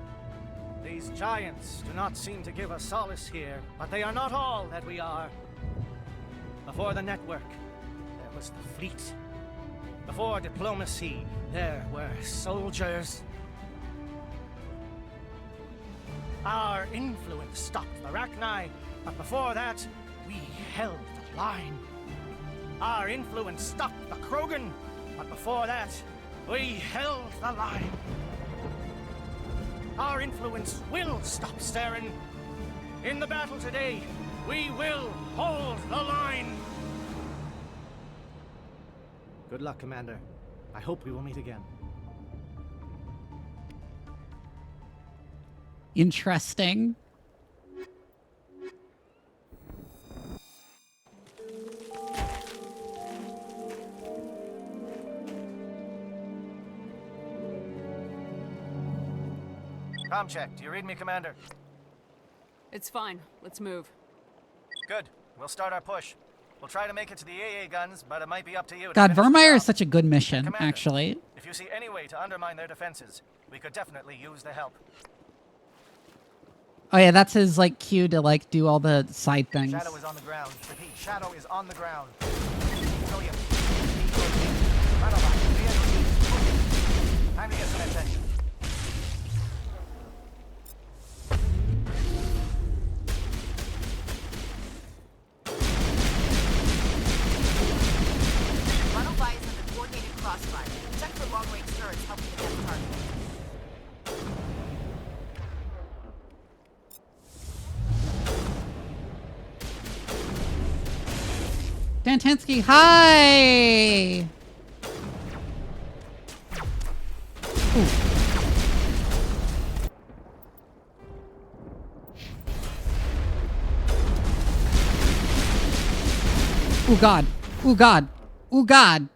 These giants do not seem to give us solace here, but they are not all that we are. Before the network, there was the fleet. Before diplomacy, there were soldiers. Our influence stopped the Rachni, but before that, we held the line. Our influence stopped the Krogan, but before that, we held the line. Our influence will stop Saren. In the battle today, we will hold the line. Good luck, Commander. I hope we will meet again. Interesting. Comm check. Do you read me, Commander? It's fine. Let's move. Good. We'll start our push. We'll try to make it to the AA guns, but it might be up to you. God, to finish the Virmire job. is such a good mission, Commander, actually. If you see any way to undermine their defenses, we could definitely use the help. Oh yeah, that's his like cue to like do all the side things. Shadow is on the ground. Repeat, Shadow is on the ground. William, time to get some attention. Runaway is under coordinated crossfire. Check for long-range turrets helping to get the target. Dantansky, hi! Ooh God. Ooh God. Ooh God.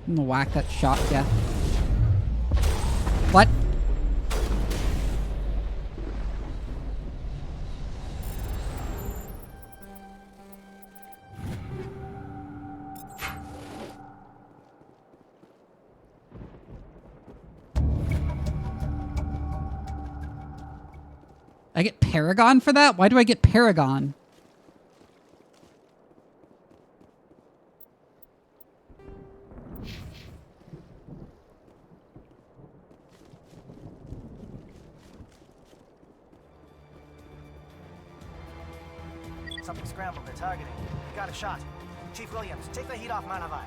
I'm gonna whack that shot, yeah. What? I get Paragon for that? Why do I get Paragon? Something scrambled. They're targeting. We got a shot. Chief Williams, take the heat off Manavai.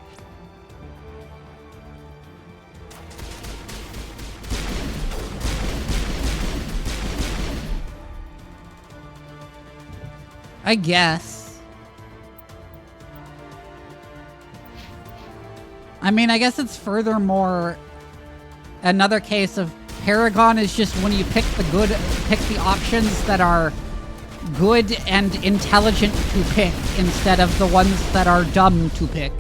I guess. I mean, I guess it's furthermore another case of Paragon is just when you pick the options that are good and intelligent to pick instead of the ones that are dumb to pick.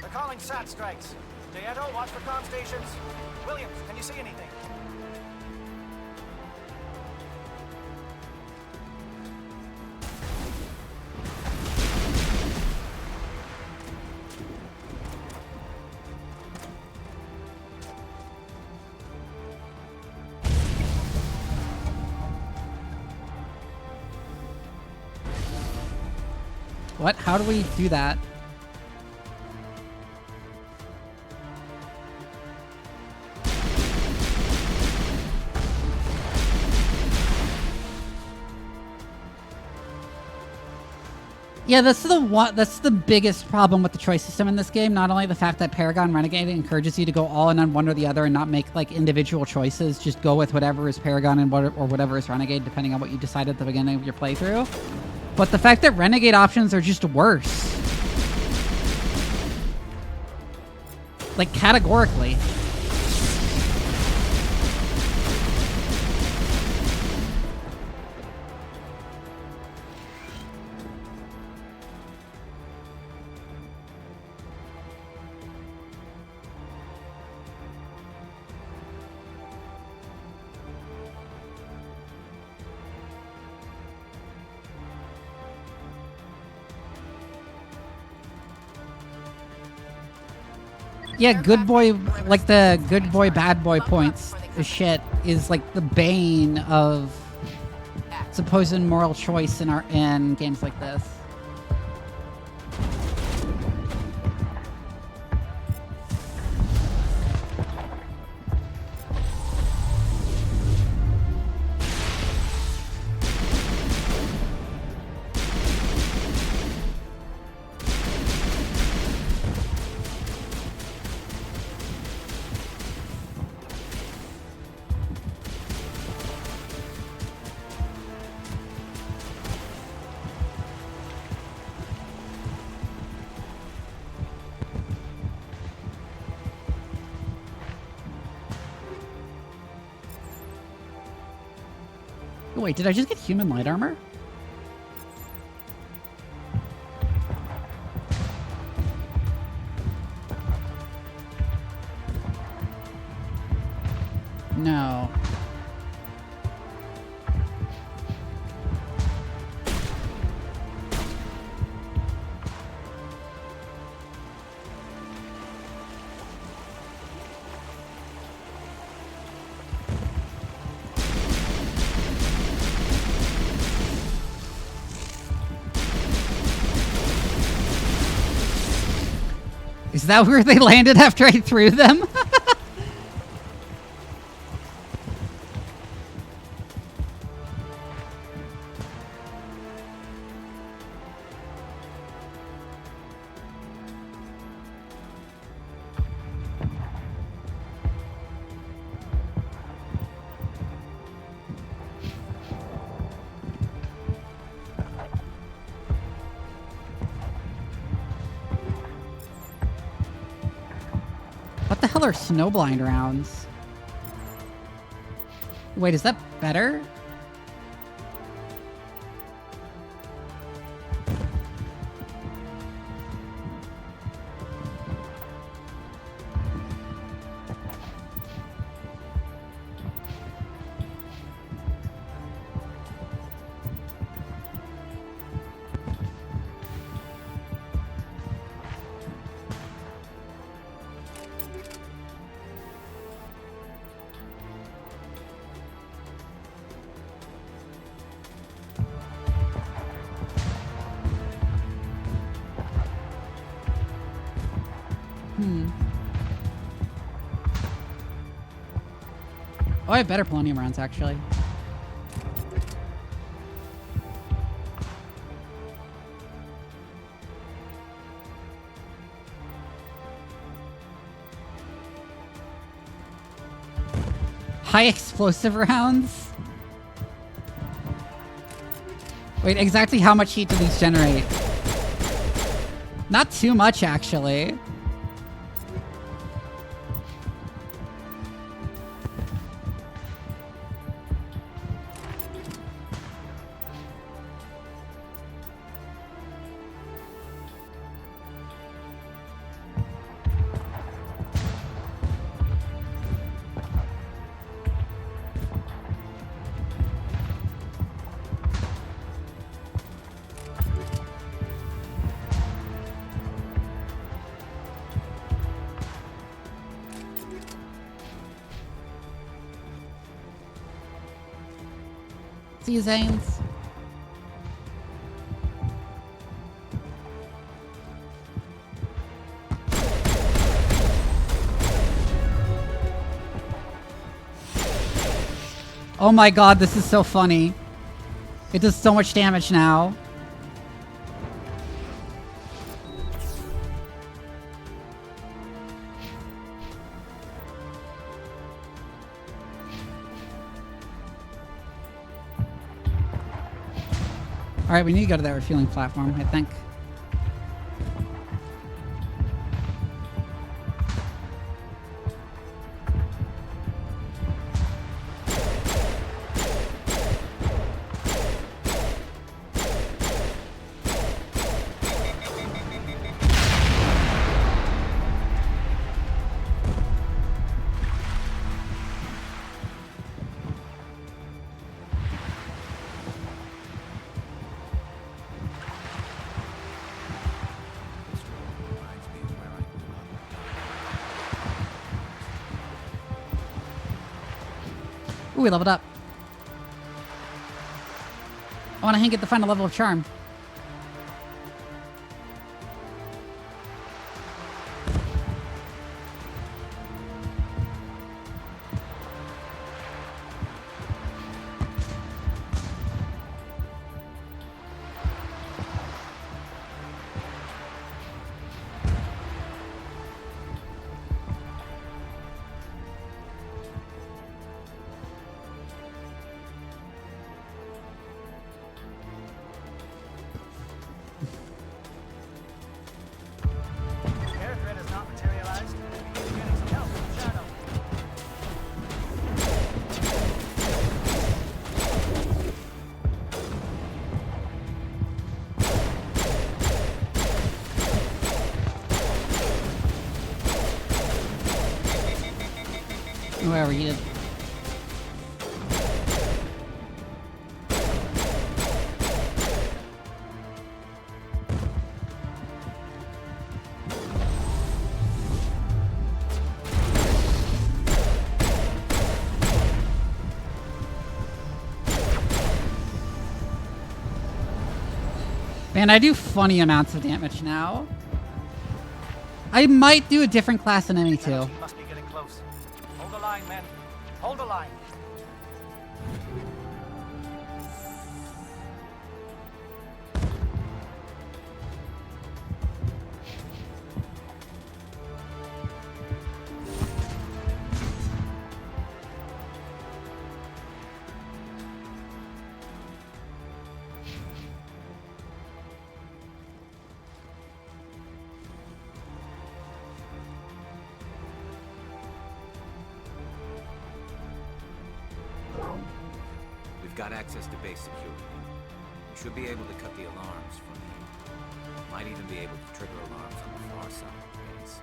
They're calling SAT strikes. Dieto, watch for comm stations. Williams, can you see anything? What? How do we do that? Yeah, that's the biggest problem with the choice system in this game. Not only the fact that Paragon Renegade encourages you to go all in on one or the other and not make like individual choices, just go with whatever is Paragon and or whatever is Renegade, depending on what you decide at the beginning of your playthrough. But the fact that Renegade options are just worse. Like, categorically. Yeah, good boy, like the good boy, bad boy points shit is like the bane of supposed moral choice in games like this. Wait, did I just get human light armor? No. Is that where they landed after I threw them? What the hell are snowblind rounds? Wait, is that better? Oh, I have better polonium rounds, actually. High explosive rounds? Wait, exactly how much heat do these generate? Not too much, actually. See you, Zanes. Oh my god, this is so funny. It does so much damage now. Alright, we need to go to that refueling platform, I think. Ooh, we leveled up. I want to get the final level of charm. Whoever he is. Man, I do funny amounts of damage now. I might do a different class enemy too. Must be getting close. Hold the line, men. Hold the line. We've got access to base security. We should be able to cut the alarms from here. Might even be able to trigger alarms on the far side of the base.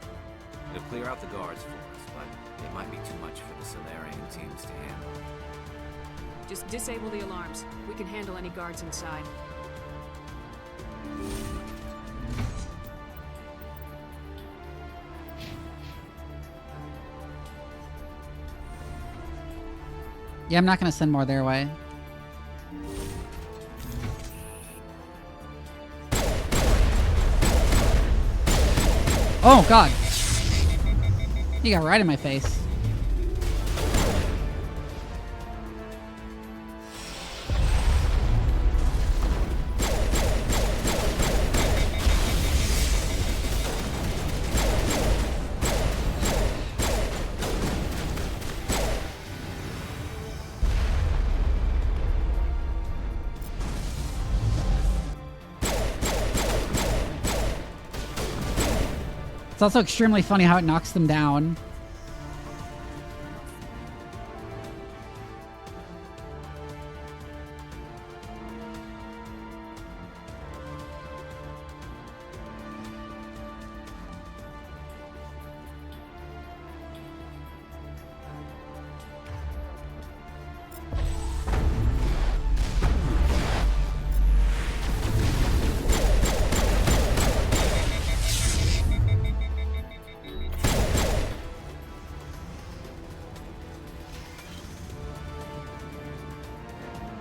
It'll clear out the guards for us, but it might be too much for the Solarian teams to handle. Just disable the alarms. We can handle any guards inside. Yeah, I'm not gonna send more their way. Oh god! You got right in my face. It's also extremely funny how it knocks them down.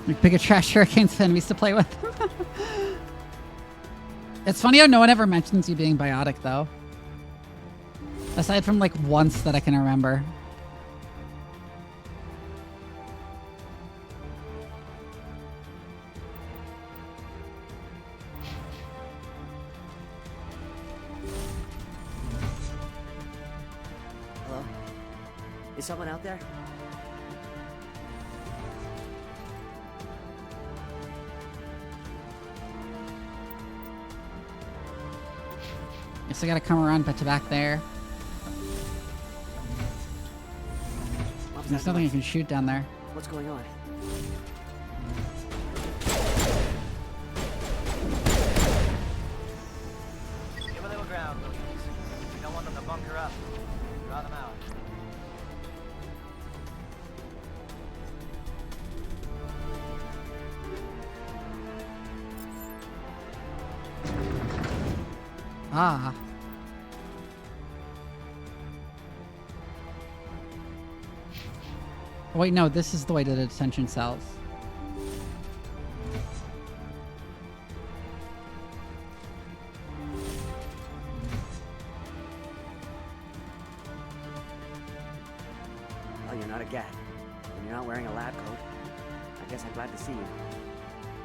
Like pick a trash hurricanes for enemies to play with. It's funny how no one ever mentions you being biotic, though. Aside from like once that I can remember. Hello? Is someone out there? Guess I gotta come around to back there. There's nothing I can shoot down there. What's going on? Give a little ground, Williams. We don't want them to bunker up. Draw them out. Ah. Wait, no, this is the way to the detention cells. Oh, you're not a gat. And you're not wearing a lab coat. I guess I'm glad to see you.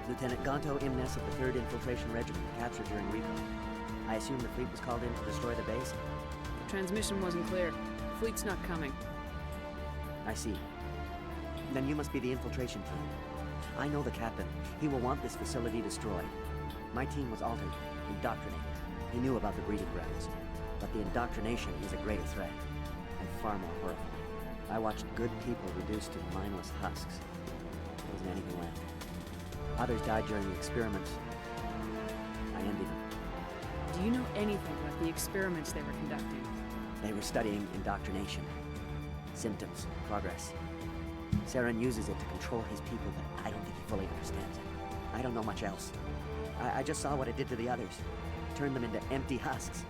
Lieutenant Gonto Imnes of the 3rd Infiltration Regiment, captured during recon. I assume the fleet was called in to destroy the base? The transmission wasn't clear. Fleet's not coming. I see. Then you must be the infiltration team. I know the captain. He will want this facility destroyed. My team was altered, indoctrinated. He knew about the breeding grounds. But the indoctrination is a greater threat, and far more horrifying. I watched good people reduced to mindless husks. There wasn't anything left. Others died during the experiments. I envy them. Do you know anything about the experiments they were conducting? They were studying indoctrination. symptoms, progress. Saren uses it to control his people, but I don't think he fully understands it. I don't know much else. I just saw what it did to the others. Turned them into empty husks.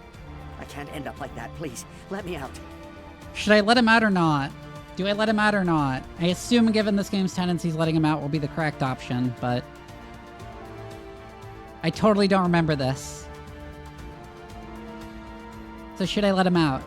I can't end up like that, please. Let me out. Should I let him out or not? Do I let him out or not? I assume, given this game's tendencies, letting him out will be the correct option, but I totally don't remember this. So should I let him out?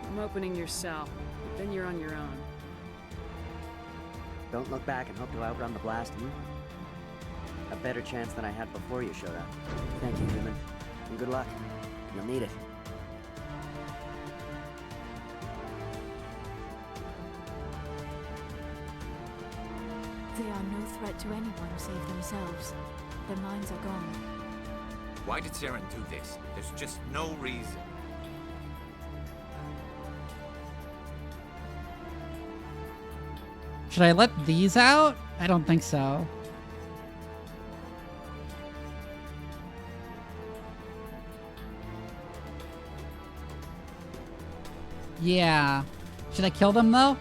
I'm opening your cell, but then you're on your own. Don't look back and hope to outrun the blast, A better chance than I had before you showed up. Thank you, human. And good luck. You'll need it. They are no threat to anyone save themselves. Their minds are gone. Why did Saren do this? There's just no reason. Should I let these out? I don't think so. Yeah. Should I kill them, though?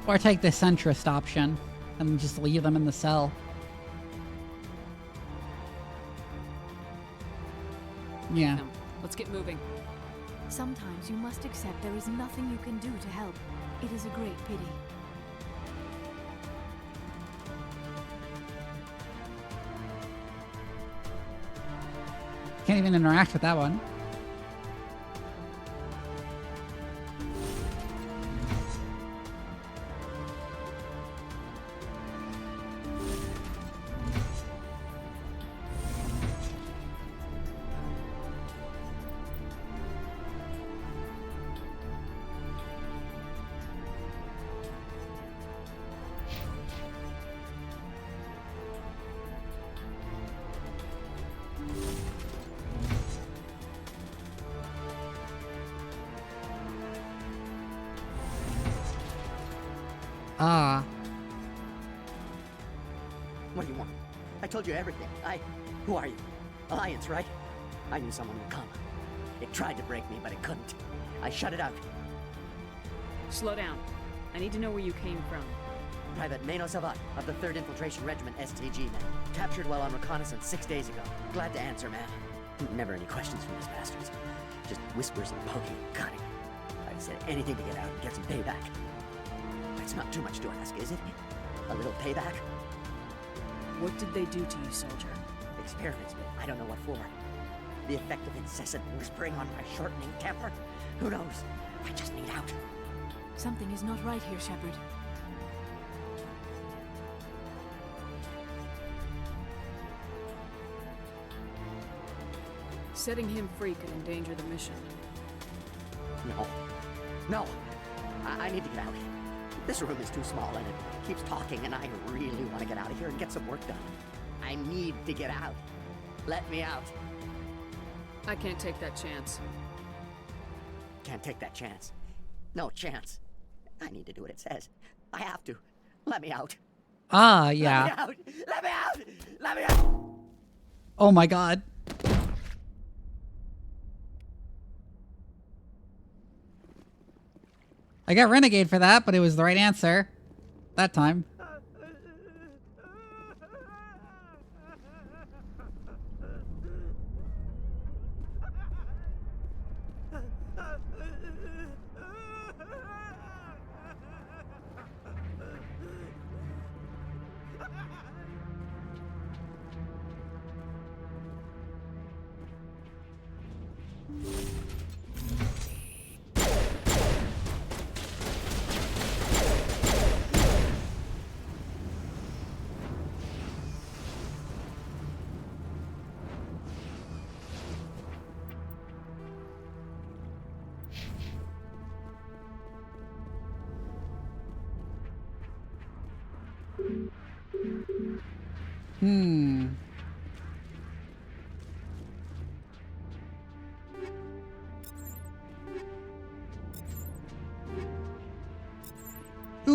Or take the centrist option and just leave them in the cell? Yeah. Let's get moving. Sometimes you must accept there is nothing you can do to help. It is a great pity. Can't even interact with that one. Ah. What do you want? I told you everything. Who are you? Alliance, right? I knew someone would come. It tried to break me, but it couldn't. I shut it out. Slow down. I need to know where you came from. Private Mano Savat of the 3rd Infiltration Regiment STG, man. Captured while on reconnaissance 6 days ago. Glad to answer, man. Never any questions from these bastards. Just whispers and poking and cutting. I said anything to get out and get some payback. It's not too much to ask, is it? A little payback? What did they do to you, soldier? Experiments, but I don't know what for. The effect of incessant whispering on my shortening temper? Who knows? I just need out. Something is not right here, Shepard. Setting him free could endanger the mission. No. I need to get out. This room is too small and it keeps talking and I really want to get out of here and get some work done. I need to get out. Let me out. I can't take that chance. Can't take that chance. No chance. I need to do what it says. I have to. Let me out. Ah, yeah. Let me out! Let me out! Let me out! Oh my god. I got Renegade for that, but it was the right answer. That time. Ooh,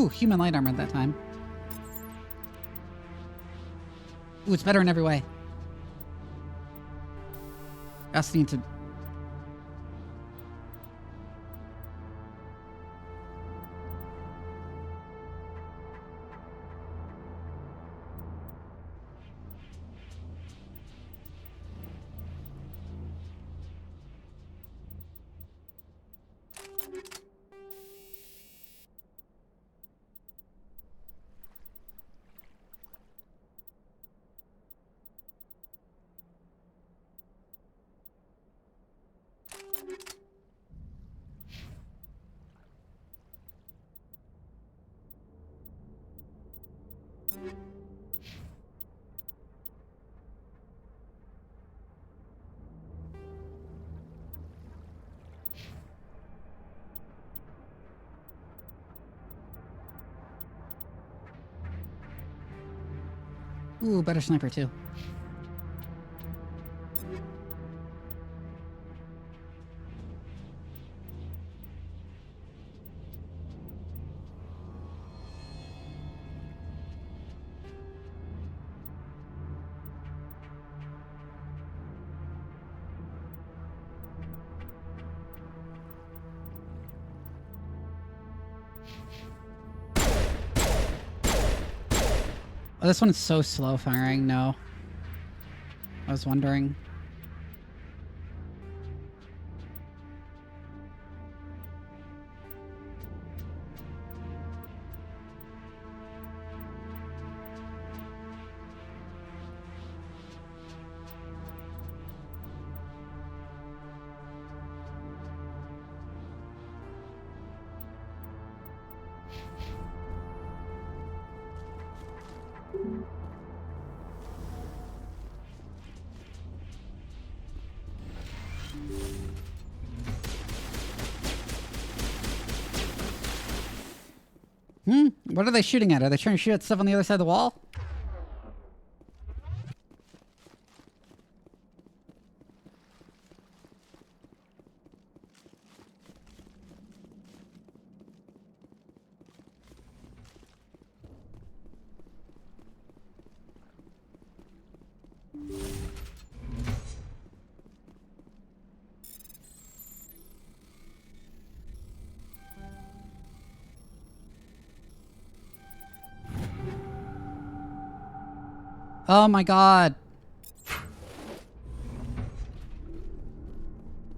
human light armor at that time. Ooh, it's better in every way. I also need to... Ooh, better sniper too. Oh, this one is so slow firing. No. I was wondering. What are they shooting at? Are they trying to shoot at stuff on the other side of the wall? Oh my god.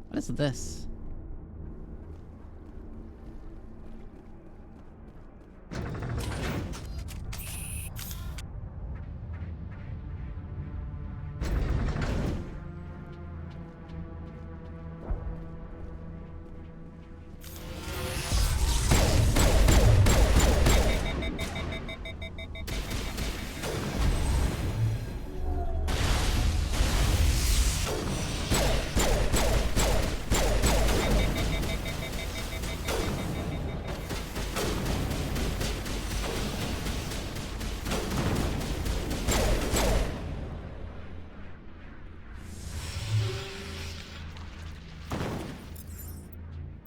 What is this?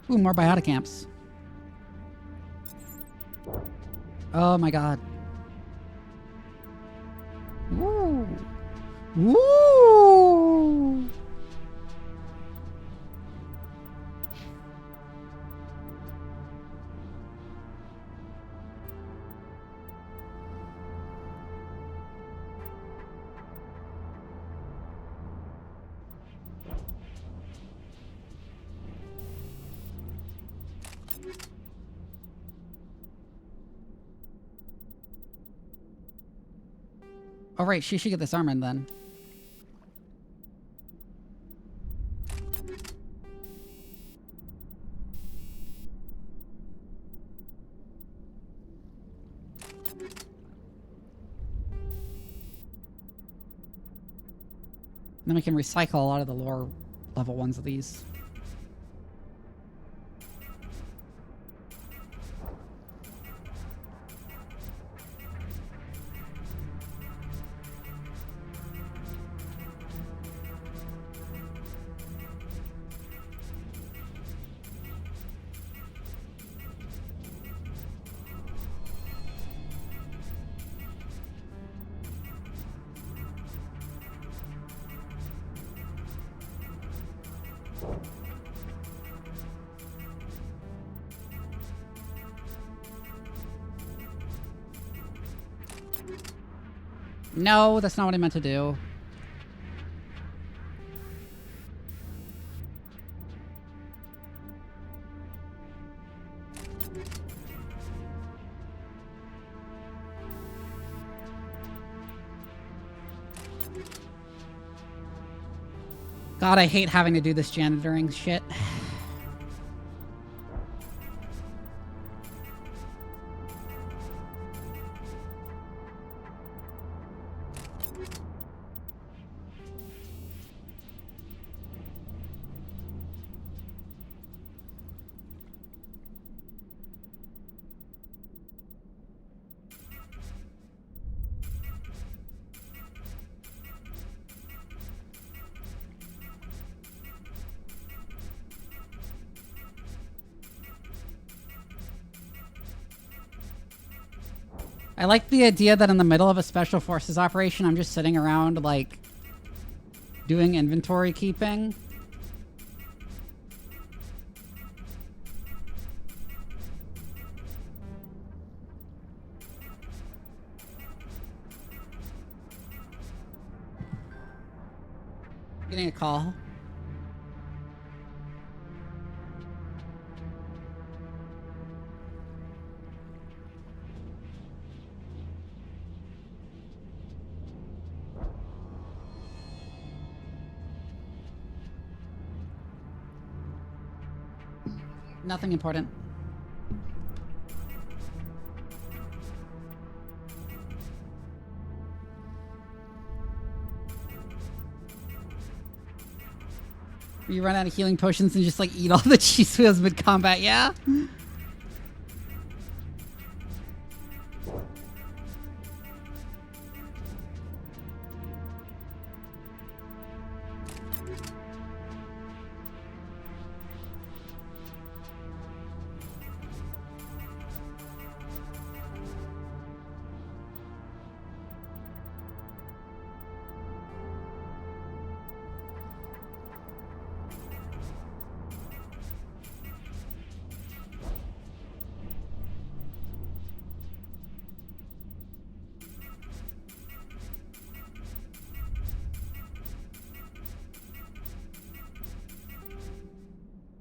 Ooh, more biotic amps. Oh my god. Woo! Woo! Oh right, she should get this armor then. Then we can recycle a lot of the lower level ones of these. No, that's not what I meant to do. God, I hate having to do this janitoring shit. I like the idea that in the middle of a special forces operation, I'm just sitting around, like, doing inventory keeping. Getting a call. Nothing important. You run out of healing potions and just like eat all the cheese wheels mid-combat, yeah?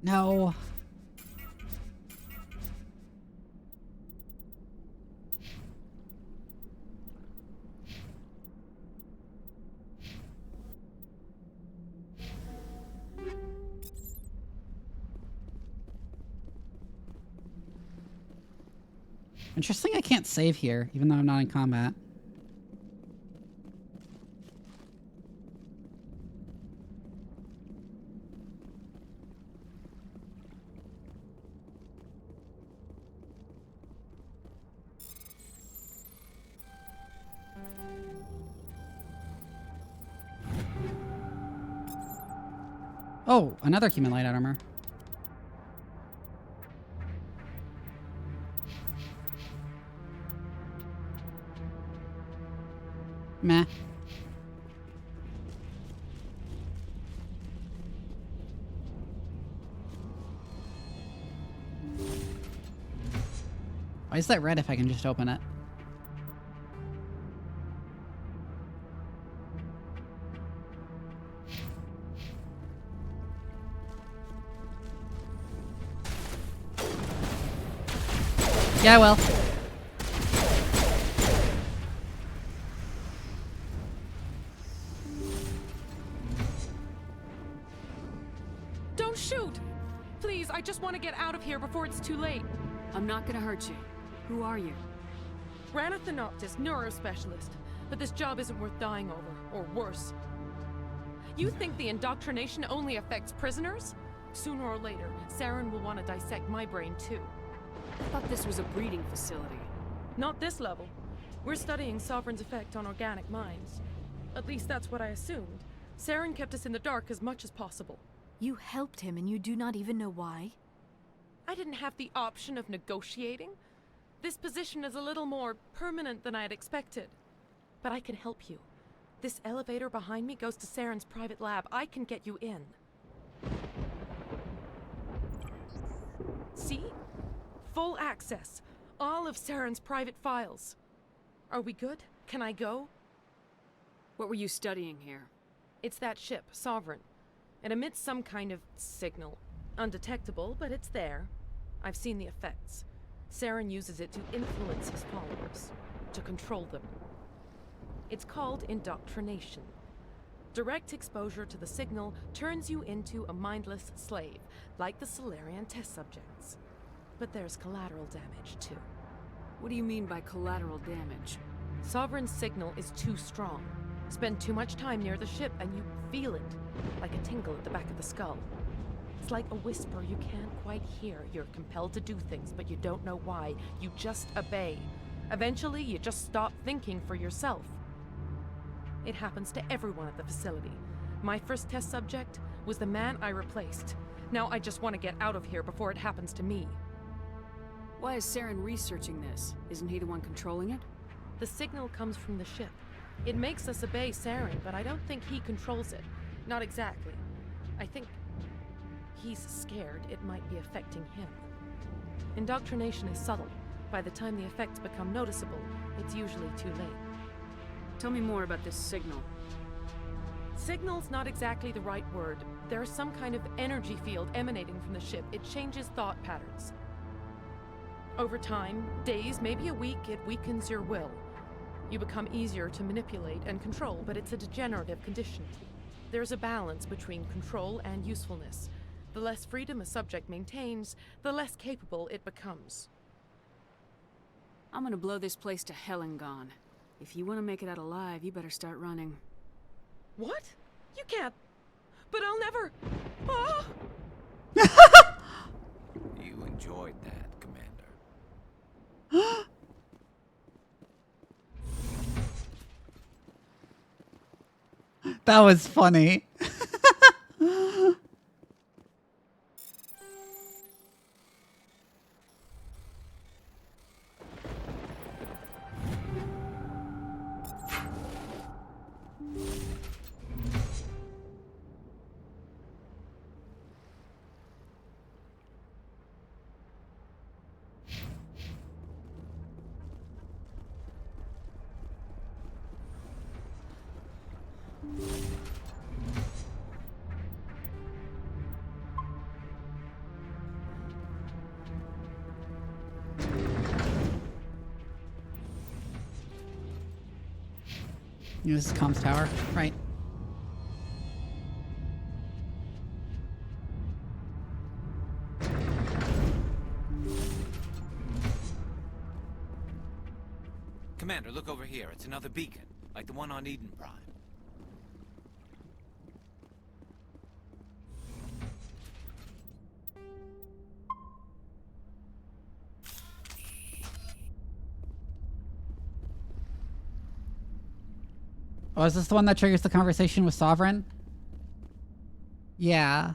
No. Interesting, I can't save here, even though I'm not in combat. Oh, another human light armor. Meh. Why is that red if I can just open it? Yeah, well. Don't shoot! Please, I just want to get out of here before it's too late. I'm not gonna hurt you. Who are you? Rana Thanoptis, neurospecialist. But this job isn't worth dying over, or worse. You think the indoctrination only affects prisoners? Sooner or later, Saren will want to dissect my brain too. I thought this was a breeding facility. Not this level. We're studying Sovereign's effect on organic minds. At least that's what I assumed. Saren kept us in the dark as much as possible. You helped him and you do not even know why? I didn't have the option of negotiating. This position is a little more permanent than I had expected. But I can help you. This elevator behind me goes to Saren's private lab. I can get you in. See? Full access. All of Saren's private files. Are we good? Can I go? What were you studying here? It's that ship, Sovereign. It emits some kind of signal. Undetectable, but it's there. I've seen the effects. Saren uses it to influence his followers, to control them. It's called indoctrination. Direct exposure to the signal turns you into a mindless slave, like the Solarian test subjects. But there's collateral damage, too. What do you mean by collateral damage? Sovereign's signal is too strong. Spend too much time near the ship and you feel it, like a tingle at the back of the skull. It's like a whisper you can't quite hear. You're compelled to do things, but you don't know why. You just obey. Eventually, you just stop thinking for yourself. It happens to everyone at the facility. My first test subject was the man I replaced. Now I just want to get out of here before it happens to me. Why is Saren researching this? Isn't he the one controlling it? The signal comes from the ship. It makes us obey Saren, but I don't think he controls it. Not exactly. I think he's scared it might be affecting him. Indoctrination is subtle. By the time the effects become noticeable, it's usually too late. Tell me more about this signal. Signal's not exactly the right word. There's some kind of energy field emanating from the ship. It changes thought patterns. Over time, days, maybe a week, it weakens your will. You become easier to manipulate and control, but it's a degenerative condition. There's a balance between control and usefulness. The less freedom a subject maintains, the less capable it becomes. I'm gonna blow this place to hell and gone. If you want to make it out alive, you better start running. What? You can't. But I'll never. Ah! You enjoyed that, Commander. That was funny. This is comms tower, right? Commander, look over here. It's another beacon, like the one on Eden Prime. Oh, is this the one that triggers the conversation with Sovereign? Yeah.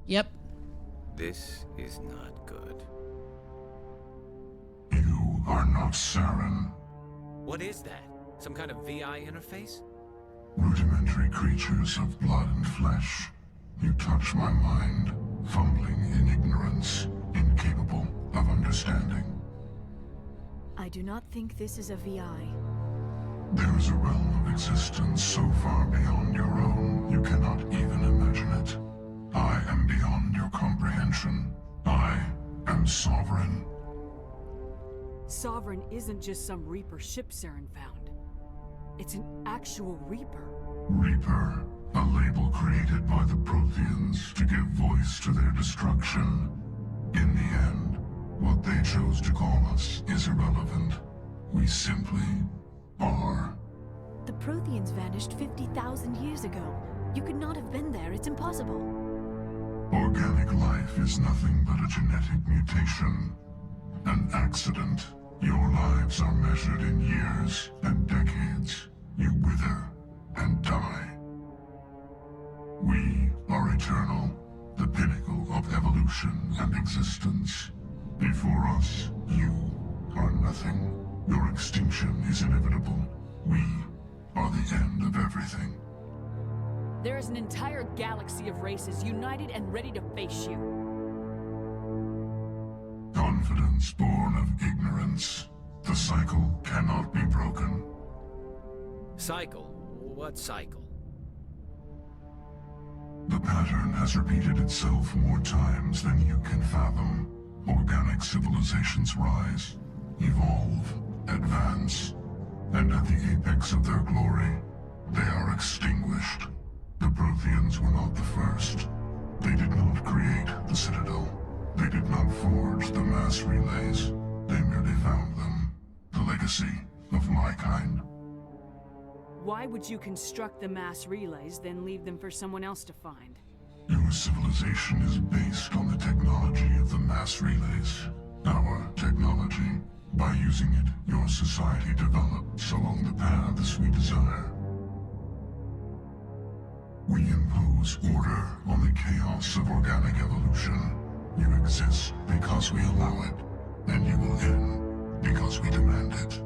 Yep. This is not good. You are not Saren. What is that? Some kind of VI interface? Rudimentary creatures of blood and flesh. You touch my mind, fumbling in ignorance, incapable of understanding. I do not think this is a VI. There is a realm of existence so far beyond your own, you cannot even imagine it. I am beyond your comprehension. I am sovereign. Sovereign isn't just some Reaper ship Saren found. It's an actual Reaper. Reaper, a label created by the Protheans to give voice to their destruction. In the end, what they chose to call us is irrelevant. We simply are. The Protheans vanished 50,000 years ago. You could not have been there. It's impossible. Organic life is nothing but a genetic mutation. An accident. Your lives are measured in years and decades. You wither and die. We are eternal, the pinnacle of evolution and existence. Before us, you are nothing. Your extinction is inevitable. We are the end of everything. There is an entire galaxy of races united and ready to face you. Confidence born of ignorance. The cycle cannot be broken. Cycle? What cycle? The pattern has repeated itself more times than you can fathom. Organic civilizations rise, evolve, advance, and at the apex of their glory, they are extinguished. The Protheans were not the first. They did not create the Citadel. They did not forge the mass relays. They merely found them. The legacy of my kind. Why would you construct the mass relays, then leave them for someone else to find? Your civilization is based on the technology of the mass relays. Our technology. By using it, your society develops along the paths we desire. We impose order on the chaos of organic evolution. You exist because we allow it, and you will end because we demand it.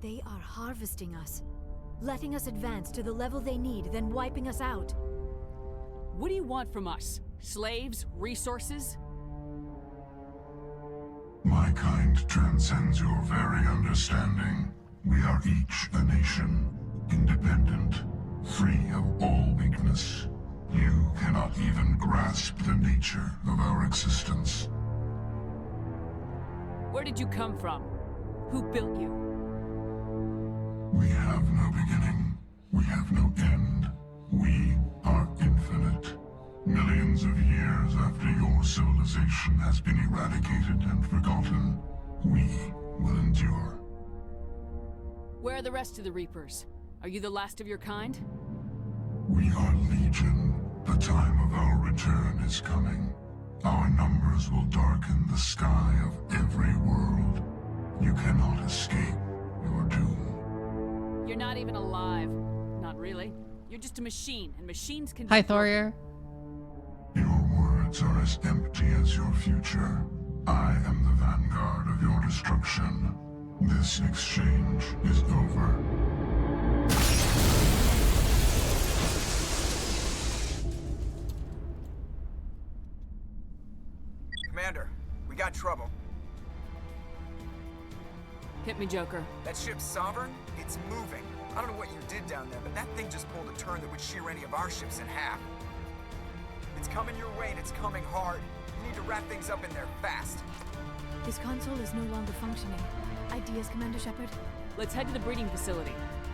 They are harvesting us, letting us advance to the level they need, then wiping us out. What do you want from us? Slaves? Resources? My kind transcends your very understanding. We are each a nation, independent, free of all weakness. You cannot even grasp the nature of our existence. Where did you come from? Who built you? We have no beginning. We have no end. We are infinite. Millions of years after your civilization has been eradicated and forgotten, we will endure. Where are the rest of the Reapers? Are you the last of your kind? We are Legion. The time of our return is coming. Our numbers will darken the sky of every world. You cannot escape your doom. You're not even alive. Not really. You're just a machine, and machines can... Hi, Thorir. Your words are as empty as your future. I am the vanguard of your destruction. This exchange is over. Commander, we got trouble. Hit me, Joker. That ship's Sovereign? It's moving. I don't know what you did down there, but that thing just pulled a turn that would shear any of our ships in half. It's coming your way and it's coming hard. You need to wrap things up in there fast. This console is no longer functioning. Ideas, Commander Shepard? Let's head to the breeding facility.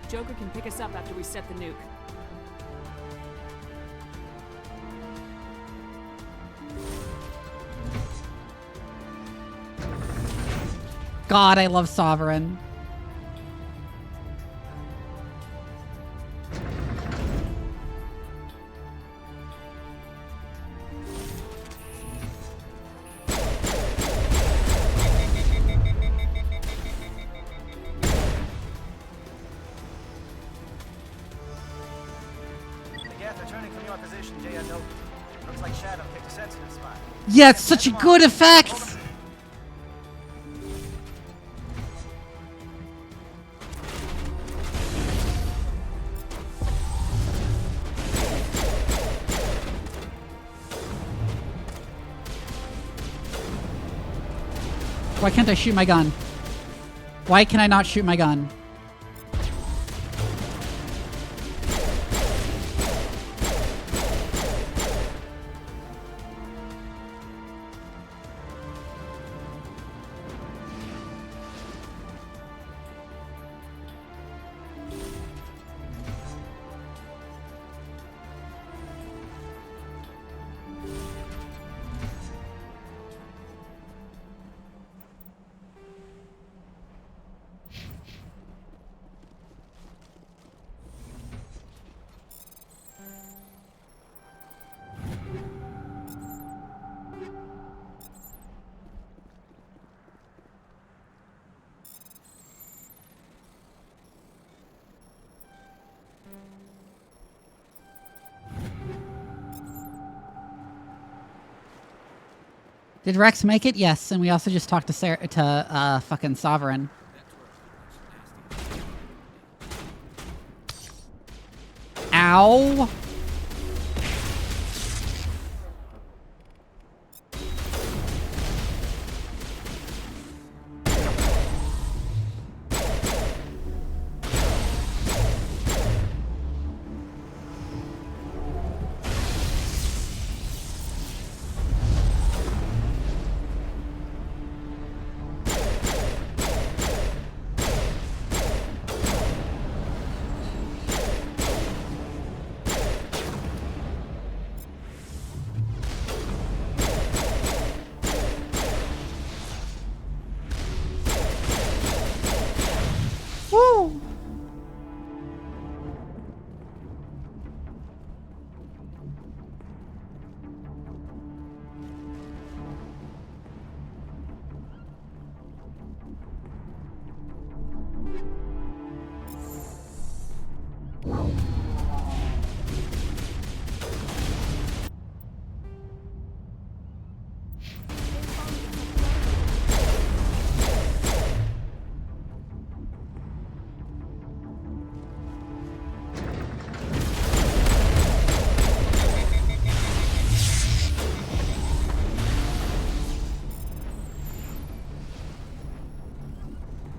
Joker can pick us up after we set the nuke. God, I love Sovereign. Yeah, it's such a good effect! Why can't I shoot my gun? Why can I not shoot my gun? Did Rex make it? Yes, and we also just talked to fucking Sovereign. Ow! Woo!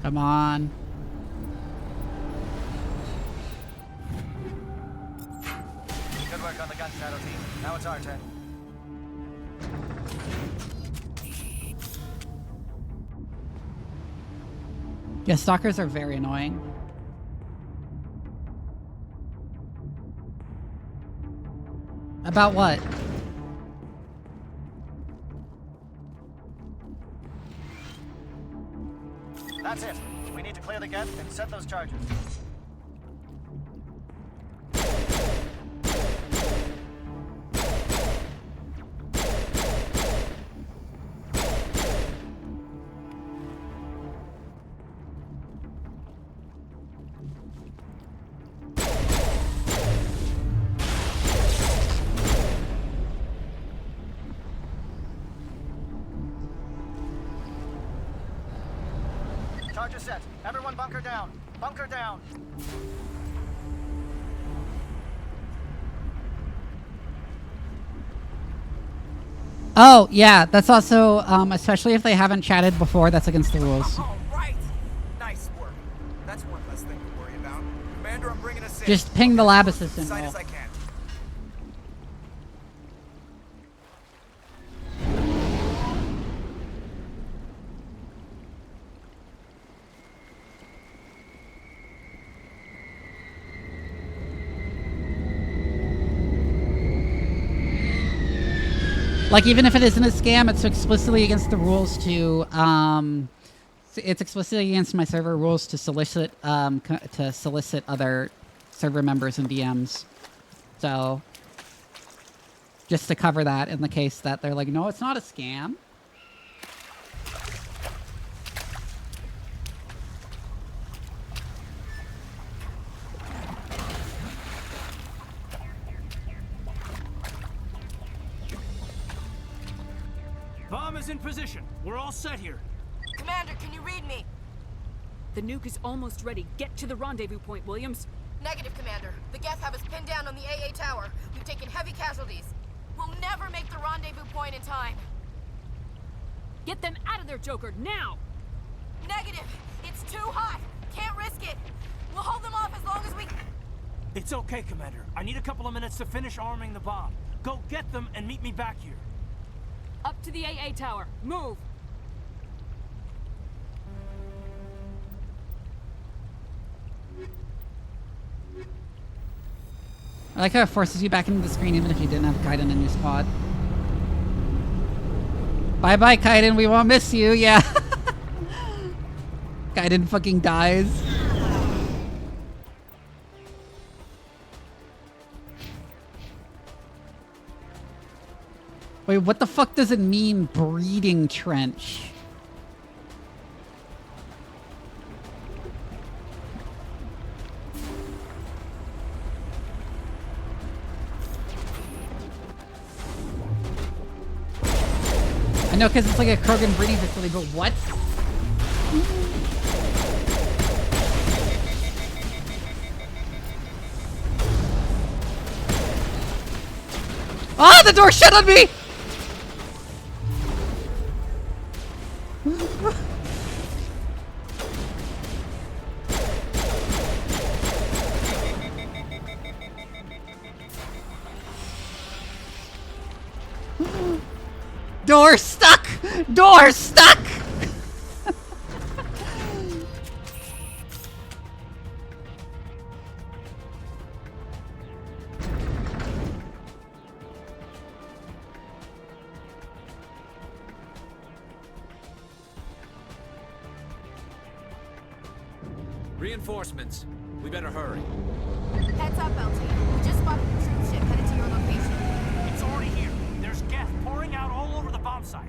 Come on. Good work on the gun shadow team. Now it's our turn. Yeah, stalkers are very annoying. About what? That's it. We need to clear the geth and set those charges. Charges set. Everyone bunker down. Bunker down. Oh, yeah, that's also, especially if they haven't chatted before, that's against the rules. All right. Nice work. That's one less thing to worry about. Commander, I'm bringing us in. Just ping the lab assistant. As tight as I can. Like, even if it isn't a scam, it's explicitly against the rules to, it's explicitly against my server rules to solicit other server members and DMs. So, just to cover that in the case that they're like, no, it's not a scam. Bomb is in position. We're all set here. Commander, can you read me? The nuke is almost ready. Get to the rendezvous point, Williams. Negative, Commander. The Geth have us pinned down on the AA tower. We've taken heavy casualties. We'll never make the rendezvous point in time. Get them out of there, Joker, now! Negative! It's too hot! Can't risk it! We'll hold them off as long as we... It's okay, Commander. I need a couple of minutes to finish arming the bomb. Go get them and meet me back here. Up to the AA tower. Move! I like how it forces you back into the screen even if you didn't have Kaiden in your squad. Bye-bye, Kaiden. We won't miss you. Yeah. Kaiden fucking dies. Wait, what the fuck does it mean, breeding trench? No, because it's like a Krogan breeding facility, but what? Ah, the door shut on me! Door stuck! Door stuck! Reinforcements. We better hurry. Heads up, LT. We just spotted a troop ship headed to your location. It's already here. There's Geth pouring out all over the bomb site.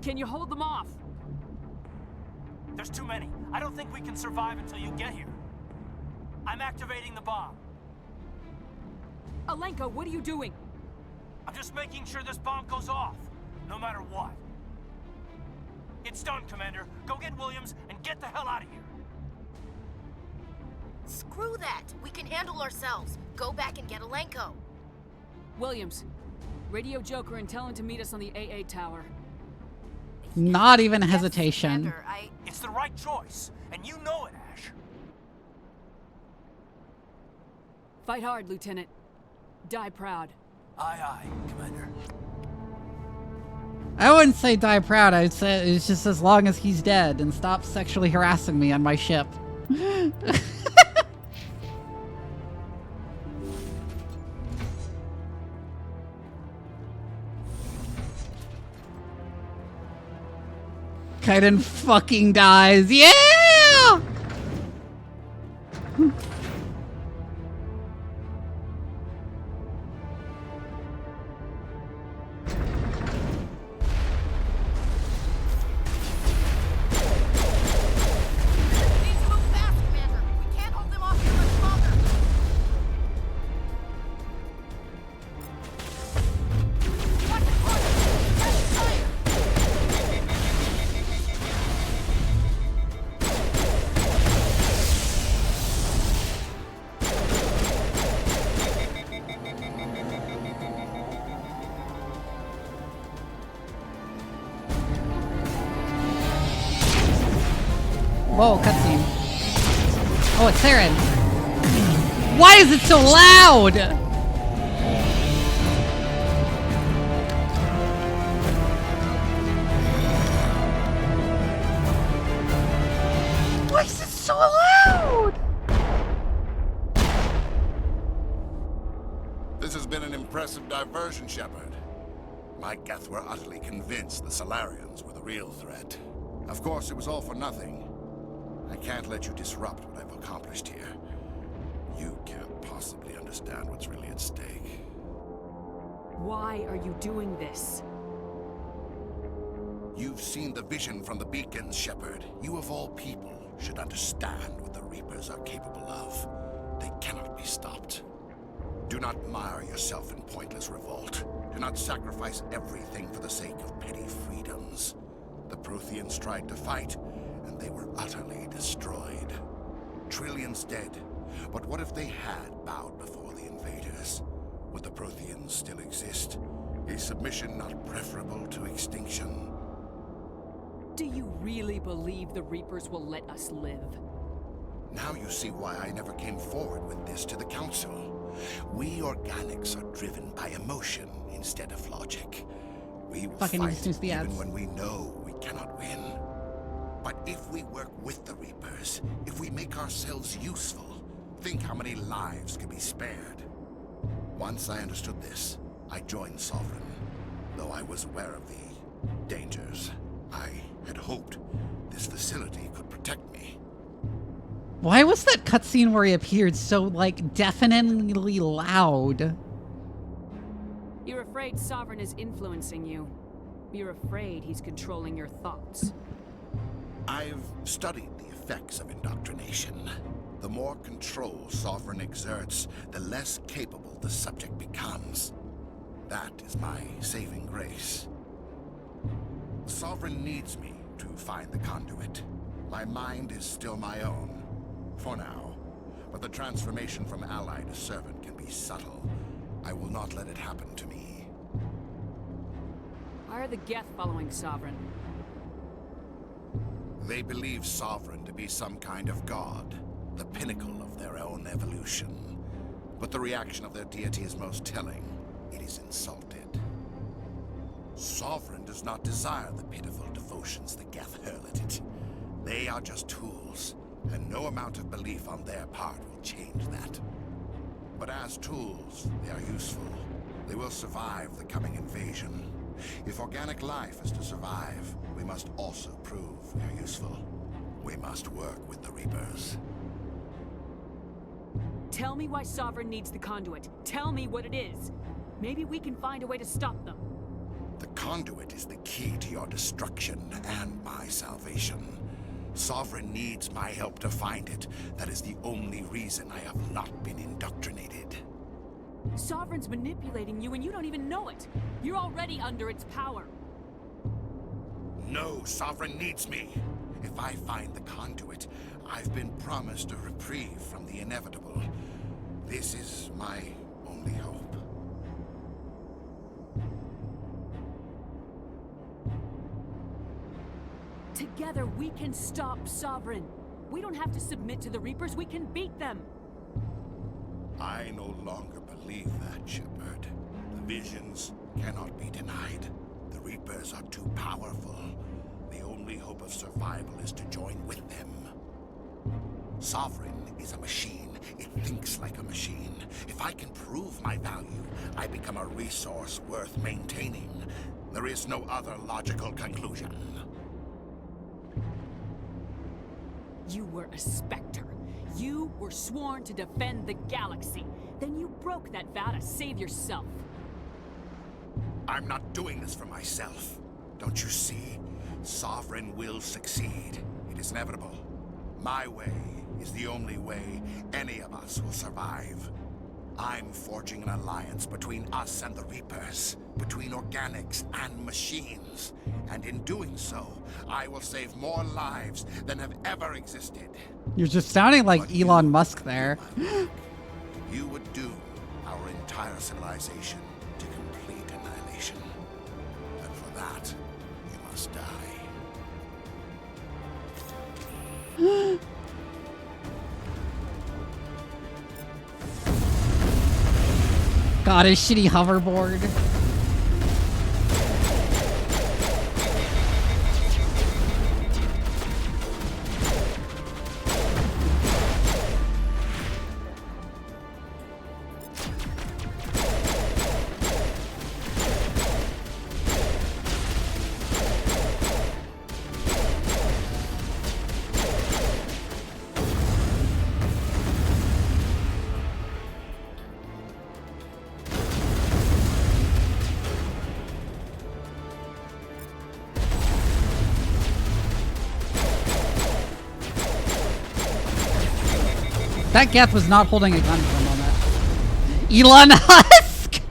Can you hold them off? There's too many. I don't think we can survive until you get here. I'm activating the bomb. Alenka, what are you doing? I'm just making sure this bomb goes off, no matter what. It's done, Commander. Go get Williams and get the hell out of here. Screw that. We can handle ourselves. Go back and get Alenko. Williams, radio Joker and tell him to meet us on the AA tower. Not even hesitation. Commander, It's the right choice, and you know it, Ash. Fight hard, Lieutenant. Die proud. Aye, aye, Commander. I wouldn't say die proud, I'd say it's just as long as he's dead and stop sexually harassing me on my ship. Kaiden fucking dies. Yeah! Whoa, cutscene. Oh, it's Saren. Why is it so loud? Why is it so loud? This has been an impressive diversion, Shepard. My Geth were utterly convinced the Solarians were the real threat. Of course, it was all for nothing. I can't let you disrupt what I've accomplished here. You can't possibly understand what's really at stake. Why are you doing this? You've seen the vision from the beacons, Shepard. You of all people should understand what the Reapers are capable of. They cannot be stopped. Do not mire yourself in pointless revolt. Do not sacrifice everything for the sake of petty freedoms. The Protheans tried to fight, and they were utterly destroyed. Trillions dead. But what if they had bowed before the invaders? Would the Protheans still exist? A submission not preferable to extinction? Do you really believe the Reapers will let us live? Now you see why I never came forward with this to the Council. We organics are driven by emotion instead of logic. We will Fucking fight the ads. even when we know we cannot win. But if we work with the Reapers, if we make ourselves useful, think how many lives could be spared. Once I understood this, I joined Sovereign, though I was aware of the dangers. I had hoped this facility could protect me. Why was that cutscene where he appeared so, like, deafeningly loud? You're afraid Sovereign is influencing you. You're afraid he's controlling your thoughts. I've studied the effects of indoctrination. The more control Sovereign exerts, the less capable the subject becomes. That is my saving grace. Sovereign needs me to find the conduit. My mind is still my own, for now. But the transformation from ally to servant can be subtle. I will not let it happen to me. Why are the Geth following Sovereign? They believe Sovereign to be some kind of god, the pinnacle of their own evolution. But the reaction of their deity is most telling. It is insulted. Sovereign does not desire the pitiful devotions the Geth hurl at it. They are just tools, and no amount of belief on their part will change that. But as tools, they are useful. They will survive the coming invasion. If organic life is to survive, we must also prove we are useful. We must work with the Reapers. Tell me why Sovereign needs the conduit. Tell me what it is. Maybe we can find a way to stop them. The conduit is the key to your destruction and my salvation. Sovereign needs my help to find it. That is the only reason I have not been indoctrinated. Sovereign's manipulating you and you don't even know it. You're already under its power. No, Sovereign needs me. If I find the conduit, I've been promised a reprieve from the inevitable. This is my only hope. Together we can stop Sovereign. We don't have to submit to the Reapers, we can beat them. I no longer believe that, Shepard. The visions cannot be denied. The Reapers are too powerful. The only hope of survival is to join with them. Sovereign is a machine. It thinks like a machine. If I can prove my value, I become a resource worth maintaining. There is no other logical conclusion. You were a Spectre. You were sworn to defend the galaxy. Then you broke that vow to save yourself. I'm not doing this for myself. Don't you see? Sovereign will succeed. It is inevitable. My way is the only way any of us will survive. I'm forging an alliance between us and the Reapers, between organics and machines. And in doing so, I will save more lives than have ever existed. You're just sounding like Elon Musk there. You would doom our entire civilization to complete annihilation. And for that, you must die. God, his shitty hoverboard. That Geth was not holding a gun for a moment. Elon Musk!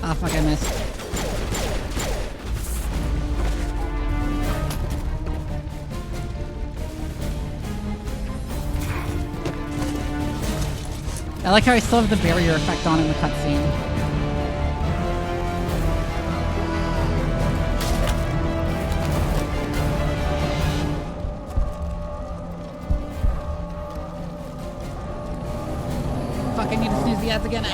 Ah, fuck, I missed. I like how I still have the barrier effect on in the cutscene. I need to snooze the ads again.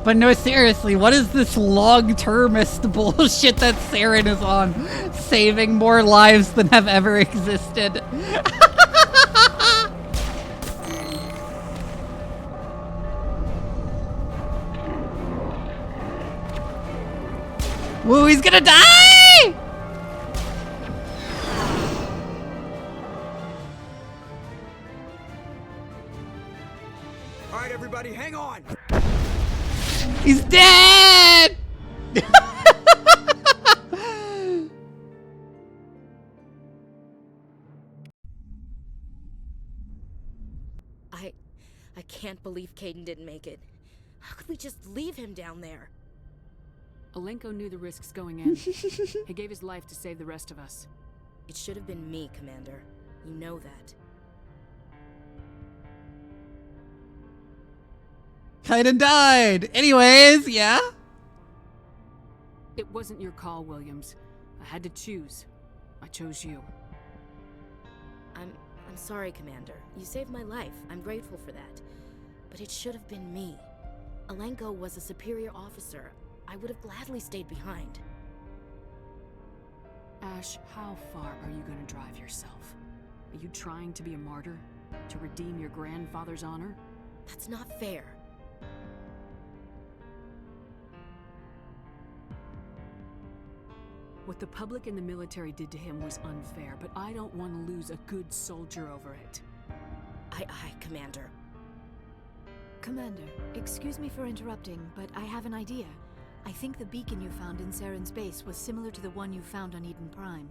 But no, seriously, what is this long-termist bullshit that Saren is on? Saving more lives than have ever existed. Woo, he's gonna die! Alright, everybody, hang on! He's dead! I can't believe Caden didn't make it. How could we just leave him down there? Alenko knew the risks going in. He gave his life to save the rest of us. It should have been me, Commander. You know that. Kaiden died! Anyways, yeah? It wasn't your call, Williams. I had to choose. I chose you. I'm sorry, Commander. You saved my life. I'm grateful for that. But it should have been me. Alenko was a superior officer. I would have gladly stayed behind. Ash, how far are you going to drive yourself? Are you trying to be a martyr? To redeem your grandfather's honor? That's not fair. What the public and the military did to him was unfair, but I don't want to lose a good soldier over it. Aye, Commander. Commander, excuse me for interrupting, but I have an idea. I think the beacon you found in Saren's base was similar to the one you found on Eden Prime.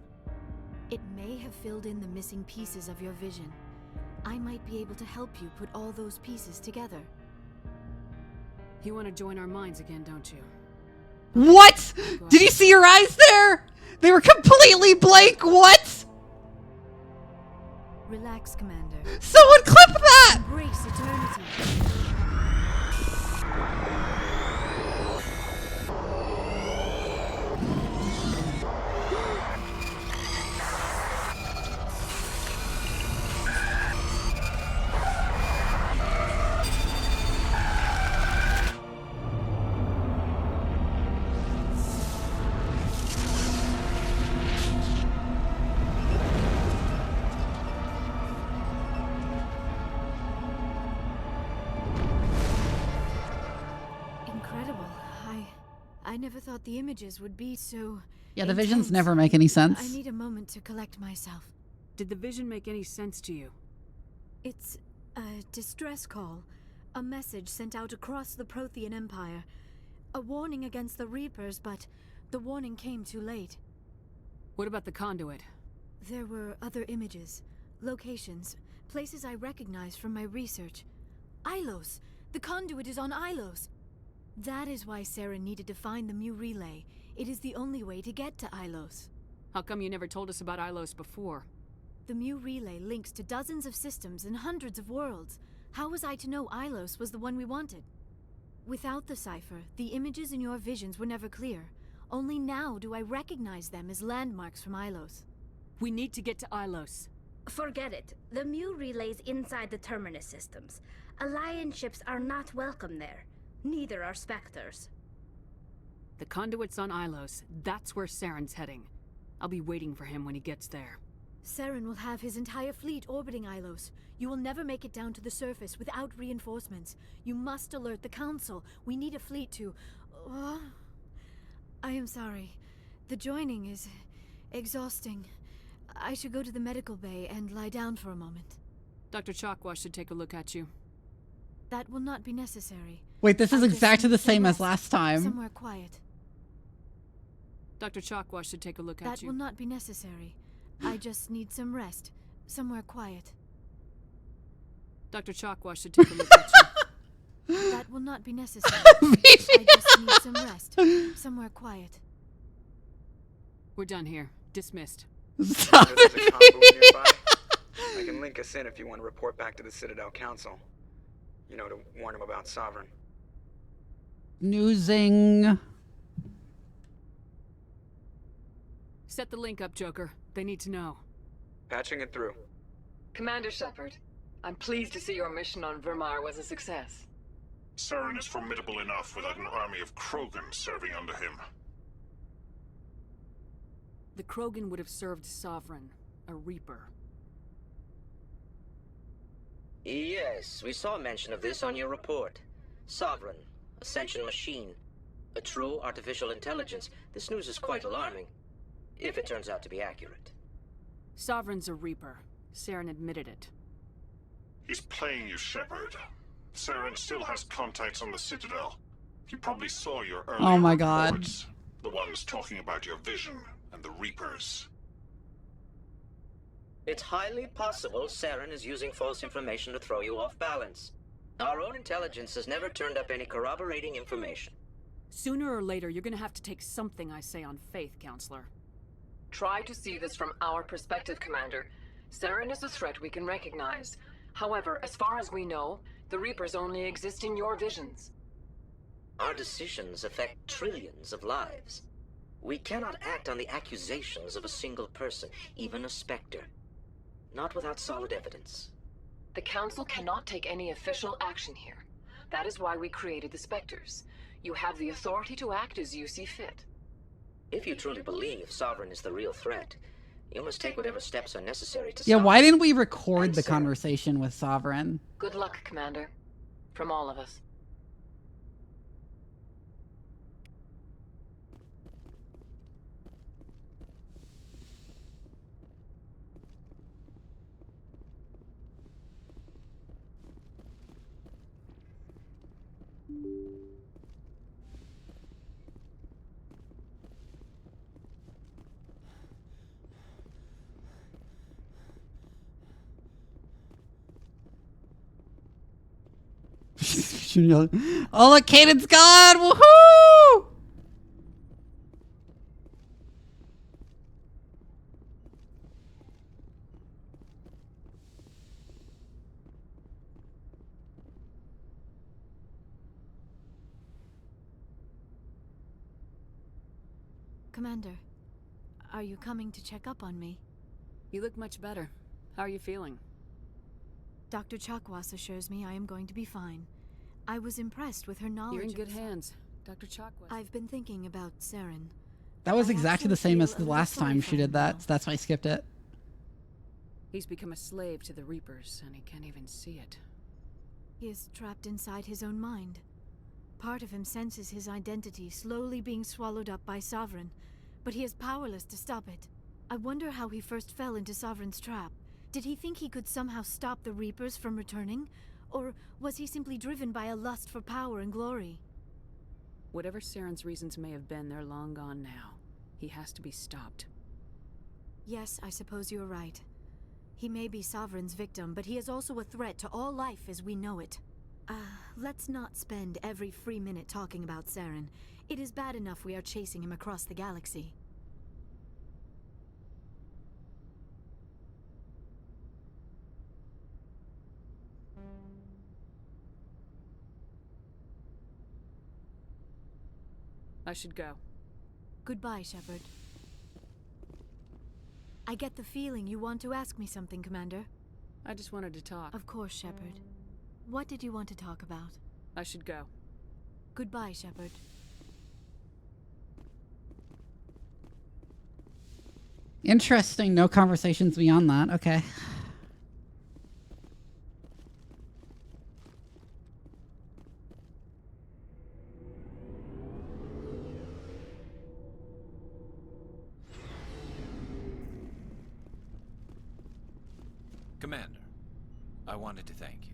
It may have filled in the missing pieces of your vision. I might be able to help you put all those pieces together. You want to join our minds again, don't you? What? Did you see your eyes there? They were completely blank. What? Relax, Commander. Someone clip that! Embrace eternity. I never thought the images would be so Yeah, the intense. visions never make any sense. I need a moment to collect myself. Did the vision make any sense to you? It's a distress call. A message sent out across the Prothean Empire. A warning against the Reapers, but the warning came too late. What about the conduit? There were other images, locations, places I recognized from my research. Ilos! The conduit is on Ilos! That is why Saren needed to find the Mu Relay. It is the only way to get to Ilos. How come you never told us about Ilos before? The Mu Relay links to dozens of systems and hundreds of worlds. How was I to know Ilos was the one we wanted? Without the cipher, the images in your visions were never clear. Only now do I recognize them as landmarks from Ilos. We need to get to Ilos. Forget it. The Mu Relay's inside the Terminus systems. Alliance ships are not welcome there. Neither are Spectres. The conduit's on Ilos. That's where Saren's heading. I'll be waiting for him when he gets there. Saren will have his entire fleet orbiting Ilos. You will never make it down to the surface without reinforcements. You must alert the Council. We need a fleet to... I am sorry. The joining is exhausting. I should go to the medical bay and lie down for a moment. Dr. Chakwa should take a look at you. That will not be necessary. Wait, this is exactly the same as last time. Somewhere quiet. Dr. Chakwa should take a look at That you. will not be necessary. I just need some rest. Somewhere quiet. Dr. Chakwa should take a look at you. That will not be necessary. I just need some rest. Somewhere quiet. We're done here. Dismissed. Stop There's a combo nearby. I can link us in if you want to report back to the Citadel Council. You know, to warn them about Sovereign. Snoozing. Set the link up, Joker. They need to know. Patching it through. Commander Shepard, I'm pleased to see your mission on Virmire was a success. Saren is formidable enough without an army of Krogan serving under him. The Krogan would have served Sovereign, a Reaper. Yes, we saw mention of this on your report. Sovereign, a sentient machine, a true artificial intelligence. This news is quite alarming, if it turns out to be accurate. Sovereign's a Reaper. Saren admitted it. He's playing you, Shepard. Saren still has contacts on the Citadel. You probably saw your earlier Oh my god. reports. The ones talking about your vision and the Reapers. It's highly possible Saren is using false information to throw you off balance. Our own intelligence has never turned up any corroborating information. Sooner or later, you're gonna have to take something I say on faith, Counselor. Try to see this from our perspective, Commander. Saren is a threat we can recognize. However, as far as we know, the Reapers only exist in your visions. Our decisions affect trillions of lives. We cannot act on the accusations of a single person, even a Spectre. Not without solid evidence. The Council cannot take any official action here. That is why we created the Spectres. You have the authority to act as you see fit. If you truly believe Sovereign is the real threat, you must take whatever steps are necessary to Yeah, stop why it. didn't we record the conversation with Sovereign? Good luck, Commander. From all of us. Oh, look, Caden's gone! Woohoo! Commander, are you coming to check up on me? You look much better. How are you feeling? Dr. Chakwas assures me I am going to be fine. I was impressed with her knowledge. You're in of good hands. Dr. Chakwas. I've been thinking about Saren. That was I exactly the actually same feel as a the little last sorry time for she him did that, now. so that's why I skipped it. He's become a slave to the Reapers, and he can't even see it. He is trapped inside his own mind. Part of him senses his identity slowly being swallowed up by Sovereign, but he is powerless to stop it. I wonder how he first fell into Sovereign's trap. Did he think he could somehow stop the Reapers from returning? Or was he simply driven by a lust for power and glory? Whatever Saren's reasons may have been, they're long gone now. He has to be stopped. Yes, I suppose you're right. He may be Sovereign's victim, but he is also a threat to all life as we know it. Let's not spend every free minute talking about Saren. It is bad enough we are chasing him across the galaxy. I should go. Goodbye, Shepard. I get the feeling you want to ask me something, Commander. I just wanted to talk. Of course, Shepard. What did you want to talk about? I should go. Goodbye, Shepard. Interesting, no conversations beyond that. Okay. Commander, I wanted to thank you.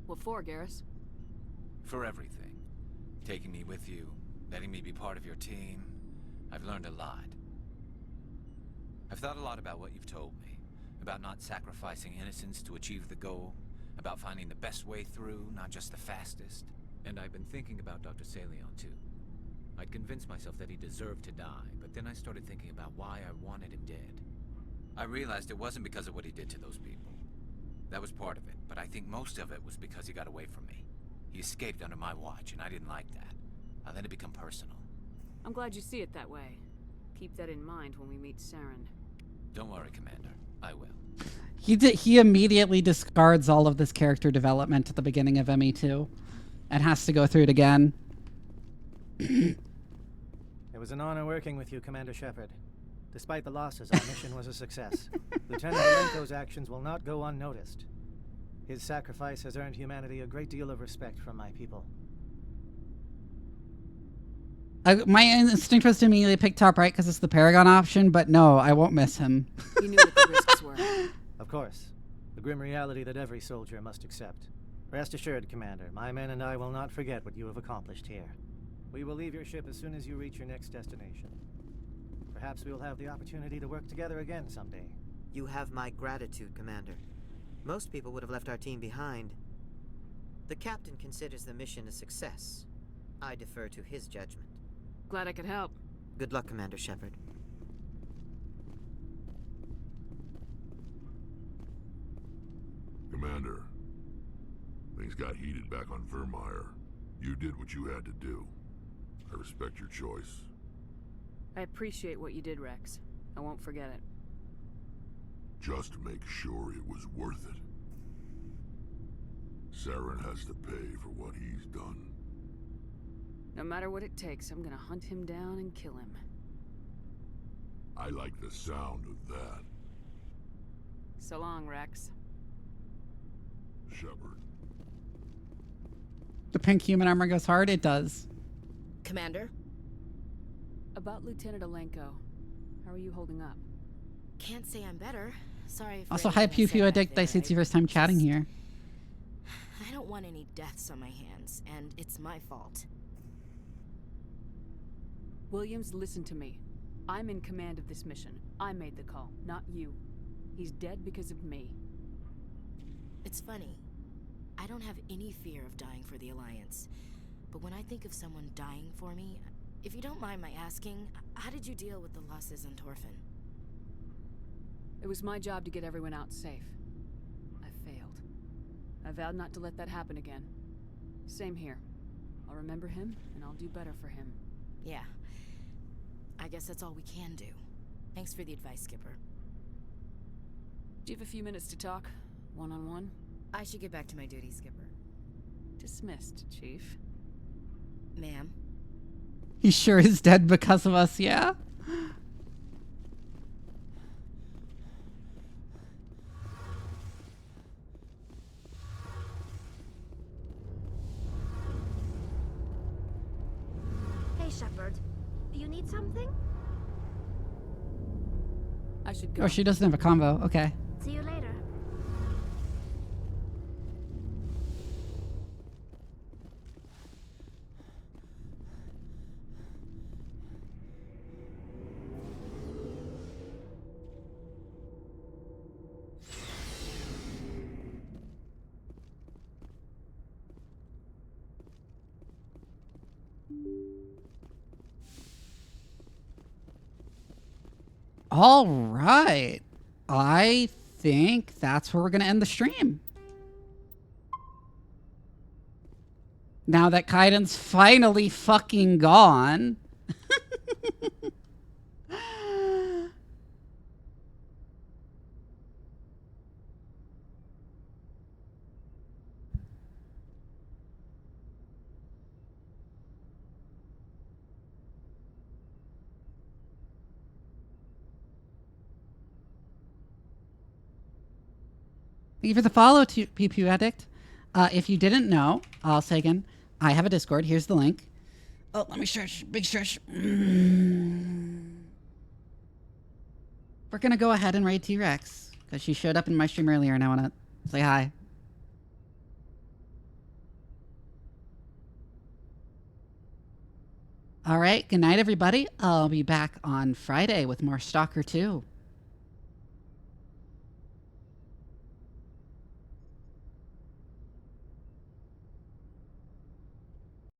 What for, Garrus? For everything. Taking me with you, letting me be part of your team. I've learned a lot. I've thought a lot about what you've told me. About not sacrificing innocence to achieve the goal. About finding the best way through, not just the fastest. And I've been thinking about Dr. Saleon, too. I'd convinced myself that he deserved to die, but then I started thinking about why I wanted him dead. I realized it wasn't because of what he did to those people. That was part of it, but I think most of it was because he got away from me. He escaped under my watch, and I didn't like that. I let it become personal. I'm glad you see it that way. Keep that in mind when we meet Saren. Don't worry, Commander. I will. He immediately discards all of this character development at the beginning of ME2 and has to go through it again. It was an honor working with you, Commander Shepard. Despite the losses, our mission was a success. Lieutenant Malenko's actions will not go unnoticed. His sacrifice has earned humanity a great deal of respect from my people. My instinct was to immediately pick top right because it's the Paragon option, but no, I won't miss him. You knew what the risks were. Of course. The grim reality that every soldier must accept. Rest assured, Commander, my men and I will not forget what you have accomplished here. We will leave your ship as soon as you reach your next destination. Perhaps we will have the opportunity to work together again someday. You have my gratitude, Commander. Most people would have left our team behind. The captain considers the mission a success. I defer to his judgment. Glad I could help. Good luck, Commander Shepard. Commander, things got heated back on Virmire. You did what you had to do. I respect your choice. I appreciate what you did, Rex. I won't forget it. Just make sure it was worth it. Saren has to pay for what he's done. No matter what it takes, I'm gonna hunt him down and kill him. I like the sound of that. So long, Rex. Shepard. The pink human armor goes hard? It does. Commander? About Lieutenant Alenko. How are you holding up? Can't say I'm better. Sorry for Also, hi anything I Pew said Pew back Addict. there. I see it's your first time chatting here. I don't want any deaths on my hands, and it's my fault. Williams, listen to me. I'm in command of this mission. I made the call, not you. He's dead because of me. It's funny. I don't have any fear of dying for the Alliance. But when I think of someone dying for me, if you don't mind my asking, how did you deal with the losses on Torfin? It was my job to get everyone out safe. I failed. I vowed not to let that happen again. Same here. I'll remember him, and I'll do better for him. Yeah. I guess that's all we can do. Thanks for the advice, Skipper. Do you have a few minutes to talk? One-on-one? I should get back to my duty, Skipper. Dismissed, Chief. Ma'am? He sure is dead because of us, yeah? Hey, Shepard. You need something? I should go. Oh, she doesn't have a combo. Okay. See you later. All right. I think that's where we're going to end the stream. Now that Kaiden's finally fucking gone. Thank you for the follow, Pew Pew Addict. If you didn't know, I'll say again, I have a Discord. Here's the link. Oh, let me stretch. Big stretch. We're going to go ahead and raid T-Rex because she showed up in my stream earlier and I want to say hi. All right. Good night, everybody. I'll be back on Friday with more Stalker 2.